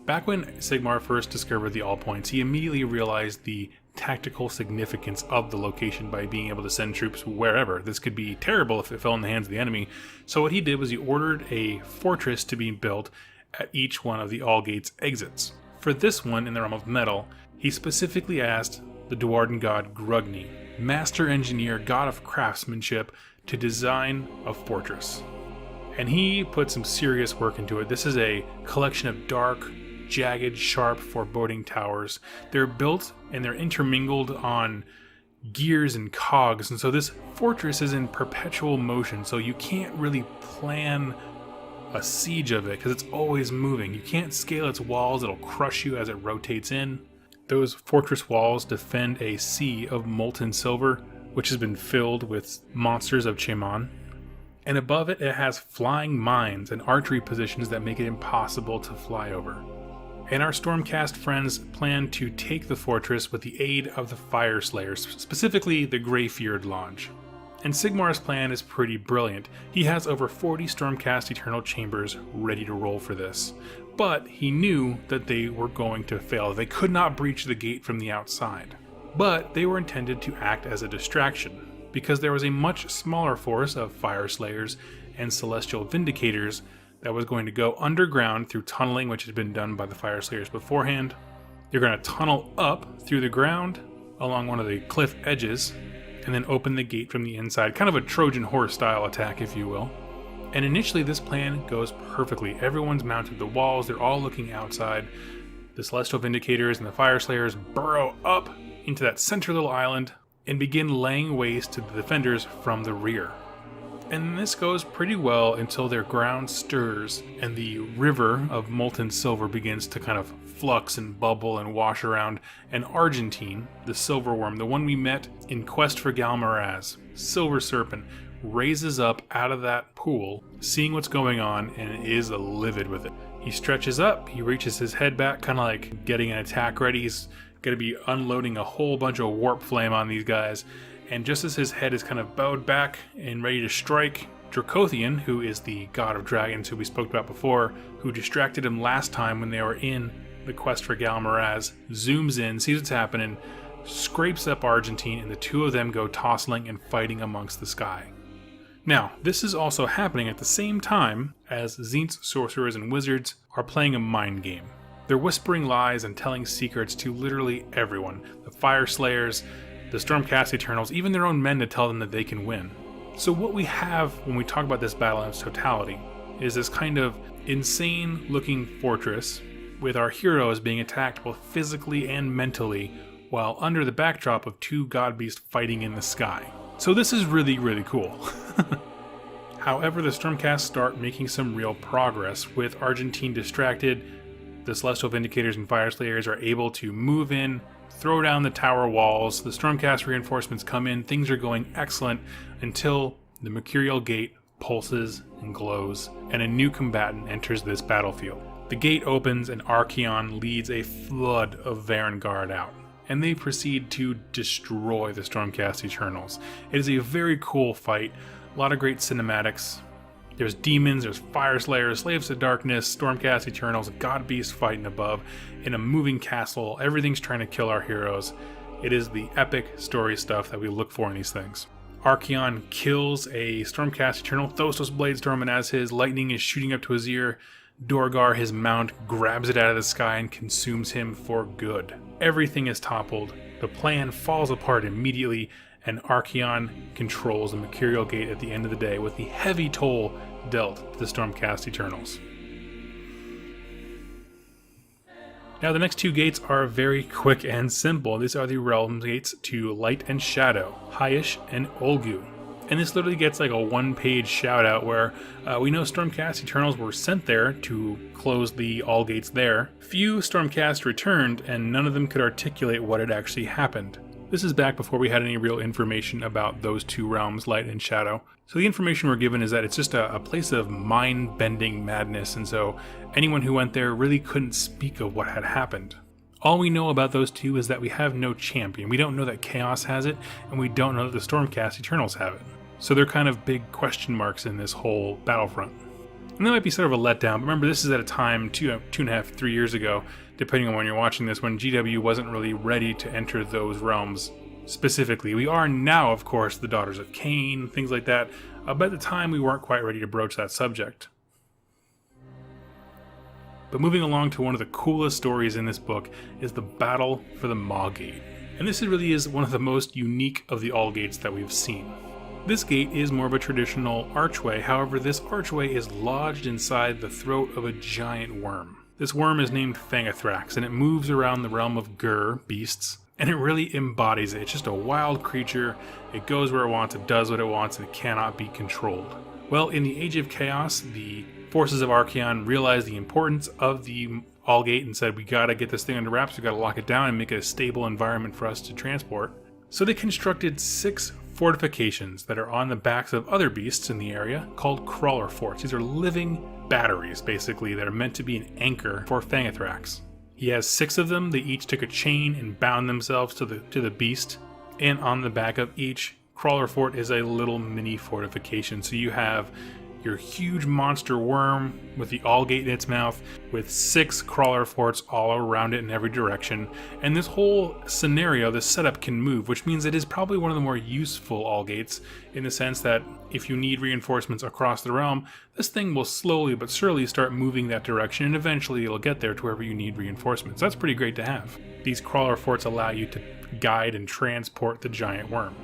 Back when Sigmar first discovered the All Points, he immediately realized the tactical significance of the location by being able to send troops wherever. This could be terrible if it fell in the hands of the enemy. So what he did was he ordered a fortress to be built at each one of the Allgates exits. For this one, in the realm of metal, he specifically asked the Duarden god Grugni, master engineer, god of craftsmanship, to design a fortress. And he put some serious work into it. This is a collection of dark, jagged, sharp, foreboding towers. They're built and they're intermingled on gears and cogs, and so this fortress is in perpetual motion, so you can't really plan a siege of it because it's always moving. You can't scale its walls, it'll crush you as it rotates in. Those fortress walls defend a sea of molten silver, which has been filled with monsters of Cheman. And above it, it has flying mines and archery positions that make it impossible to fly over. And our Stormcast friends plan to take the fortress with the aid of the Fire Slayers, specifically the Greyfjord Lodge. And Sigmar's plan is pretty brilliant. He has over 40 Stormcast Eternal Chambers ready to roll for this. But he knew that they were going to fail. They could not breach the gate from the outside. But they were intended to act as a distraction, because there was a much smaller force of Fire Slayers and Celestial Vindicators that was going to go underground through tunneling, which had been done by the Fire Slayers beforehand. They're going to tunnel up through the ground along one of the cliff edges and then open the gate from the inside, kind of a Trojan horse style attack, if you will. And initially this plan goes perfectly. Everyone's mounted the walls, they're all looking outside. The Celestial Vindicators and the Fire Slayers burrow up into that center little island and begin laying waste to the defenders from the rear. And this goes pretty well until their ground stirs and the river of molten silver begins to kind of flux and bubble and wash around. And Argentine, the silver worm, the one we met in Quest for Ghal Maraz, Silver Serpent, raises up out of that pool, seeing what's going on, and is livid with it. He stretches up, he reaches his head back, kind of like getting an attack ready. He's going to be unloading a whole bunch of warp flame on these guys. And just as his head is kind of bowed back and ready to strike, Dracothian, who is the god of dragons who we spoke about before, who distracted him last time when they were in the Quest for Ghal Maraz, zooms in, sees what's happening, scrapes up Argentine, and the two of them go tossing and fighting amongst the sky. Now, this is also happening at the same time as Tzeent's sorcerers and wizards are playing a mind game. They're whispering lies and telling secrets to literally everyone. The Fire Slayers, the Stormcast Eternals, even their own men, to tell them that they can win. So what we have when we talk about this battle in its totality is this kind of insane looking fortress with our heroes being attacked both physically and mentally while under the backdrop of two godbeasts fighting in the sky. So this is really, really cool. However, the Stormcast start making some real progress. With Argentine distracted, the Celestial Vindicators and Fire Slayers are able to move in, throw down the tower walls, the Stormcast reinforcements come in, things are going excellent until the Mercurial Gate pulses and glows, and a new combatant enters this battlefield. The gate opens and Archaon leads a flood of Varangard out, and they proceed to destroy the Stormcast Eternals. It is a very cool fight, a lot of great cinematics. There's demons, there's Fire Slayers, Slaves to Darkness, Stormcast Eternals, Godbeast fighting above, in a moving castle. Everything's trying to kill our heroes. It is the epic story stuff that we look for in these things. Archaon kills a Stormcast Eternal, Thostos Bladestorm, and as his lightning is shooting up to his ear, Dorgar, his mount, grabs it out of the sky and consumes him for good. Everything is toppled. The plan falls apart immediately, and Archaon controls the Mercurial Gate at the end of the day with the heavy toll dealt to the Stormcast Eternals. Now the next two gates are very quick and simple. These are the Realmgates to Light and Shadow, Hyash and Olgu. And this literally gets like a one-page shout-out where we know Stormcast Eternals were sent there to close the allgates there. Few Stormcast returned, and none of them could articulate what had actually happened. This is back before we had any real information about those two realms, Light and Shadow. So the information we're given is that it's just a place of mind-bending madness, and so anyone who went there really couldn't speak of what had happened. All we know about those two is that we have no champion. We don't know that Chaos has it, and we don't know that the Stormcast Eternals have it. So they're kind of big question marks in this whole battlefront. And that might be sort of a letdown, but remember this is at a time 2.5, 3 years ago, depending on when you're watching this, when GW wasn't really ready to enter those realms specifically. We are now, of course, the Daughters of Cain, things like that, but at the time we weren't quite ready to broach that subject. But moving along to one of the coolest stories in this book is the battle for the Maw Gate. And this really is one of the most unique of the allgates that we've seen. This gate is more of a traditional archway, however this archway is lodged inside the throat of a giant worm. This worm is named Fangathrax, and it moves around the realm of beasts, and it really embodies it. It's just a wild creature, it goes where it wants, it does what it wants, and it cannot be controlled. Well, in the Age of Chaos, the forces of Archaon realized the importance of the allgate and said, we gotta get this thing under wraps, we gotta lock it down and make it a stable environment for us to transport. So they constructed 6 fortifications that are on the backs of other beasts in the area called crawler forts. These are living batteries, basically, that are meant to be an anchor for Fangathrax. He has 6 of them. They each took a chain and bound themselves to the beast, and on the back of each crawler fort is a little mini fortification. So you have your huge monster worm with the allgate in its mouth, with 6 crawler forts all around it in every direction. And this whole scenario, this setup can move, which means it is probably one of the more useful allgates in the sense that if you need reinforcements across the realm, this thing will slowly but surely start moving that direction, and eventually it'll get there to wherever you need reinforcements. That's pretty great to have. These crawler forts allow you to guide and transport the giant worm.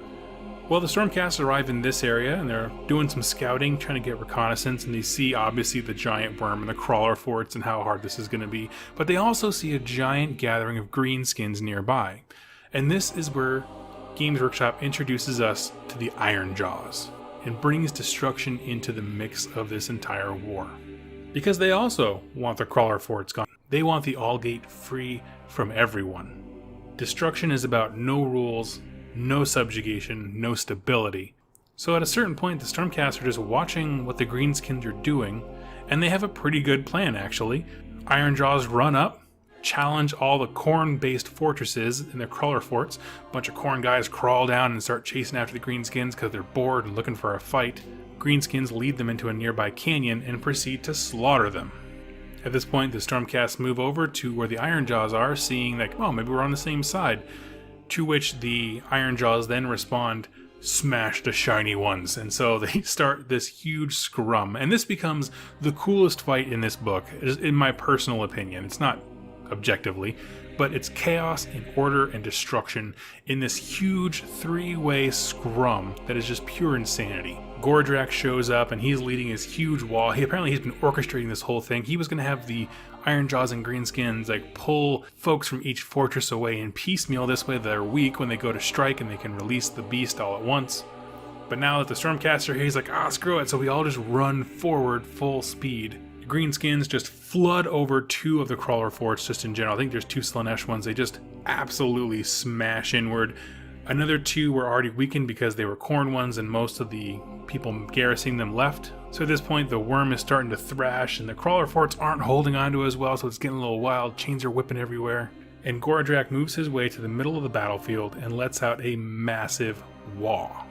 Well, the Stormcast arrive in this area, and they're doing some scouting, trying to get reconnaissance, and they see, obviously, the giant worm and the crawler forts and how hard this is going to be. But they also see a giant gathering of greenskins nearby. And this is where Games Workshop introduces us to the Iron Jaws. and brings destruction into the mix of this entire war. Because they also want the crawler forts gone. They want the allgate free from everyone. Destruction is about no rules, no subjugation, no stability. So at a certain point, the Stormcast are just watching what the Greenskins are doing, and they have a pretty good plan, actually. Ironjaw's run up, challenge all the Khorne-based fortresses in their crawler forts. A bunch of Khorne guys crawl down and start chasing after the Greenskins because they're bored and looking for a fight. Greenskins lead them into a nearby canyon and proceed to slaughter them. At this point, the Stormcasts move over to where the Ironjaws are, seeing like, oh, maybe we're on the same side. To which the Ironjaws then respond, smash the shiny ones. And so they start this huge scrum. And this becomes the coolest fight in this book, in my personal opinion. It's not objectively, but it's chaos and order and destruction in this huge three-way scrum that is just pure insanity. Gordrak shows up and he's leading his huge wall. He's been orchestrating this whole thing. He was going to have the Ironjaws and Greenskins like pull folks from each fortress away and piecemeal. This way they're weak when they go to strike and they can release the beast all at once. But now that the Stormcasts are here, he's like, screw it. So we all just run forward full speed. The Greenskins just flood over two of the crawler forts just in general. I think there's two Slaanesh ones. They just absolutely smash inward. Another two were already weakened because they were Khorne ones and most of the people garrisoning them left. So at this point the worm is starting to thrash and the crawler forts aren't holding onto as well, so it's getting a little wild. Chains are whipping everywhere. And Gordrak moves his way to the middle of the battlefield and lets out a massive waw.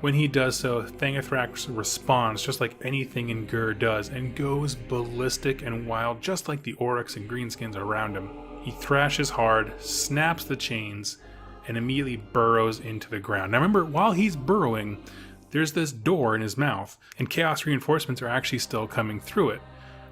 When he does so, Thangathrax responds just like anything in Ghur does and goes ballistic and wild just like the Oryx and Greenskins around him. He thrashes hard, snaps the chains, and immediately burrows into the ground. Now remember, while he's burrowing, there's this door in his mouth, and chaos reinforcements are actually still coming through it.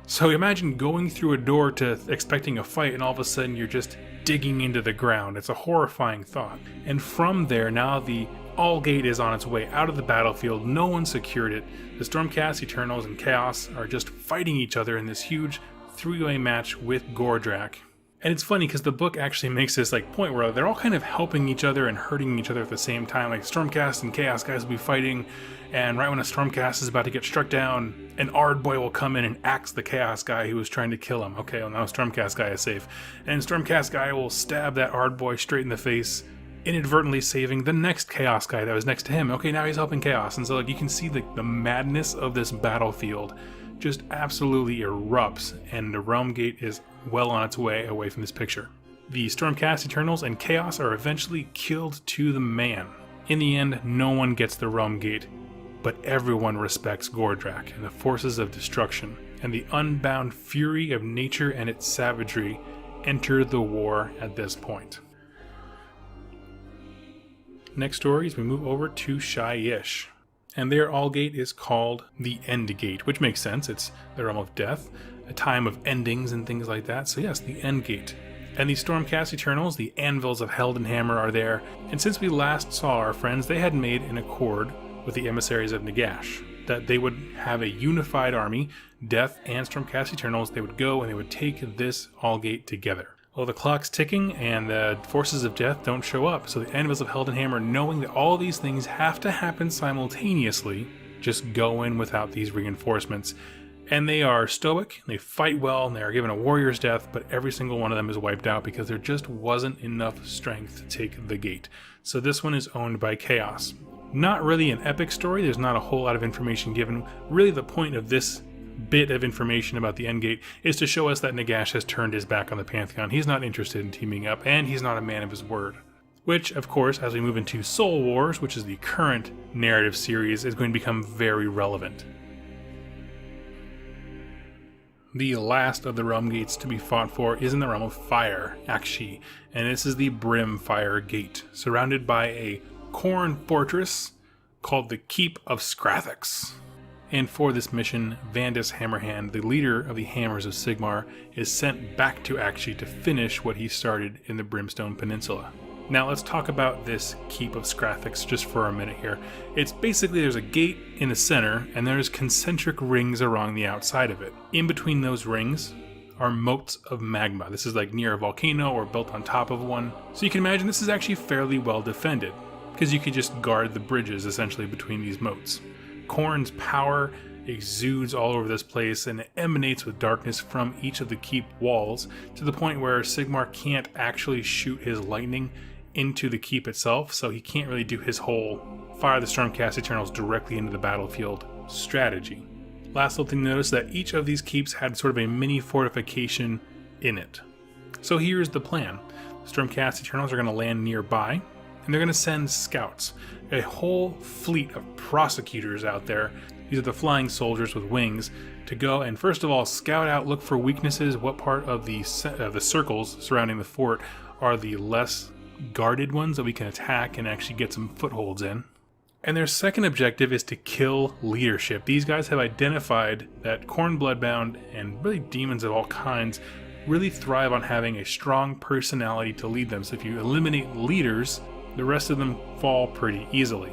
So imagine going through a door to expecting a fight, and all of a sudden you're just digging into the ground. It's a horrifying thought. And from there, now the Allgate is on its way out of the battlefield. No one secured it. The Stormcast, Eternals, and Chaos are just fighting each other in this huge three-way match with Gordrak. And it's funny because the book actually makes this like point where they're all kind of helping each other and hurting each other at the same time. Like Stormcast and Chaos guys will be fighting, and right when a Stormcast is about to get struck down, an Ardboy will come in and axe the Chaos guy who was trying to kill him. Okay, well now Stormcast guy is safe. And Stormcast guy will stab that Ardboy straight in the face, inadvertently saving the next Chaos guy that was next to him. Okay, now he's helping Chaos. And so like you can see the madness of this battlefield just absolutely erupts, and the Realmgate is well on its way away from this picture. The Stormcast, Eternals, and Chaos are eventually killed to the man. In the end, no one gets the Realmgate, but everyone respects Gordrak and the forces of destruction, and the unbound fury of nature and its savagery enter the war at this point. Next story is we move over to Shyish. And their Allgate is called the Endgate, which makes sense. It's the realm of death, a time of endings and things like that. So yes, the Endgate. And the Stormcast Eternals, the Anvils of Heldenhammer, are there. And since we last saw our friends, they had made an accord with the emissaries of Nagash that they would have a unified army, Death and Stormcast Eternals. They would go and they would take this Allgate together. Well, the clock's ticking and the forces of death don't show up, so the Anvils of Heldenhammer, knowing that all these things have to happen simultaneously, just go in without these reinforcements. And they are stoic, they fight well, and they are given a warrior's death, but every single one of them is wiped out because there just wasn't enough strength to take the gate. So this one is owned by Chaos. Not really an epic story, there's not a whole lot of information given. Really the point of this bit of information about the Endgate is to show us that Nagash has turned his back on the Pantheon. He's not interested in teaming up, and he's not a man of his word. Which, of course, as we move into Soul Wars, which is the current narrative series, is going to become very relevant. The last of the realm gates to be fought for is in the realm of fire, Akshi, and this is the Brimfire Gate, surrounded by a Khorne fortress called the Keep of Skrathax. And for this mission, Vandus Hammerhand, the leader of the Hammers of Sigmar, is sent back to Akshi to finish what he started in the Brimstone Peninsula. Now let's talk about this Keep of Skrathax just for a minute here. It's basically there's a gate in the center and there's concentric rings around the outside of it. In between those rings are moats of magma. This is like near a volcano or built on top of one. So you can imagine this is actually fairly well defended because you could just guard the bridges essentially between these moats. Khorne's power exudes all over this place and emanates with darkness from each of the keep walls, to the point where Sigmar can't actually shoot his lightning into the keep itself, so he can't really do his whole fire the Stormcast Eternals directly into the battlefield strategy. Last little thing to notice, that each of these keeps had sort of a mini fortification in it. So here's the plan. The Stormcast Eternals are going to land nearby, and they're going to send scouts, a whole fleet of prosecutors out there. These are the flying soldiers with wings, to go and first of all scout out, look for weaknesses, what part of the circles surrounding the fort are the less guarded ones that we can attack and actually get some footholds in. And their second objective is to kill leadership. These guys have identified that Khorne Bloodbound and really demons of all kinds really thrive on having a strong personality to lead them. So if you eliminate leaders, the rest of them fall pretty easily.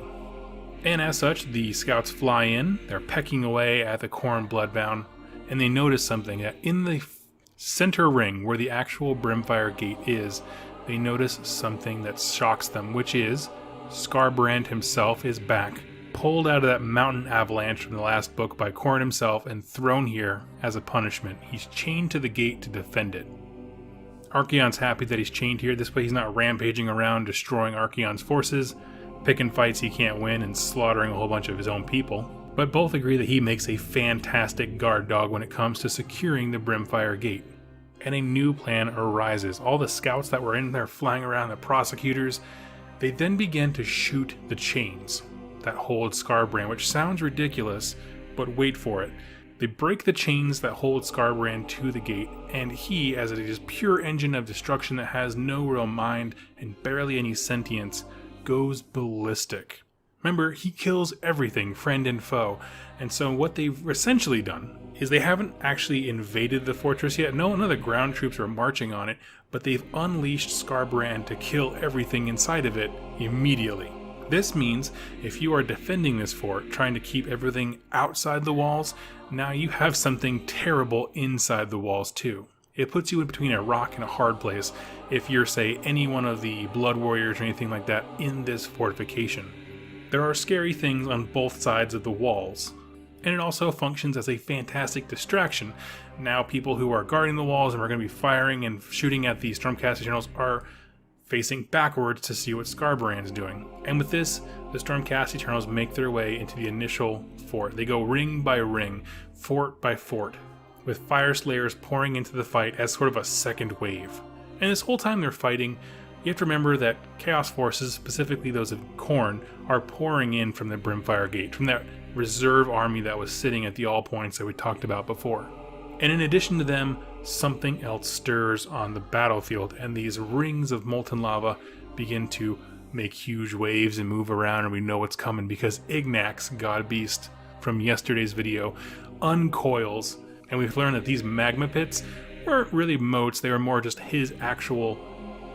And as such, the scouts fly in, they're pecking away at the Khorne Bloodbound, and they notice something, that in the center ring where the actual Brimfire Gate is, they notice something that shocks them, which is Skarbrand himself is back, pulled out of that mountain avalanche from the last book by Khorne himself and thrown here as a punishment. He's chained to the gate to defend it. Archaon's happy that he's chained here. This way he's not rampaging around destroying Archaon's forces, picking fights he can't win, and slaughtering a whole bunch of his own people. But both agree that he makes a fantastic guard dog when it comes to securing the Brimfire Gate. And a new plan arises. All the scouts that were in there flying around, the prosecutors, they then begin to shoot the chains that hold Skarbrand, which sounds ridiculous, but wait for it. They break the chains that hold Skarbrand to the gate, and he, as a just pure engine of destruction that has no real mind and barely any sentience, goes ballistic. Remember, he kills everything, friend and foe, and so what they've essentially done is they haven't actually invaded the fortress yet. None of the ground troops are marching on it, but they've unleashed Skarbrand to kill everything inside of it immediately. This means if you are defending this fort, trying to keep everything outside the walls, now you have something terrible inside the walls too. It puts you in between a rock and a hard place if you're, say, any one of the Blood Warriors or anything like that in this fortification. There are scary things on both sides of the walls, and it also functions as a fantastic distraction. Now people who are guarding the walls and are going to be firing and shooting at the Stormcast Eternals are facing backwards to see what Skarbrand's doing. And with this, the Stormcast Eternals make their way into the initial fort. They go ring by ring, fort by fort, with Fire Slayers pouring into the fight as sort of a second wave. And this whole time they're fighting, you have to remember that Chaos Forces, specifically those of Khorne, are pouring in from the Brimfire Gate, from that reserve army that was sitting at the all points that we talked about before. And in addition to them, something else stirs on the battlefield, and these rings of molten lava begin to make huge waves and move around, and we know what's coming because Ignax, godbeast from yesterday's video, uncoils, and we've learned that these magma pits weren't really moats, they were more just his actual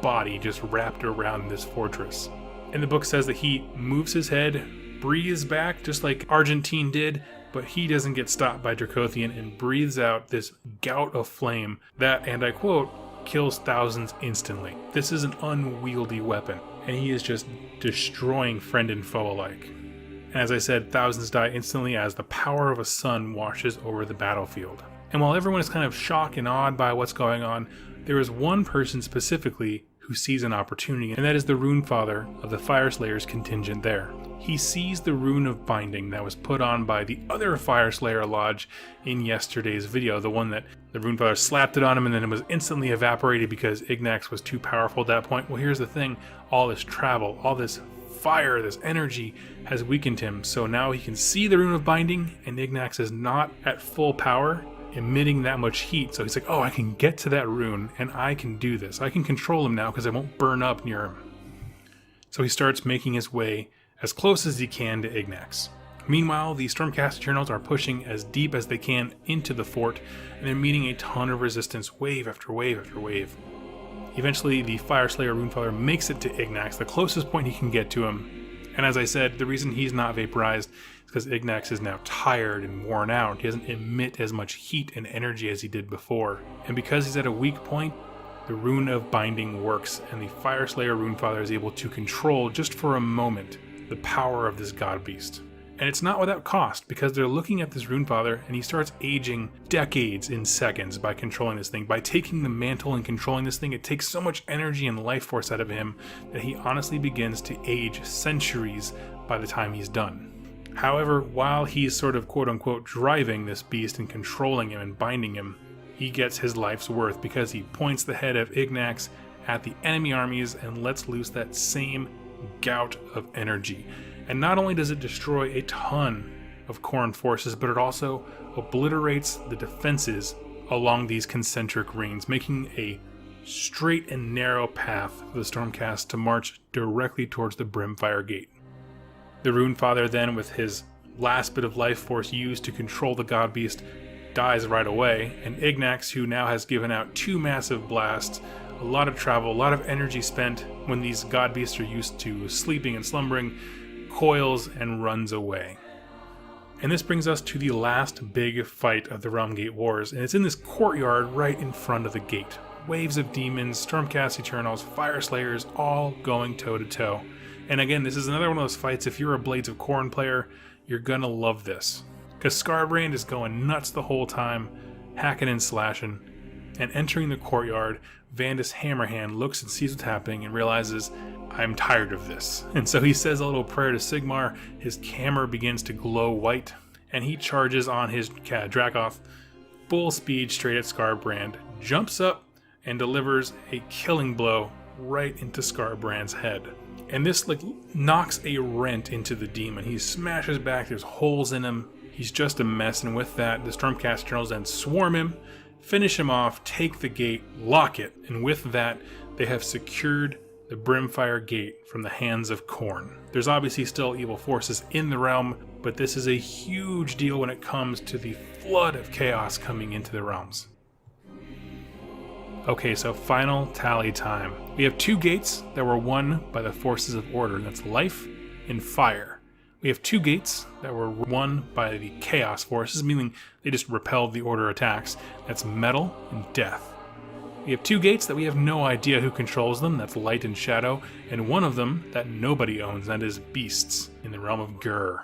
body just wrapped around this fortress. And the book says that he moves his head, breathes back just like Argentine did, but he doesn't get stopped by Dracothian and breathes out this gout of flame that, and I quote, kills thousands instantly. This is an unwieldy weapon, and he is just destroying friend and foe alike. And as I said, thousands die instantly as the power of a sun washes over the battlefield. And while everyone is kind of shocked and awed by what's going on, there is one person specifically who sees an opportunity, and that is the Rune Father of the Fire Slayers contingent there. He sees the rune of binding that was put on by the other Fire Slayer Lodge in yesterday's video, the one that the Rune Father slapped it on him and then it was instantly evaporated because Ignax was too powerful at that point. Well, here's the thing, all this travel, all this fire, this energy has weakened him, so now he can see the rune of binding, and Ignax is not at full power, emitting that much heat, so he's like, oh, I can get to that rune, and I can do this. I can control him now because I won't burn up near him. So he starts making his way as close as he can to Ignax. Meanwhile, the Stormcast Eternals are pushing as deep as they can into the fort, and they're meeting a ton of resistance, wave after wave after wave. Eventually, the Fire Slayer Runefather makes it to Ignax, the closest point he can get to him. And as I said, the reason he's not vaporized is because Ignax is now tired and worn out. He doesn't emit as much heat and energy as he did before. And because he's at a weak point, the Rune of Binding works, and the Fire Slayer Runefather is able to control, just for a moment, the power of this godbeast. And it's not without cost, because they're looking at this Runefather and he starts aging decades in seconds by controlling this thing. By taking the mantle and controlling this thing, it takes so much energy and life force out of him that he honestly begins to age centuries by the time he's done. However, while he's sort of quote-unquote driving this beast and controlling him and binding him, he gets his life's worth because he points the head of Ignax at the enemy armies and lets loose that same gout of energy. And not only does it destroy a ton of Khorne forces, but it also obliterates the defenses along these concentric rings, making a straight and narrow path for the Stormcast to march directly towards the Brimfire Gate. The Runefather then, with his last bit of life force used to control the godbeast, dies right away, and Ignax, who now has given out 2 massive blasts, a lot of travel, a lot of energy spent when these godbeasts are used to sleeping and slumbering, coils and runs away. And this brings us to the last big fight of the Realmgate Wars, and it's in this courtyard right in front of the gate. Waves of demons, Stormcast Eternals, Fire Slayers, all going toe to toe. And again, this is another one of those fights, if you're a Blades of Khorne player, you're gonna love this. Because Skarbrand is going nuts the whole time, hacking and slashing. And entering the courtyard, Vandus Hammerhand looks and sees what's happening and realizes, I'm tired of this. And so he says a little prayer to Sigmar, his hammer begins to glow white, and he charges on his Dracoth, full speed straight at Skarbrand, jumps up, and delivers a killing blow right into Skarbrand's head. And this knocks a rent into the demon. He smashes back, there's holes in him, he's just a mess, and with that, the Stormcast Eternals then swarm him, finish him off, take the gate, lock it, and with that, they have secured the Brimfire Gate from the hands of Khorne. There's obviously still evil forces in the realm, but this is a huge deal when it comes to the flood of chaos coming into the realms. Okay, so final tally time. We have 2 gates that were won by the forces of order, and that's life and fire. We have 2 gates that were won by the chaos forces, meaning they just repelled the order attacks. That's metal and death. We have 2 gates that we have no idea who controls them, that's light and shadow, and one of them that nobody owns, that is beasts in the realm of Ghur.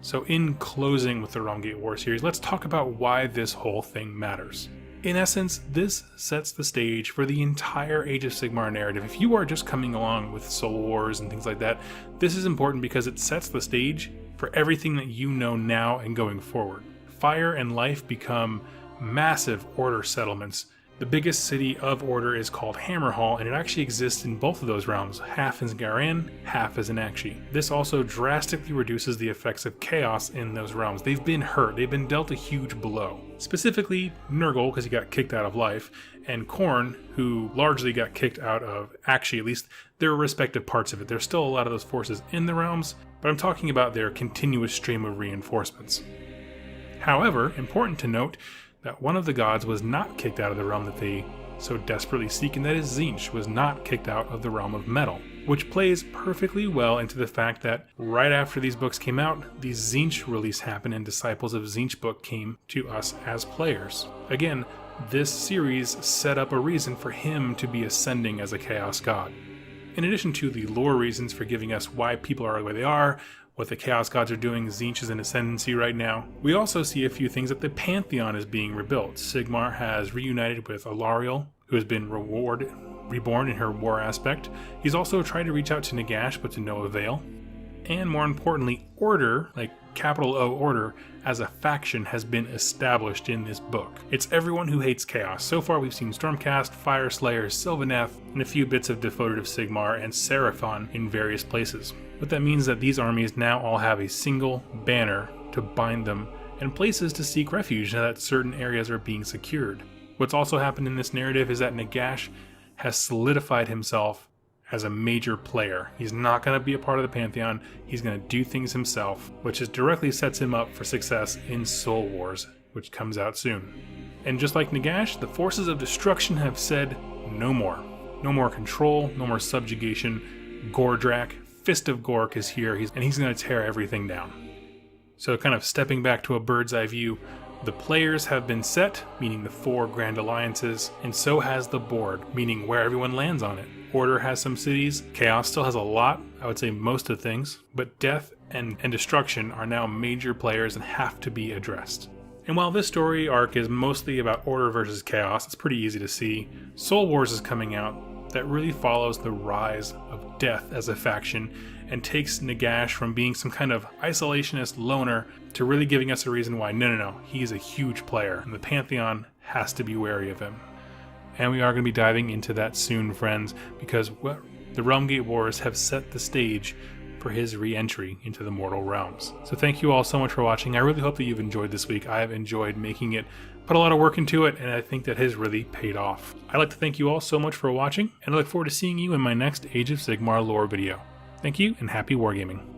So in closing with the Realmgate War series, let's talk about why this whole thing matters. In essence, this sets the stage for the entire Age of Sigmar narrative. If you are just coming along with Soul Wars and things like that, this is important because it sets the stage for everything that you know now and going forward. Fire and life become massive order settlements. The biggest city of order is called Hammerhall, and it actually exists in both of those realms, half as Garan, half as Inakshi. This also drastically reduces the effects of chaos in those realms. They've been hurt, they've been dealt a huge blow. Specifically, Nurgle, because he got kicked out of life, and Khorne, who largely got kicked out of, actually at least, their respective parts of it. There's still a lot of those forces in the realms, but I'm talking about their continuous stream of reinforcements. However, important to note, that one of the gods was not kicked out of the realm that they so desperately seek, and that is Tzeentch was not kicked out of the realm of metal, which plays perfectly well into the fact that right after these books came out, the Tzeentch release happened and Disciples of Tzeentch book came to us as players. Again, this series set up a reason for him to be ascending as a chaos god. In addition to the lore reasons for giving us why people are the way they are, what the Chaos Gods are doing, Tzeentch is in ascendancy right now. We also see a few things that the Pantheon is being rebuilt. Sigmar has reunited with Allariel, who has been reborn in her war aspect. He's also tried to reach out to Nagash, but to no avail. And more importantly, Order, like capital O Order, as a faction has been established in this book. It's everyone who hates chaos. So far we've seen Stormcast, Fire Slayers, Sylvaneth, and a few bits of devoted of Sigmar and Seraphon in various places. What that means is that these armies now all have a single banner to bind them and places to seek refuge now that certain areas are being secured. What's also happened in this narrative is that Nagash has solidified himself as a major player. He's not going to be a part of the Pantheon, he's going to do things himself, which directly sets him up for success in Soul Wars, which comes out soon. And just like Nagash, the forces of destruction have said no more. No more control, no more subjugation. Gordrak, Fist of Gork is here, and he's going to tear everything down. So kind of stepping back to a bird's eye view, the players have been set, meaning the 4 grand alliances, and so has the board, meaning where everyone lands on it. Order has some cities, Chaos still has a lot, I would say most of things, but Death and destruction are now major players and have to be addressed. And while this story arc is mostly about order versus chaos, it's pretty easy to see, Soul Wars is coming out that really follows the rise of death as a faction and takes Nagash from being some kind of isolationist loner to really giving us a reason why, no, he's a huge player, and the Pantheon has to be wary of him. And we are going to be diving into that soon, friends, because the Realmgate Wars have set the stage for his re-entry into the mortal realms. So thank you all so much for watching. I really hope that you've enjoyed this week. I have enjoyed making it, put a lot of work into it, and I think that has really paid off. I'd like to thank you all so much for watching, and I look forward to seeing you in my next Age of Sigmar lore video. Thank you, and happy wargaming.